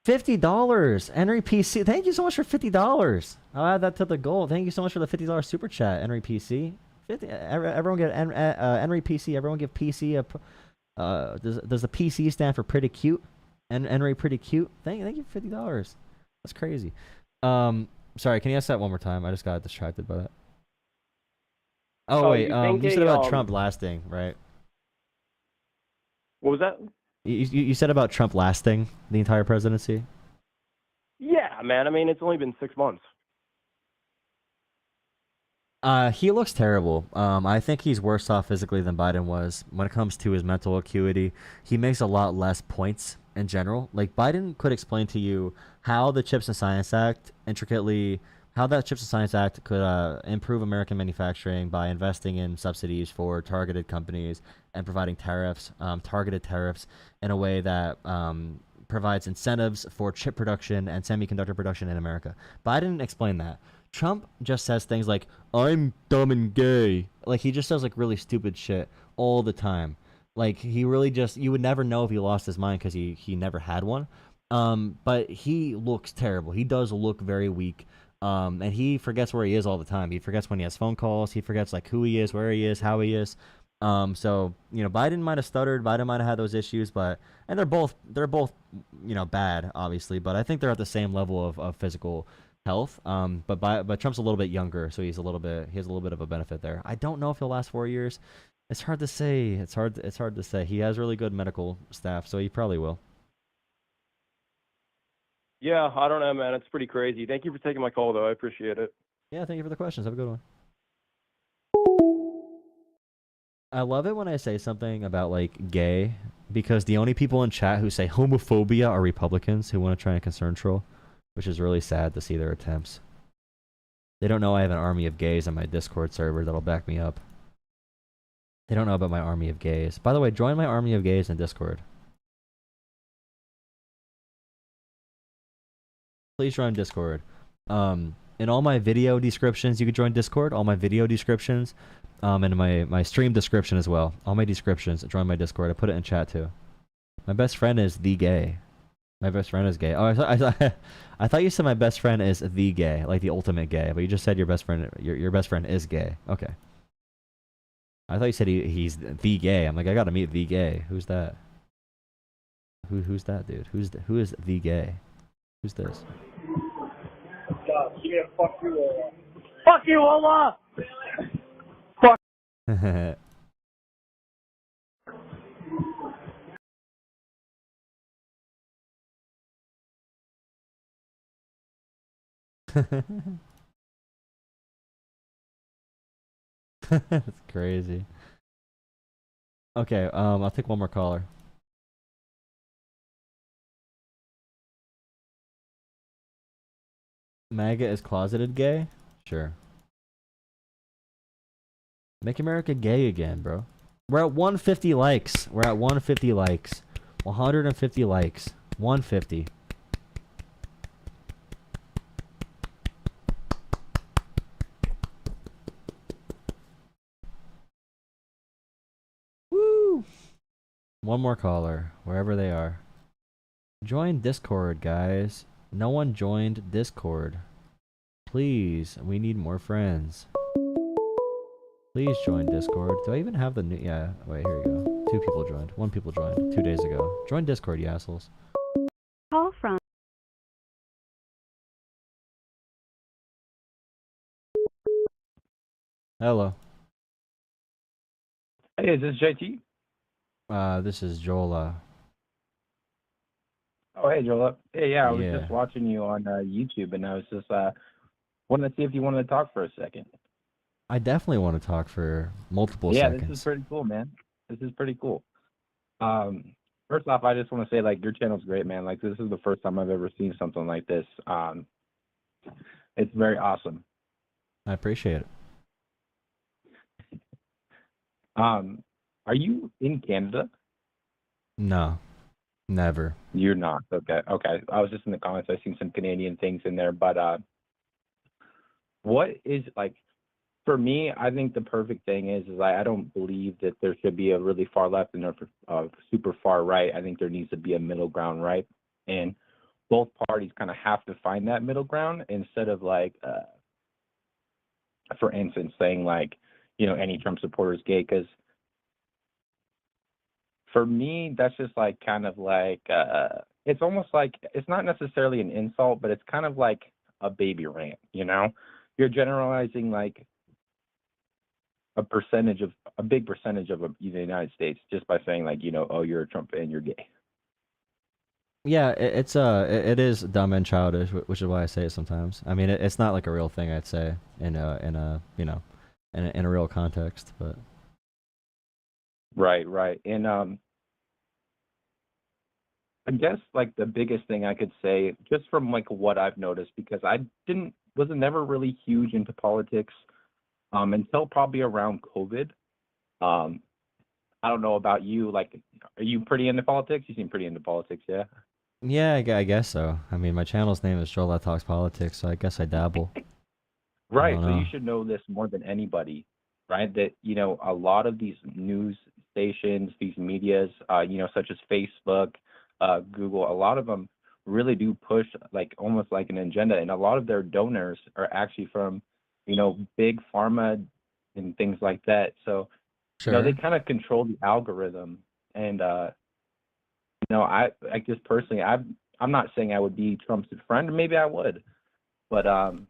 Speaker 2: $50. Henry PC. Thank you so much for $50. I'll add that to the goal. Thank you so much for the $50 super chat, Henry PC. Everyone get Henry PC. Everyone give PC a. Does the PC stand for pretty cute? Henry pretty cute. Thank you for $50. That's crazy. Sorry, can you ask that one more time? I just got distracted by that. Oh wait, you said about Trump lasting, right?
Speaker 12: What was that?
Speaker 2: You said about Trump lasting the entire presidency?
Speaker 12: Yeah, man. I mean, it's only been 6 months.
Speaker 2: He looks terrible. I think he's worse off physically than Biden was. When it comes to his mental acuity, he makes a lot less points in general. Like, Biden could explain to you how the Chips and Science Act could improve American manufacturing by investing in subsidies for targeted companies and providing targeted tariffs in a way that provides incentives for chip production and semiconductor production in America. Biden explained that. Trump just says things like, I'm dumb and gay. Like, he just says, like, really stupid shit all the time. Like, he really just, you would never know if he lost his mind because he never had one. But he looks terrible. He does look very weak. And he forgets where he is all the time. He forgets when he has phone calls. He forgets, like, who he is, where he is, how he is. So, you know, Biden might have stuttered. Biden might have had those issues, and they're both, you know, bad, obviously. But I think they're at the same level of physical health. But Trump's a little bit younger, so he has a little bit of a benefit there. I don't know if he'll last 4 years. It's hard to say. It's hard to say. He has really good medical staff, so he probably will.
Speaker 12: Yeah, I don't know, man. It's pretty crazy. Thank you for taking my call, though. I appreciate it.
Speaker 2: Yeah, thank you for the questions. Have a good one. I love it when I say something about, like, gay, because the only people in chat who say homophobia are Republicans who want to try and concern troll, which is really sad to see their attempts. They don't know I have an army of gays on my Discord server that'll back me up. They don't know about my army of gays. By the way, join my army of gays in Discord. Please join Discord. In all my video descriptions, you could join Discord. All my video descriptions, and my stream description as well. All my descriptions. Join my Discord. I put it in chat too. My best friend is the gay. My best friend is gay. Oh, I thought you said my best friend is the gay, like the ultimate gay. But you just said your best friend. Your best friend is gay. Okay. I thought you said he's the gay. I'm like, I gotta meet the gay. Who's that? Who's that dude? Who is the gay? Who's this?
Speaker 6: Yeah, fuck you, Allah. Fuck you, Allah! Fuck.
Speaker 2: That's crazy. Okay, I'll take one more caller. MAGA is closeted gay? Sure. Make America gay again, bro. We're at 150 likes. We're at 150 likes. 150 likes. 150. Woo! One more caller, wherever they are. Join Discord, guys. No one joined Discord. Please, we need more friends. Please join Discord. Do I even have the new... Yeah, wait, here you go. 2 people joined. 1 people joined 2 days ago. Join Discord, you assholes.
Speaker 9: Call from.
Speaker 2: Hello.
Speaker 13: Hey, is this JT?
Speaker 2: This is Jolah.
Speaker 13: Oh, hey, Joel. Hey, yeah, I was
Speaker 2: Yeah.
Speaker 13: just watching you on YouTube, and I was just wanted to see if you wanted to talk for a second.
Speaker 2: I definitely want to talk for multiple
Speaker 13: Yeah,
Speaker 2: seconds.
Speaker 13: this is pretty cool, man. This is pretty cool. First off, I just want to say, like, your channel's great, man. Like, this is the first time I've ever seen something like this. It's very awesome.
Speaker 2: I appreciate it.
Speaker 13: Are you in Canada?
Speaker 2: No, never.
Speaker 13: You're not. Okay. Okay. I was just in the comments. I've seen some Canadian things in there, but what is like for me? I think the perfect thing is like I don't believe that there should be a really far left and a super far right. I think there needs to be a middle ground, right? And both parties kind of have to find that middle ground instead of like, for instance, saying like, you know, any Trump supporter is gay, because for me, that's just like kind of like it's almost like it's not necessarily an insult, but it's kind of like a baby rant, you know? You're generalizing like a big percentage of the United States just by saying like, you know, oh, you're a Trump fan, you're gay.
Speaker 2: Yeah, it is dumb and childish, which is why I say it sometimes. I mean, it's not like a real thing, I'd say, in a you know, in a real context, but.
Speaker 13: Right, right. And I guess like the biggest thing I could say, just from like what I've noticed, because I wasn't never really huge into politics until probably around COVID. I don't know about you, like, are you pretty into politics? You seem pretty into politics, yeah?
Speaker 2: Yeah, I guess so. I mean, my channel's name is Jolah Talks Politics, so I guess I dabble.
Speaker 13: Right,
Speaker 2: I
Speaker 13: so
Speaker 2: don't
Speaker 13: you
Speaker 2: know.
Speaker 13: should know this more than anybody, right? That, you know, a lot of these news stations, these medias, you know, such as Facebook, Google, a lot of them really do push like almost like an agenda, and a lot of their donors are actually from, you know, big pharma and things like that. So, you know, they kind of control the algorithm, and you know, I just personally, I'm not saying I would be Trump's friend. Maybe I would, but I've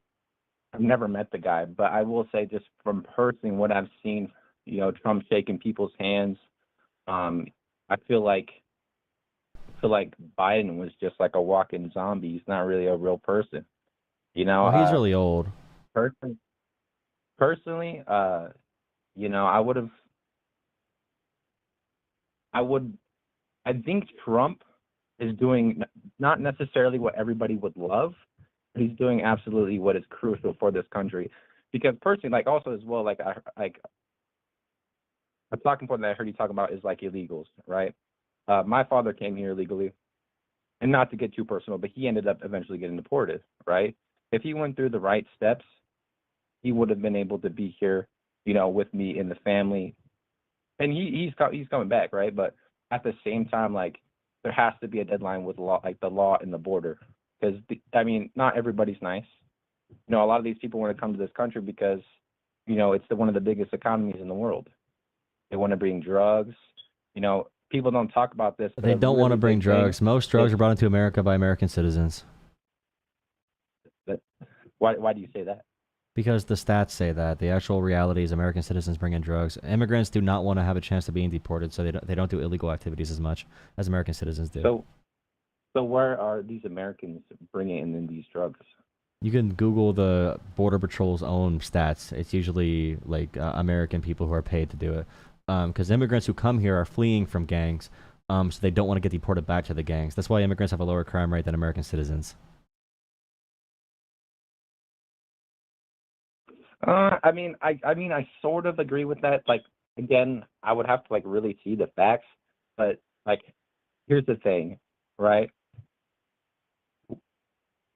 Speaker 13: never met the guy. But I will say, just from personally what I've seen, you know, Trump shaking people's hands, I feel like Biden was just like a walking zombie. He's not really a real person, you know.
Speaker 2: Oh, he's really old.
Speaker 13: Personally, you know, I think Trump is doing not necessarily what everybody would love, but he's doing absolutely what is crucial for this country. Because personally, like also as well, like a talking point that I heard you talk about is like illegals, right? My father came here illegally. and not to get too personal, but he ended up eventually getting deported, right? If he went through the right steps, he would have been able to be here, with me and the family. And he's coming back, right? But at the same time, like, there has to be a deadline with law, like the law and the border, because not everybody's nice. A lot of these people want to come to this country because, it's one of the biggest economies in the world. They want to bring drugs. People don't talk about this.
Speaker 2: They don't want to bring drugs. Most drugs are brought into America by American citizens.
Speaker 13: But why do you say that?
Speaker 2: Because the stats say that. The actual reality is American citizens bring in drugs. Immigrants do not want to have a chance of being deported, so they don't do illegal activities as much as American citizens do.
Speaker 13: So where are these Americans bringing in these drugs?
Speaker 2: You can Google the Border Patrol's own stats. It's usually like American people who are paid to do it. Because immigrants who come here are fleeing from gangs, so they don't want to get deported back to the gangs. That's why immigrants have a lower crime rate than American citizens.
Speaker 13: I sort of agree with that. Like, again, I would have to like really see the facts, but like, here's the thing, right?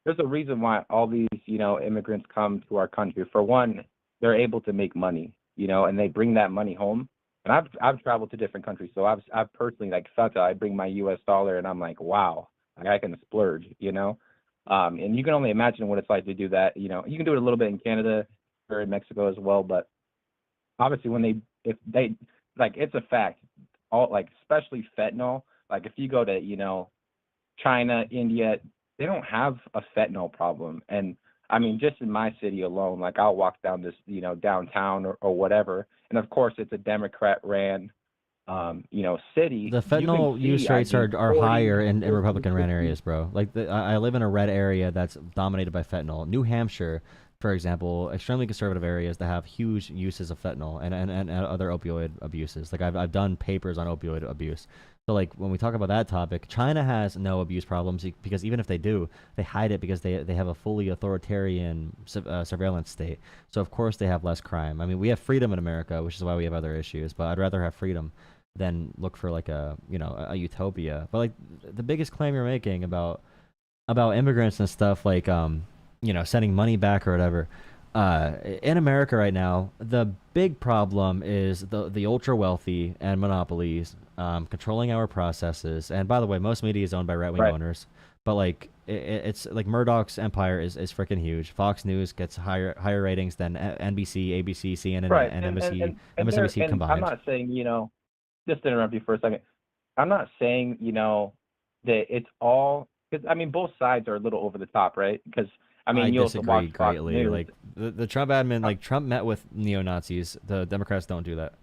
Speaker 13: There's a reason why all these, immigrants come to our country. For one, they're able to make money, and they bring that money home. And I've traveled to different countries, so I've personally like felt that I bring my U.S. dollar, and I'm like, wow, like I can splurge, and you can only imagine what it's like to do that. You can do it a little bit in Canada or in Mexico as well, but obviously if they like, it's a fact. All like, especially fentanyl. Like if you go to China, India, they don't have a fentanyl problem. And I mean, just in my city alone, like I'll walk down this, downtown or whatever. And of course it's a Democrat ran, city.
Speaker 2: The fentanyl use rates are higher in Republican ran areas, bro. Like I live in a red area that's dominated by fentanyl. New Hampshire, for example, extremely conservative areas that have huge uses of fentanyl and other opioid abuses. Like I've done papers on opioid abuse. So like when we talk about that topic, China has no abuse problems because even if they do, they hide it because they have a fully authoritarian surveillance state. So of course they have less crime. I mean, we have freedom in America, which is why we have other issues. But I'd rather have freedom than look for like a utopia. But like the biggest claim you're making about immigrants and stuff, like sending money back or whatever. In America right now, the big problem is the ultra wealthy and monopolies controlling our processes. And by the way, most media is owned by right-wing owners. But like it's like Murdoch's empire is freaking huge. Fox News gets higher ratings than NBC, ABC, CNN, and MSNBC combined.
Speaker 13: I'm not saying just to interrupt you for a second. I'm not saying that it's all, because I mean both sides are a little over the top, right? Because I
Speaker 2: disagree greatly. Like the Trump admin, like Trump met with neo-Nazis. The Democrats don't do that.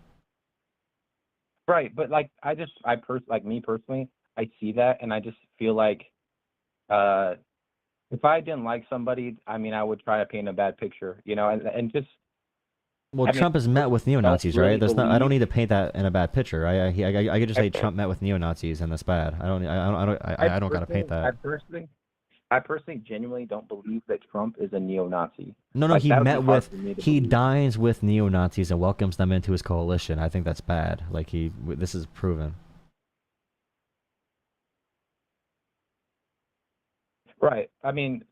Speaker 13: Right, but like me personally, I see that, and I just feel like if I didn't like somebody, I mean, I would try to paint a bad picture, and just.
Speaker 2: Well, Trump has met with neo-Nazis,
Speaker 13: really
Speaker 2: right? That's not. I don't need to paint that in a bad picture. I could just say Trump met with neo-Nazis, and that's bad. I don't gotta paint that.
Speaker 13: I personally genuinely don't believe that Trump is a neo-Nazi.
Speaker 2: No, like, he dines with neo-Nazis and welcomes them into his coalition. I think that's bad. Like this is proven.
Speaker 13: Right. I mean,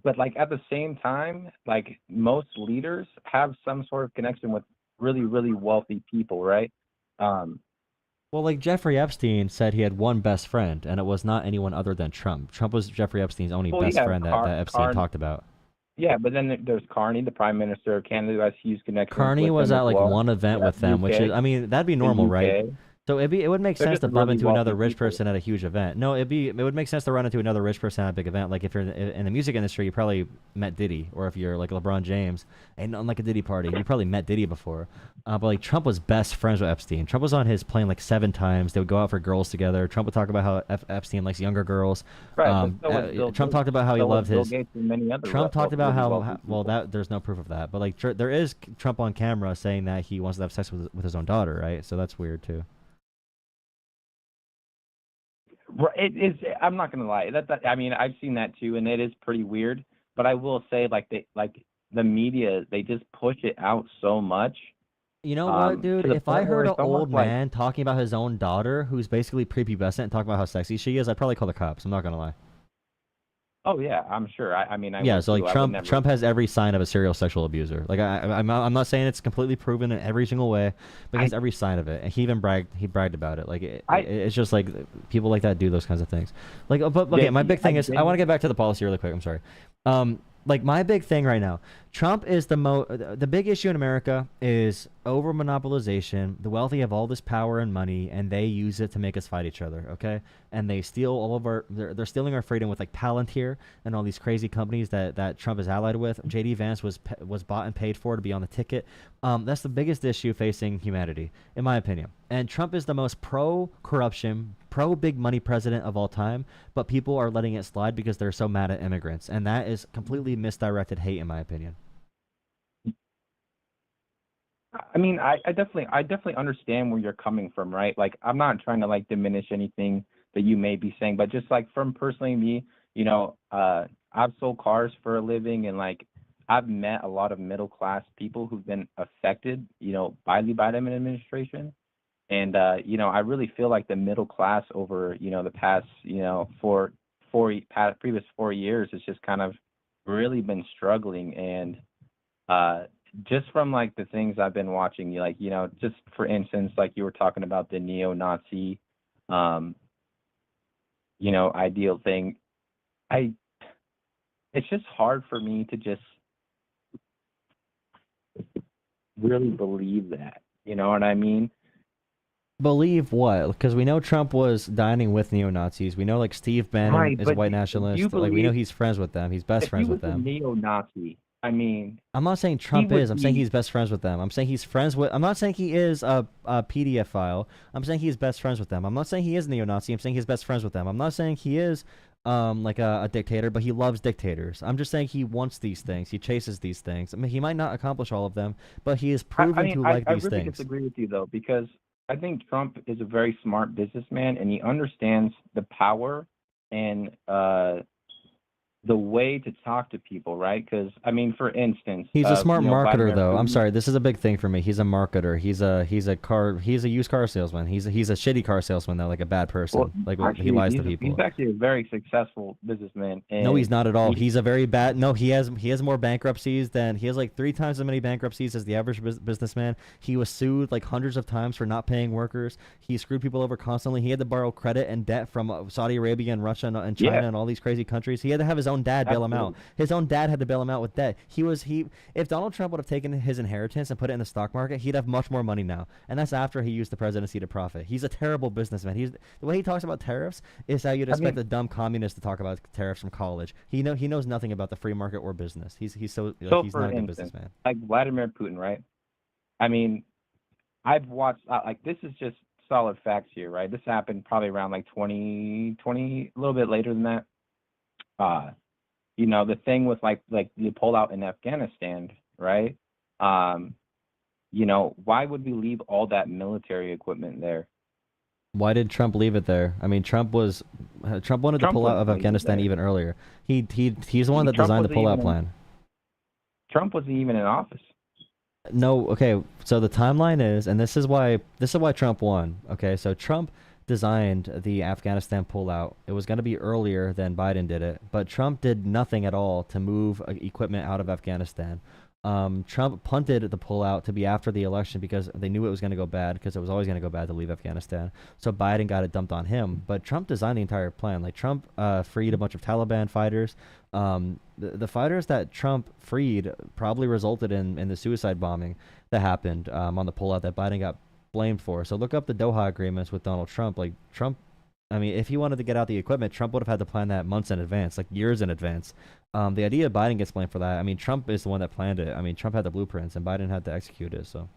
Speaker 13: but like at the same time, like most leaders have some sort of connection with really, really wealthy people, right?
Speaker 2: Well, like Jeffrey Epstein said he had one best friend, and it was not anyone other than Trump. Trump was Jeffrey Epstein's only best friend that Epstein talked about.
Speaker 13: Yeah, but then there's Carney, the Prime Minister of Canada, who has huge connections.
Speaker 2: Carney was at like one event with them, which is, I mean, that'd be normal, right? So it would make sense to bump into another rich person at a huge event. No, it would make sense to run into another rich person at a big event. Like if you're in the music industry, you probably met Diddy, or if you're like LeBron James and on like a Diddy party, you probably met Diddy before. But like Trump was best friends with Epstein. Trump was on his plane like 7 times. They would go out for girls together. Trump would talk about how Epstein likes younger girls.
Speaker 13: Right,
Speaker 2: Trump talked about how he loved his.
Speaker 13: Trump
Speaker 2: talked about how there's no proof of that, but like there is Trump on camera saying that he wants to have sex with his own daughter, right? So that's weird too.
Speaker 13: It is. I'm not gonna lie. I mean, I've seen that too, and it is pretty weird. But I will say, the media, they just push it out so much
Speaker 2: You know what, dude? If I heard an old
Speaker 13: like,
Speaker 2: man talking about his own daughter, who's basically prepubescent, and talking about how sexy she is, I'd probably call the cops. I'm not gonna lie.
Speaker 13: oh yeah, I'm sure. I mean, I
Speaker 2: Yeah,
Speaker 13: would
Speaker 2: so like
Speaker 13: too. I would
Speaker 2: Trump,
Speaker 13: never.
Speaker 2: Trump has every sign of a serial sexual abuser. Like I'm not saying it's completely proven in every single way, but he has every sign of it, and he even bragged about it. Like it's just like people like that do those kinds of things. Like, but okay, my big thing is I want to get back to the policy really quick. I'm sorry. Like my big thing right now, Trump is the big issue in America is over monopolization. The wealthy have all this power and money, and they use it to make us fight each other. Okay, and they steal all of our. They're stealing our freedom with like Palantir and all these crazy companies that Trump is allied with. JD Vance was bought and paid for to be on the ticket. That's the biggest issue facing humanity, in my opinion. And Trump is the most pro-corruption, pro-big money president of all time, but people are letting it slide because they're so mad at immigrants, and that is completely misdirected hate, in my opinion.
Speaker 13: I mean, I definitely understand where you're coming from, right? Like, I'm not trying to like diminish anything that you may be saying, but just like from personally me, you know, I've sold cars for a living, and like I've met a lot of middle class people who've been affected, you know, by the Biden administration. And you know, I really feel like the middle class over, you know, the past, you know, previous 4 years has just kind of really been struggling. And just from like the things I've been watching, like, you know, just for instance, like you were talking about the neo-Nazi, you know, ideal thing. It's just hard for me to just really believe that. You know what I mean?
Speaker 2: Believe what? Because we know Trump was dining with neo-Nazis. We know like Steve Bannon
Speaker 13: Right,
Speaker 2: is a
Speaker 13: but
Speaker 2: white
Speaker 13: do
Speaker 2: nationalist.
Speaker 13: you
Speaker 2: Like we know
Speaker 13: believe
Speaker 2: he's friends with them. He's best
Speaker 13: if he
Speaker 2: friends
Speaker 13: was
Speaker 2: with
Speaker 13: a
Speaker 2: them.
Speaker 13: neo-Nazi, I mean,
Speaker 2: I'm not saying Trump
Speaker 13: would
Speaker 2: is. I'm saying
Speaker 13: be-
Speaker 2: he's best friends with them. I'm saying he's friends with. I'm not saying he is a PDF file. I'm saying he's best friends with them. I'm not saying he is neo-Nazi. I'm saying he's best friends with them. I'm not saying he is like a dictator, but he loves dictators. I'm just saying he wants these things. He chases these things. I mean, he might not accomplish all of them, but he is proven to like
Speaker 13: I
Speaker 2: these
Speaker 13: really
Speaker 2: things.
Speaker 13: disagree with you though, because I think Trump is a very smart businessman, and he understands the power and the way to talk to people, right? Because I mean, for instance,
Speaker 2: He's a smart
Speaker 13: you know,
Speaker 2: marketer,
Speaker 13: Vladimir
Speaker 2: though. I'm
Speaker 13: Putin-
Speaker 2: sorry, this is a big thing for me. He's a marketer. He's a used car salesman. He's a shitty car salesman though, like a bad person.
Speaker 13: Well,
Speaker 2: like
Speaker 13: actually,
Speaker 2: he lies to
Speaker 13: he's
Speaker 2: people.
Speaker 13: actually a very successful businessman. And
Speaker 2: No, he's not at all.
Speaker 13: he-
Speaker 2: He's a very bad. No, he has more bankruptcies than he has like 3 times as many bankruptcies as the average businessman. He was sued like hundreds of times for not paying workers. He screwed people over constantly. He had to borrow credit and debt from Saudi Arabia and Russia and China
Speaker 13: Yeah.
Speaker 2: and all these crazy countries. He had to have his own dad bail him out. His own dad had to bail him out with debt. If Donald Trump would have taken his inheritance and put it in the stock market, he'd have much more money now. And that's after he used the presidency to profit. He's a terrible businessman. The way he talks about tariffs is how you'd expect a dumb communist to talk about tariffs from college. He knows nothing about the free market or business. He's he's
Speaker 13: So
Speaker 2: not
Speaker 13: for
Speaker 2: a good
Speaker 13: instance,
Speaker 2: businessman.
Speaker 13: like Vladimir Putin, right? I mean, I've watched like this is just solid facts here, right? This happened probably around like 2020, a little bit later than that. You know, the thing with like the pullout in Afghanistan, right? You know, why would we leave all that military equipment there?
Speaker 2: Why did Trump leave it there? I mean, Trump wanted to pull out of
Speaker 13: wasn't leaving
Speaker 2: Afghanistan
Speaker 13: there.
Speaker 2: even earlier. He's the one that
Speaker 13: Trump
Speaker 2: designed the
Speaker 13: wasn't
Speaker 2: pullout
Speaker 13: even-
Speaker 2: plan.
Speaker 13: Trump wasn't even in office.
Speaker 2: No, okay. So the timeline is, and this is why Trump won. Okay, so Trump designed the Afghanistan pullout. It was going to be earlier than Biden did it, but Trump did nothing at all to move equipment out of Afghanistan. Trump punted the pullout to be after the election because they knew it was going to go bad, because it was always going to go bad to leave Afghanistan. So Biden got it dumped on him, but Trump designed the entire plan. Like Trump freed a bunch of Taliban fighters. The fighters that Trump freed probably resulted in the suicide bombing that happened on the pullout that Biden got blamed for. So look up the Doha agreements with Donald Trump. Like Trump, I mean, if he wanted to get out the equipment, Trump would have had to plan that months in advance, like years in advance. The idea Biden gets blamed for that. I mean, Trump is the one that planned it. I mean, Trump had the blueprints and Biden had to execute it. So.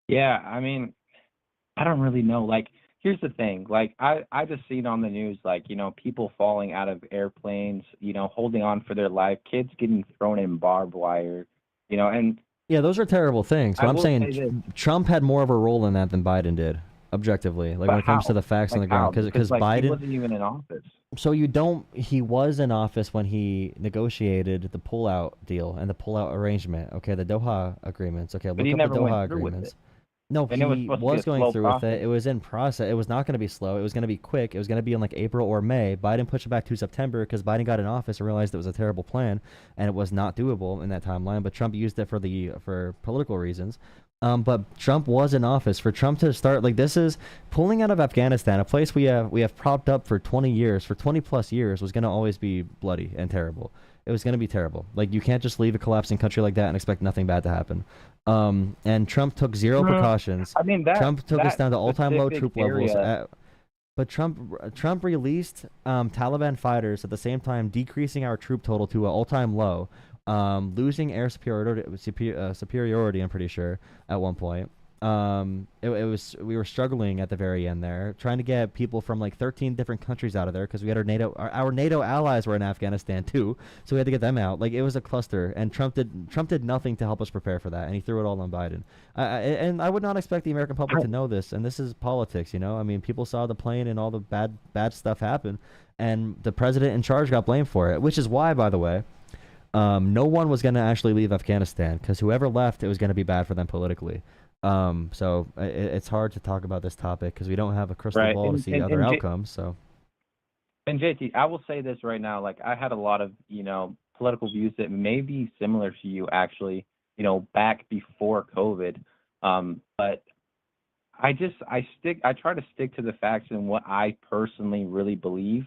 Speaker 13: Yeah, I mean, I don't really know. Like, here's the thing. Like, I just seen on the news, like, you know, people falling out of airplanes, you know, holding on for their life, kids getting thrown in barbed wire, you know, and
Speaker 2: Yeah, those are terrible things. But
Speaker 13: I
Speaker 2: I'm
Speaker 13: will
Speaker 2: saying
Speaker 13: say this.
Speaker 2: Trump had more of a role in that than Biden did. Objectively, like
Speaker 13: But
Speaker 2: when it comes
Speaker 13: how?
Speaker 2: to the facts on
Speaker 13: Like
Speaker 2: the ground,
Speaker 13: how?
Speaker 2: because
Speaker 13: Like he
Speaker 2: Biden.
Speaker 13: wasn't even in office.
Speaker 2: So he was in office when he negotiated the pullout deal and the pullout arrangement. Okay, the Doha agreements. Okay,
Speaker 13: But
Speaker 2: look
Speaker 13: he
Speaker 2: up
Speaker 13: never
Speaker 2: the
Speaker 13: went
Speaker 2: Doha
Speaker 13: through with
Speaker 2: agreements.
Speaker 13: it.
Speaker 2: No,
Speaker 13: And it was
Speaker 2: he
Speaker 13: supposed to be
Speaker 2: was
Speaker 13: a
Speaker 2: going
Speaker 13: slow
Speaker 2: through with it.
Speaker 13: process.
Speaker 2: It was in process. It was not going to be slow. It was going to be quick. It was going to be in like April or May. Biden pushed it back to September because Biden got in office and realized it was a terrible plan and it was not doable in that timeline. But Trump used it for political reasons. But Trump was in office. For Trump to start like this is pulling out of Afghanistan, a place we have propped up for 20 years, for 20 plus years, was going to always be bloody and terrible. It was going to be terrible. Like, you can't just leave a collapsing country like that and expect nothing bad to happen. And Trump took zero precautions.
Speaker 13: I mean,
Speaker 2: Trump took us
Speaker 13: that
Speaker 2: down to all-time low
Speaker 13: specific
Speaker 2: troop levels.
Speaker 13: area-
Speaker 2: But Trump released Taliban fighters at the same time decreasing our troop total to an all-time low, losing air superiority, I'm pretty sure, at one point. We were struggling at the very end there, trying to get people from like 13 different countries out of there because we had our NATO allies were in Afghanistan too, so we had to get them out. Like, it was a cluster, and Trump did nothing to help us prepare for that, and he threw it all on Biden. And I would not expect the American public to know this, and this is politics, you know. I mean, people saw the plane and all the bad stuff happen, and the president in charge got blamed for it, which is why, by the way, no one was going to actually leave Afghanistan because whoever left, it was going to be bad for them politically. So it's hard to talk about this topic because we don't have a crystal ball to see other outcomes. So.
Speaker 13: And JT, I will say this right now. Like, I had a lot of, political views that may be similar to you, actually, back before COVID. But I try to stick to the facts and what I personally really believe.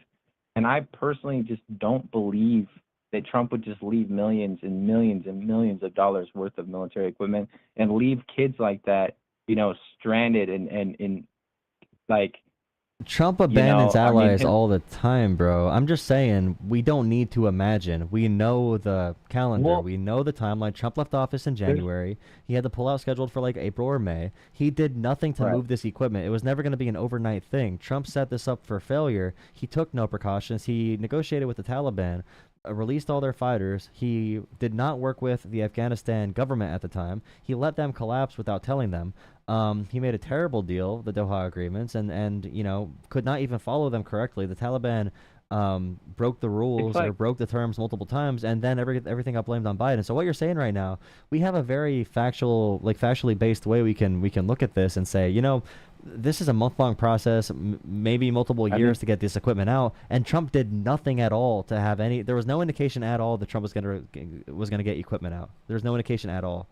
Speaker 13: And I personally just don't believe that Trump would just leave millions and millions and millions of dollars worth of military equipment and leave kids like that, stranded and like.
Speaker 2: Trump abandons allies
Speaker 13: and
Speaker 2: all the time, bro. I'm just saying, we don't need to imagine. We know the calendar. We know the timeline. Trump left office in January. He had the pullout scheduled for like April or May. He did nothing to move this equipment. It was never going to be an overnight thing. Trump set this up for failure. He took no precautions. He negotiated with the Taliban, released all their fighters. He did not work with the Afghanistan government at the time. He let them collapse without telling them. He made a terrible deal, the Doha agreements, and could not even follow them correctly. The Taliban broke the rules or broke the terms multiple times, and then everything got blamed on Biden. So what you're saying right now, we have a very factually based way we can look at this and say, this is a month-long process, maybe multiple years to get this equipment out, and Trump did nothing at all to have any. There was no indication at all that Trump was gonna get equipment out. There's no indication at all.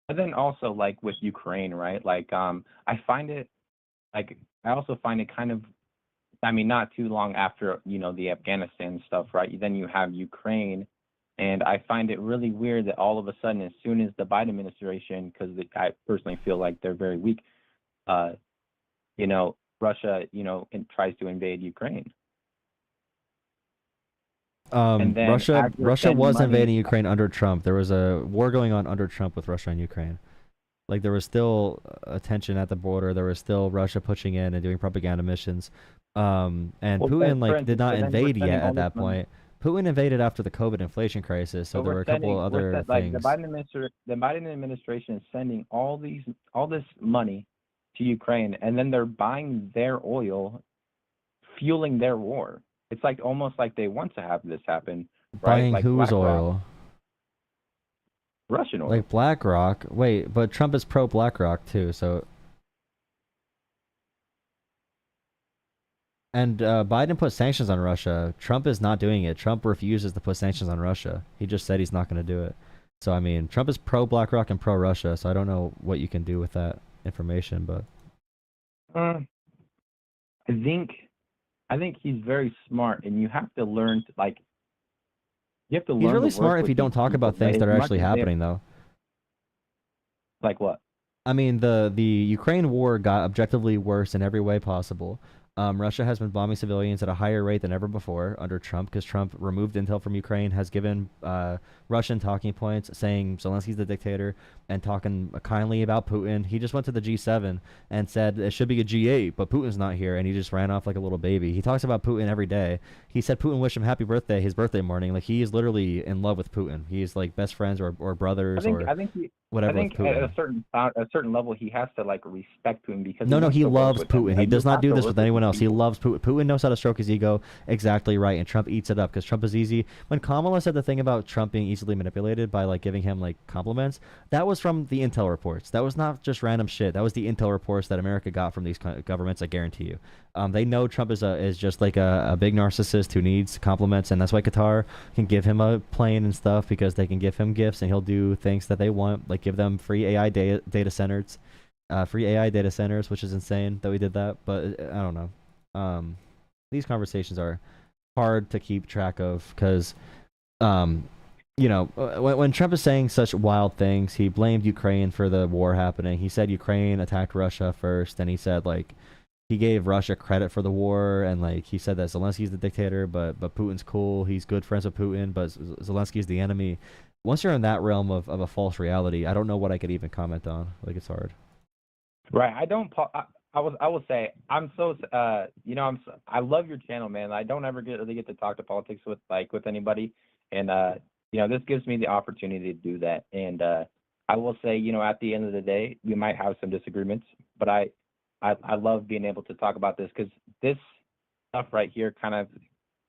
Speaker 13: And then also, like, with Ukraine, right? Like, I also find it kind of, not too long after, the Afghanistan stuff, right? Then you have Ukraine, and I find it really weird that all of a sudden, as soon as the Biden administration, because I personally feel like they're very weak, Russia, tries to invade Ukraine.
Speaker 2: Russia was invading Ukraine under Trump. There was a war going on under Trump with Russia and Ukraine. Like, there was still a tension at the border. There was still Russia pushing in and doing propaganda missions. And Putin did not invade yet at that point. Putin invaded after the COVID inflation crisis, so there were a couple other things.
Speaker 13: The Biden administration is sending all this money to Ukraine, and then they're buying their oil, fueling their war. It's like almost like they want to have this happen.
Speaker 2: Buying
Speaker 13: right? Like
Speaker 2: whose
Speaker 13: BlackRock.
Speaker 2: oil?
Speaker 13: Russian oil.
Speaker 2: Like BlackRock. Wait, but Trump is pro BlackRock too, so. And Biden put sanctions on Russia. Trump is not doing it. Trump refuses to put sanctions on Russia. He just said he's not going to do it. So, I mean, Trump is pro BlackRock and pro Russia, so I don't know what you can do with that information, but.
Speaker 13: I think he's very smart, and you have to learn to, like, you have to learn.
Speaker 2: He's really
Speaker 13: to work
Speaker 2: smart if
Speaker 13: with
Speaker 2: you don't
Speaker 13: these
Speaker 2: talk about
Speaker 13: people,
Speaker 2: things
Speaker 13: right?
Speaker 2: that are
Speaker 13: As much
Speaker 2: actually
Speaker 13: as they-
Speaker 2: happening, though.
Speaker 13: Like what?
Speaker 2: I mean, the Ukraine war got objectively worse in every way possible. Russia has been bombing civilians at a higher rate than ever before under Trump, because Trump removed intel from Ukraine, has given Russian talking points saying Zelensky's the dictator and talking kindly about Putin. He just went to the G7 and said it should be a G8, but Putin's not here, and he just ran off like a little baby. He talks about Putin every day. He said Putin wished him happy birthday his birthday morning. Like, he is literally in love with Putin. He's like best friends or brothers
Speaker 13: I think
Speaker 2: whatever with Putin.
Speaker 13: at a certain level he has to like respect Putin because
Speaker 2: No, he
Speaker 13: so
Speaker 2: loves
Speaker 13: with him.
Speaker 2: Putin.
Speaker 13: Like,
Speaker 2: He does
Speaker 13: you
Speaker 2: not
Speaker 13: have
Speaker 2: do
Speaker 13: to
Speaker 2: this with
Speaker 13: listen
Speaker 2: anyone
Speaker 13: to
Speaker 2: else. He
Speaker 13: people.
Speaker 2: loves Putin. Putin knows how to stroke his ego exactly right, and Trump eats it up because Trump is easy. When Kamala said the thing about Trump being easily manipulated by like giving him like compliments, that was from the intel reports. That was not just random shit. That was the intel reports that America got from these governments. I guarantee you. They know Trump is just like a big narcissist who needs compliments, and that's why Qatar can give him a plane and stuff, because they can give him gifts and he'll do things that they want, like give them free AI data centers, which is insane that we did that. But I don't know. These conversations are hard to keep track of because, when Trump is saying such wild things, he blamed Ukraine for the war happening. He said Ukraine attacked Russia first, and he said like he gave Russia credit for the war, and like he said that Zelensky's the dictator, but Putin's cool. He's good friends with Putin, but Zelensky's the enemy. Once you're in that realm of a false reality, I don't know what I could even comment on. Like, it's hard.
Speaker 13: Right. I will say I'm so I love your channel, man. I don't ever really get to talk to politics with anybody, and this gives me the opportunity to do that. And I will say, at the end of the day, we might have some disagreements, but I love being able to talk about this because this stuff right here kind of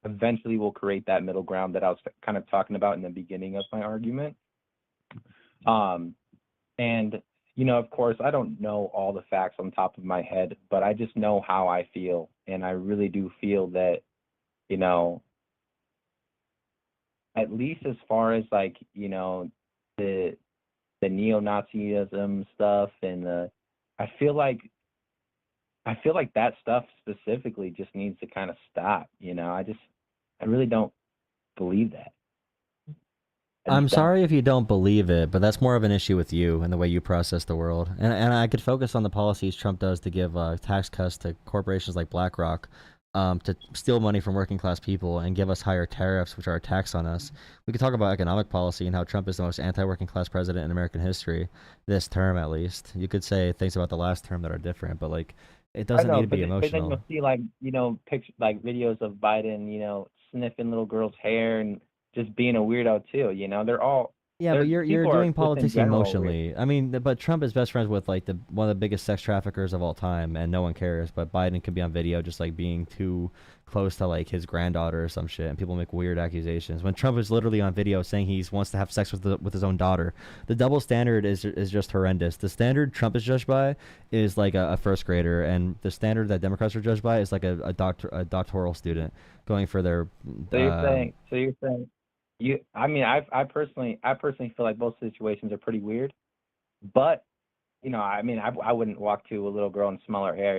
Speaker 13: eventually will create that middle ground that I was kind of talking about in the beginning of my argument. And of course, I don't know all the facts on top of my head, but I just know how I feel. And I really do feel that, at least as far as like, the neo-Nazism stuff and I feel like that stuff specifically just needs to kind of stop. I really don't believe that.
Speaker 2: I'm sorry if you don't believe it, but that's more of an issue with you and the way you process the world. And I could focus on the policies Trump does to give tax cuts to corporations like BlackRock, to steal money from working class people and give us higher tariffs, which are a tax on us. We could talk about economic policy and how Trump is the most anti-working class president in American history, this term at least. You could say things about the last term that are different, but like it doesn't need to be emotional.
Speaker 13: But then you'll see pictures, videos of Biden, sniffing little girls' hair and just being a weirdo too. They're all
Speaker 2: but you're doing politics emotionally. I mean, but Trump is best friends with like one of the biggest sex traffickers of all time, and no one cares. But Biden could be on video just like being too close to like his granddaughter or some shit, and people make weird accusations. When Trump is literally on video saying he wants to have sex with his own daughter, the double standard is just horrendous. The standard Trump is judged by is like a first grader, and the standard that Democrats are judged by is like a doctoral student going for their.
Speaker 13: So you're saying. I personally feel like both situations are pretty weird, but I wouldn't walk to a little girl and smell her hair,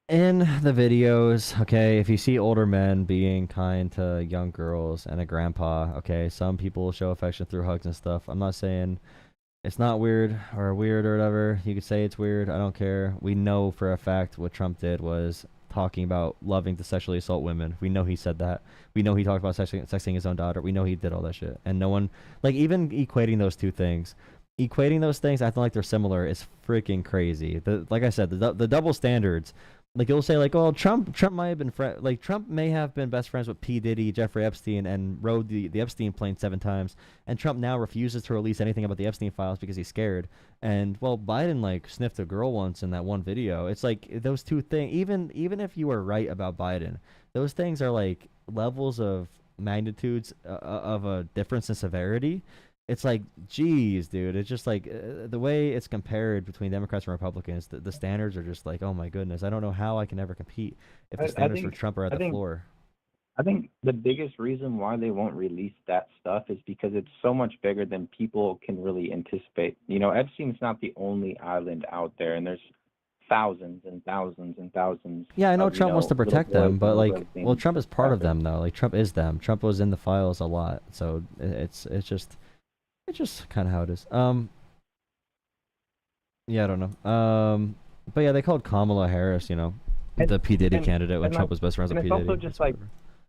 Speaker 2: In the videos, okay, if you see older men being kind to young girls and a grandpa, okay, some people show affection through hugs and stuff. I'm not saying it's not weird or whatever. You could say it's weird. I don't care. We know for a fact what Trump did was talking about loving to sexually assault women. We know he said that. We know he talked about sexting his own daughter. We know he did all that shit. And no one, like, even equating those things, acting like they're similar is freaking crazy. Like I said, the double standards. Like, you'll say like, oh, Trump might have been Trump may have been best friends with P. Diddy, Jeffrey Epstein, and rode the Epstein plane 7 times. And Trump now refuses to release anything about the Epstein files because he's scared. And well, Biden like sniffed a girl once in that one video. It's like those two things. Even if you were right about Biden, those things are like levels of magnitudes of a difference in severity. It's like, geez, dude. It's just like the way it's compared between Democrats and Republicans, the standards are just like, oh my goodness. I don't know how I can ever compete if the standards for Trump are at the floor.
Speaker 13: I think the biggest reason why they won't release that stuff is because it's so much bigger than people can really anticipate. Epstein's not the only island out there, and there's thousands and thousands and thousands.
Speaker 2: Yeah, I know Trump wants to protect them, but like, well, Trump is part of them though. Like, Trump is them. Trump was in the files a lot, so it's just kind of how it is. Yeah, I don't know. But yeah, they called Kamala Harris, the P Diddy candidate when Trump was best friends with
Speaker 13: and
Speaker 2: P
Speaker 13: it's
Speaker 2: Diddy.
Speaker 13: also just like,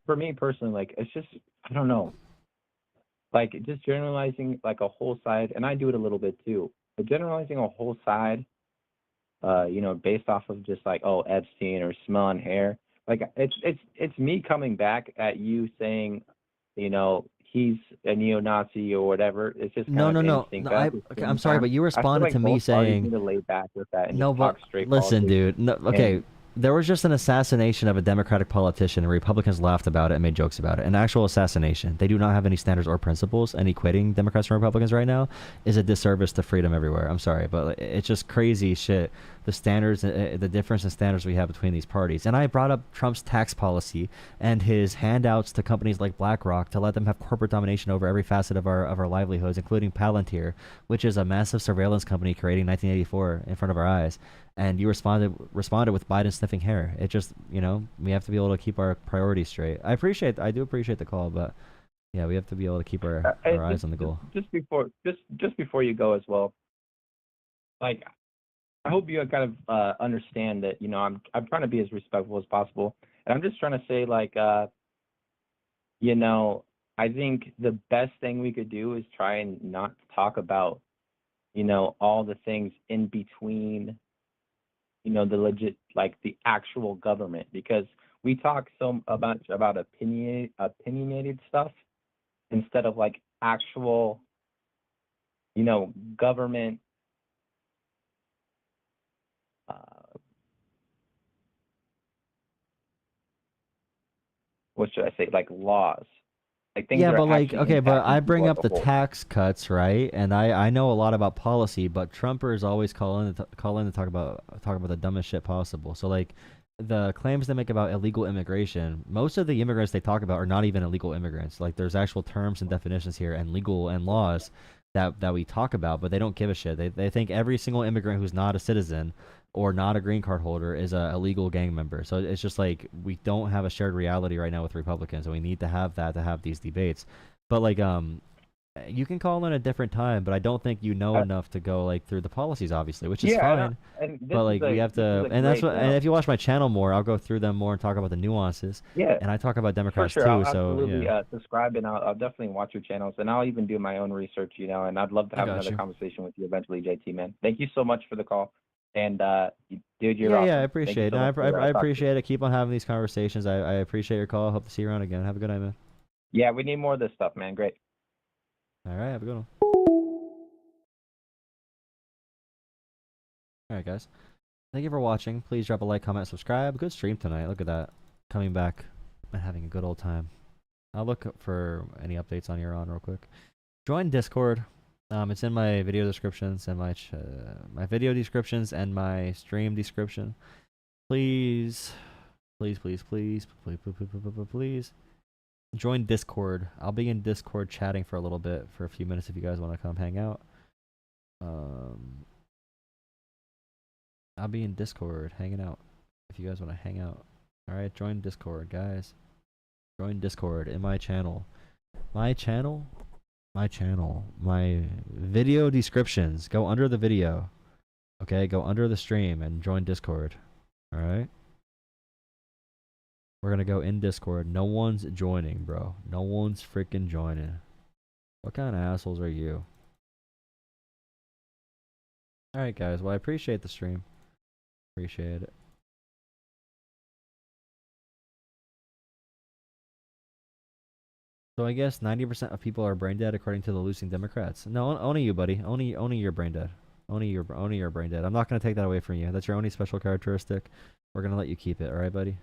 Speaker 13: for me personally, like it's just I don't know, like just generalizing like a whole side, and I do it a little bit too. But generalizing a whole side, based off of just like Epstein or smelling hair, like it's me coming back at you saying, he's a neo-Nazi or whatever. It's just kind of
Speaker 2: No.
Speaker 13: instinct.
Speaker 2: Okay, I'm sorry, but you responded to me
Speaker 13: both parties
Speaker 2: saying
Speaker 13: need to lay back with that and
Speaker 2: no,
Speaker 13: just
Speaker 2: but
Speaker 13: talk straight
Speaker 2: listen,
Speaker 13: politics.
Speaker 2: dude. No, okay, there was just an assassination of a Democratic politician, and Republicans laughed about it and made jokes about it. An actual assassination. They do not have any standards or principles, and equating Democrats and Republicans right now is a disservice to freedom everywhere. I'm sorry, but it's just crazy shit. The standards, the difference in standards we have between these parties. And I brought up Trump's tax policy and his handouts to companies like BlackRock to let them have corporate domination over every facet of our livelihoods, including Palantir, which is a massive surveillance company created in 1984 in front of our eyes. And you responded with Biden sniffing hair. It just, we have to be able to keep our priorities straight. I do appreciate the call, but yeah, we have to be able to keep our eyes on the goal.
Speaker 13: Just before you go as well, like I hope you kind of understand that I'm trying to be as respectful as possible, and I'm just trying to say like I think the best thing we could do is try and not talk about all the things in between the legit, like the actual government, because we talk so much about opinionated stuff instead of like actual government what should I say, like laws. Like things
Speaker 2: Yeah,
Speaker 13: that are
Speaker 2: but like,
Speaker 13: actually
Speaker 2: okay, but
Speaker 13: impacting
Speaker 2: I bring
Speaker 13: people
Speaker 2: up
Speaker 13: as a
Speaker 2: the
Speaker 13: whole.
Speaker 2: tax cuts, right? And I know a lot about policy, but Trumpers always call in to talk about the dumbest shit possible. So like, the claims they make about illegal immigration, most of the immigrants they talk about are not even illegal immigrants. Like, there's actual terms and definitions here and legal and laws that we talk about, but they don't give a shit. They think every single immigrant who's not a citizen or not a green card holder is a illegal gang member. So it's just like, we don't have a shared reality right now with Republicans, and we need to have that to have these debates. But like, you can call in a different time, but I don't think enough to go like through the policies, obviously, which is fine. But like, we have to, and that's what. And if you watch my channel more, I'll go through them more and talk about the nuances.
Speaker 13: Yeah,
Speaker 2: and I talk about Democrats
Speaker 13: for sure.
Speaker 2: too.
Speaker 13: I'll
Speaker 2: So
Speaker 13: absolutely
Speaker 2: yeah.
Speaker 13: Subscribe, and I'll definitely watch your channels, and I'll even do my own research. And I'd love to have another conversation with you eventually, JT, man. Thank you so much for the call, and dude, you're awesome.
Speaker 2: Yeah, I
Speaker 13: Thank you
Speaker 2: appreciate it.
Speaker 13: so much for
Speaker 2: I
Speaker 13: talking.
Speaker 2: appreciate it. Keep on having these conversations. I appreciate your call. Hope to see you around again. Have a good night, man.
Speaker 13: Yeah, we need more of this stuff, man. Great.
Speaker 2: All right, have a good one. All right, guys. Thank you for watching. Please drop a like, comment, subscribe. Good stream tonight. Look at that. Coming back and having a good old time. I'll look for any updates on your real quick. Join Discord. It's in my video descriptions and my video descriptions and my stream description. Please join Discord. I'll be in Discord chatting for a little bit, for a few minutes, if you guys want to come hang out. I'll be in Discord hanging out if you guys want to hang out. All right, join Discord, guys. Join Discord in my channel. My video descriptions. Go under the video. Okay, go under the stream and join Discord. All right. We're gonna go in Discord. No one's joining, bro. No one's freaking joining. What kind of assholes are you? All right, guys. Well, I appreciate the stream. Appreciate it. So I guess 90% of people are brain dead according to the losing Democrats. No, only you, buddy. Only you're brain dead. Only you're brain dead. I'm not gonna take that away from you. That's your only special characteristic. We're gonna let you keep it. All right, buddy.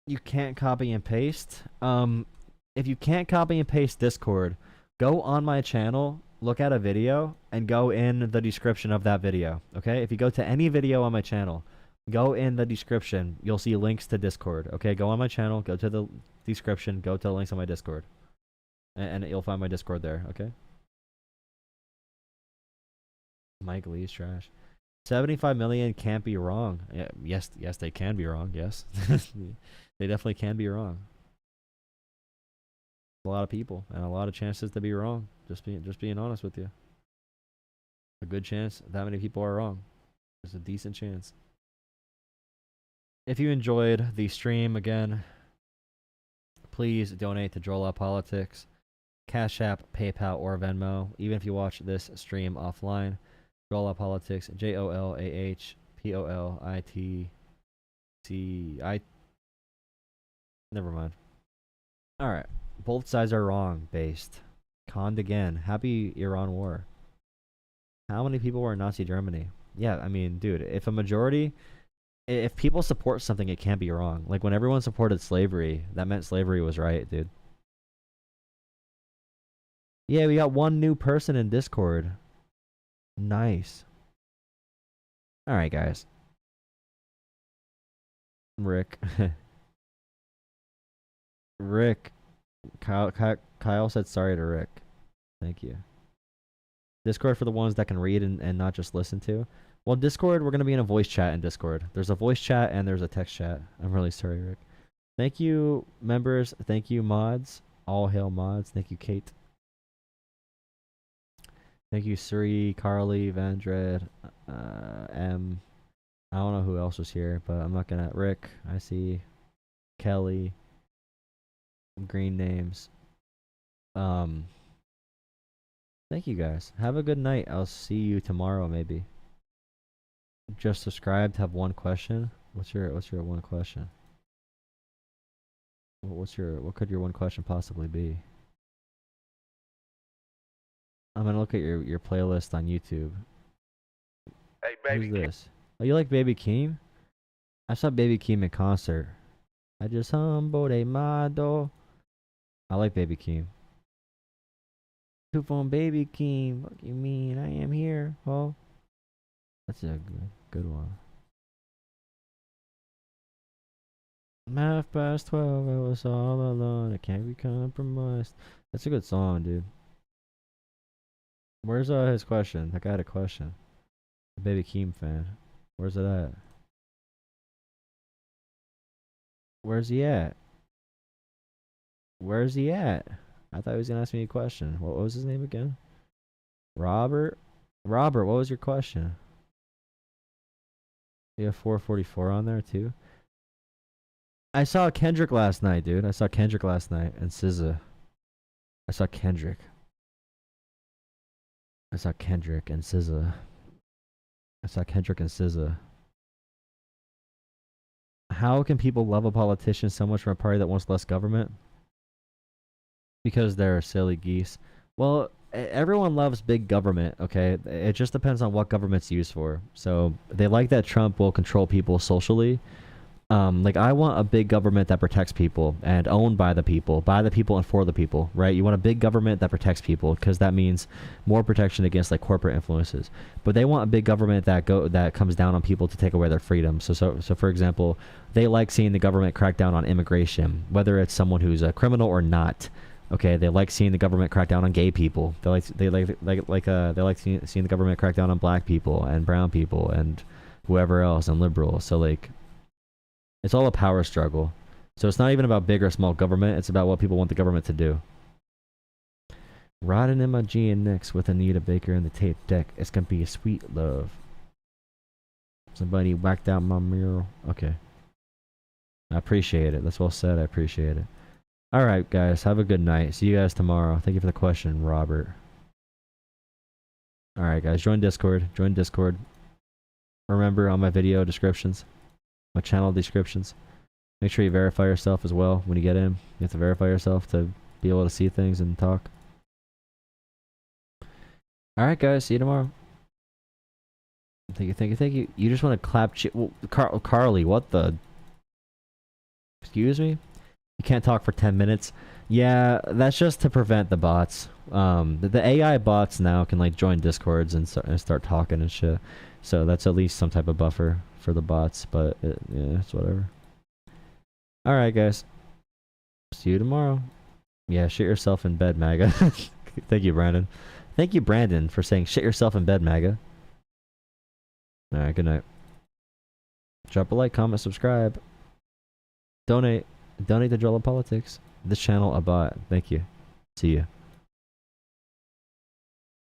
Speaker 2: You can't copy and paste. If you can't copy and paste Discord, go on my channel, look at a video, and go in the description of that video. Okay? If you go to any video on my channel, go in the description. You'll see links to Discord. Okay? Go on my channel, go to the description, go to the links on my Discord. And you'll find my Discord there. Okay? Mike Lee's trash. 75 million can't be wrong. Yeah, yes, they can be wrong. Yes. They definitely can be wrong. A lot of people and a lot of chances to be wrong. Just being honest with you. A good chance that many people are wrong. There's a decent chance. If you enjoyed the stream, again, please donate to Jolah Politics. Cash App, PayPal, or Venmo. Even if you watch this stream offline. Jolah Politics, JOLAHPOLITCI. Never mind. Alright. Both sides are wrong, based. Conned again. Happy Iran war. How many people were in Nazi Germany? Yeah, I mean, dude, if a majority... If people support something, it can't be wrong. Like, when everyone supported slavery, that meant slavery was right, dude. Yeah, we got one new person in Discord. Nice. Alright, guys. Rick. Rick. Kyle said sorry to Rick. Thank you. Discord for the ones that can read and not just listen to. Well, Discord, we're going to be in a voice chat in Discord. There's a voice chat and there's a text chat. I'm really sorry, Rick. Thank you, members. Thank you, mods. All hail mods. Thank you, Kate. Thank you, Suri, Carly, Vandred, M. I don't know who else was here, but I'm not gonna... Rick, I see. Kelly. Green names. Thank you, guys. Have a good night. I'll see you tomorrow, maybe. Just subscribed. Have one question. What's your one question? What could your one question possibly be? I'm gonna look at your playlist on YouTube.
Speaker 14: Hey, baby.
Speaker 2: Who's this? Oh, you like Baby Keem? I saw Baby Keem in concert. I just humbled a model. I like Baby Keem. Two phone Baby Keem. What you mean? I am here. Oh, that's a good one. 12:30, I was all alone. I can't be compromised. That's a good song, dude. Where's his question? That guy had a question. A Baby Keem fan. Where's it at? Where's he at? Where's he at? I thought he was gonna ask me a question. What was his name again? Robert? Robert, what was your question? You have 444 on there too? I saw Kendrick last night, dude. I saw Kendrick last night and SZA. I saw Kendrick. I saw Kendrick and SZA. I saw Kendrick and SZA. How can people love a politician so much from a party that wants less government? Because they're silly geese. Well, everyone loves big government, okay? It just depends on what government's used for. So they like that Trump will control people socially. Like, I want a big government that protects people and owned by the people and for the people, right? You want a big government that protects people because that means more protection against like corporate influences. But they want a big government that comes down on people to take away their freedom. So for example, they like seeing the government crack down on immigration, whether it's someone who's a criminal or not. Okay, they like seeing the government crack down on gay people. They like seeing the government crack down on black people and brown people and whoever else and liberals. So like, it's all a power struggle. So it's not even about big or small government. It's about what people want the government to do. Riding in my GNX with Anita Baker in the tape deck. It's gonna be a sweet love. Somebody whacked out my mural. Okay. I appreciate it. That's well said. I appreciate it. Alright, guys. Have a good night. See you guys tomorrow. Thank you for the question, Robert. Alright, guys. Join Discord. Join Discord. Remember, on my video descriptions, my channel descriptions, make sure you verify yourself as well when you get in. You have to verify yourself to be able to see things and talk. Alright, guys. See you tomorrow. Thank you, thank you, thank you. You just want to clap well, Carly, what the... Excuse me? You can't talk for 10 minutes. Yeah, that's just to prevent the bots. The AI bots now can like join Discords and start talking and shit. So that's at least some type of buffer for the bots, but yeah, it's whatever. Alright, guys. See you tomorrow. Yeah, shit yourself in bed, MAGA. Thank you, Brandon. Thank you, Brandon, for saying shit yourself in bed, MAGA. Alright, good night. Drop a like, comment, subscribe. Donate to Jolah Politics. This channel, a bot. Thank you. See ya.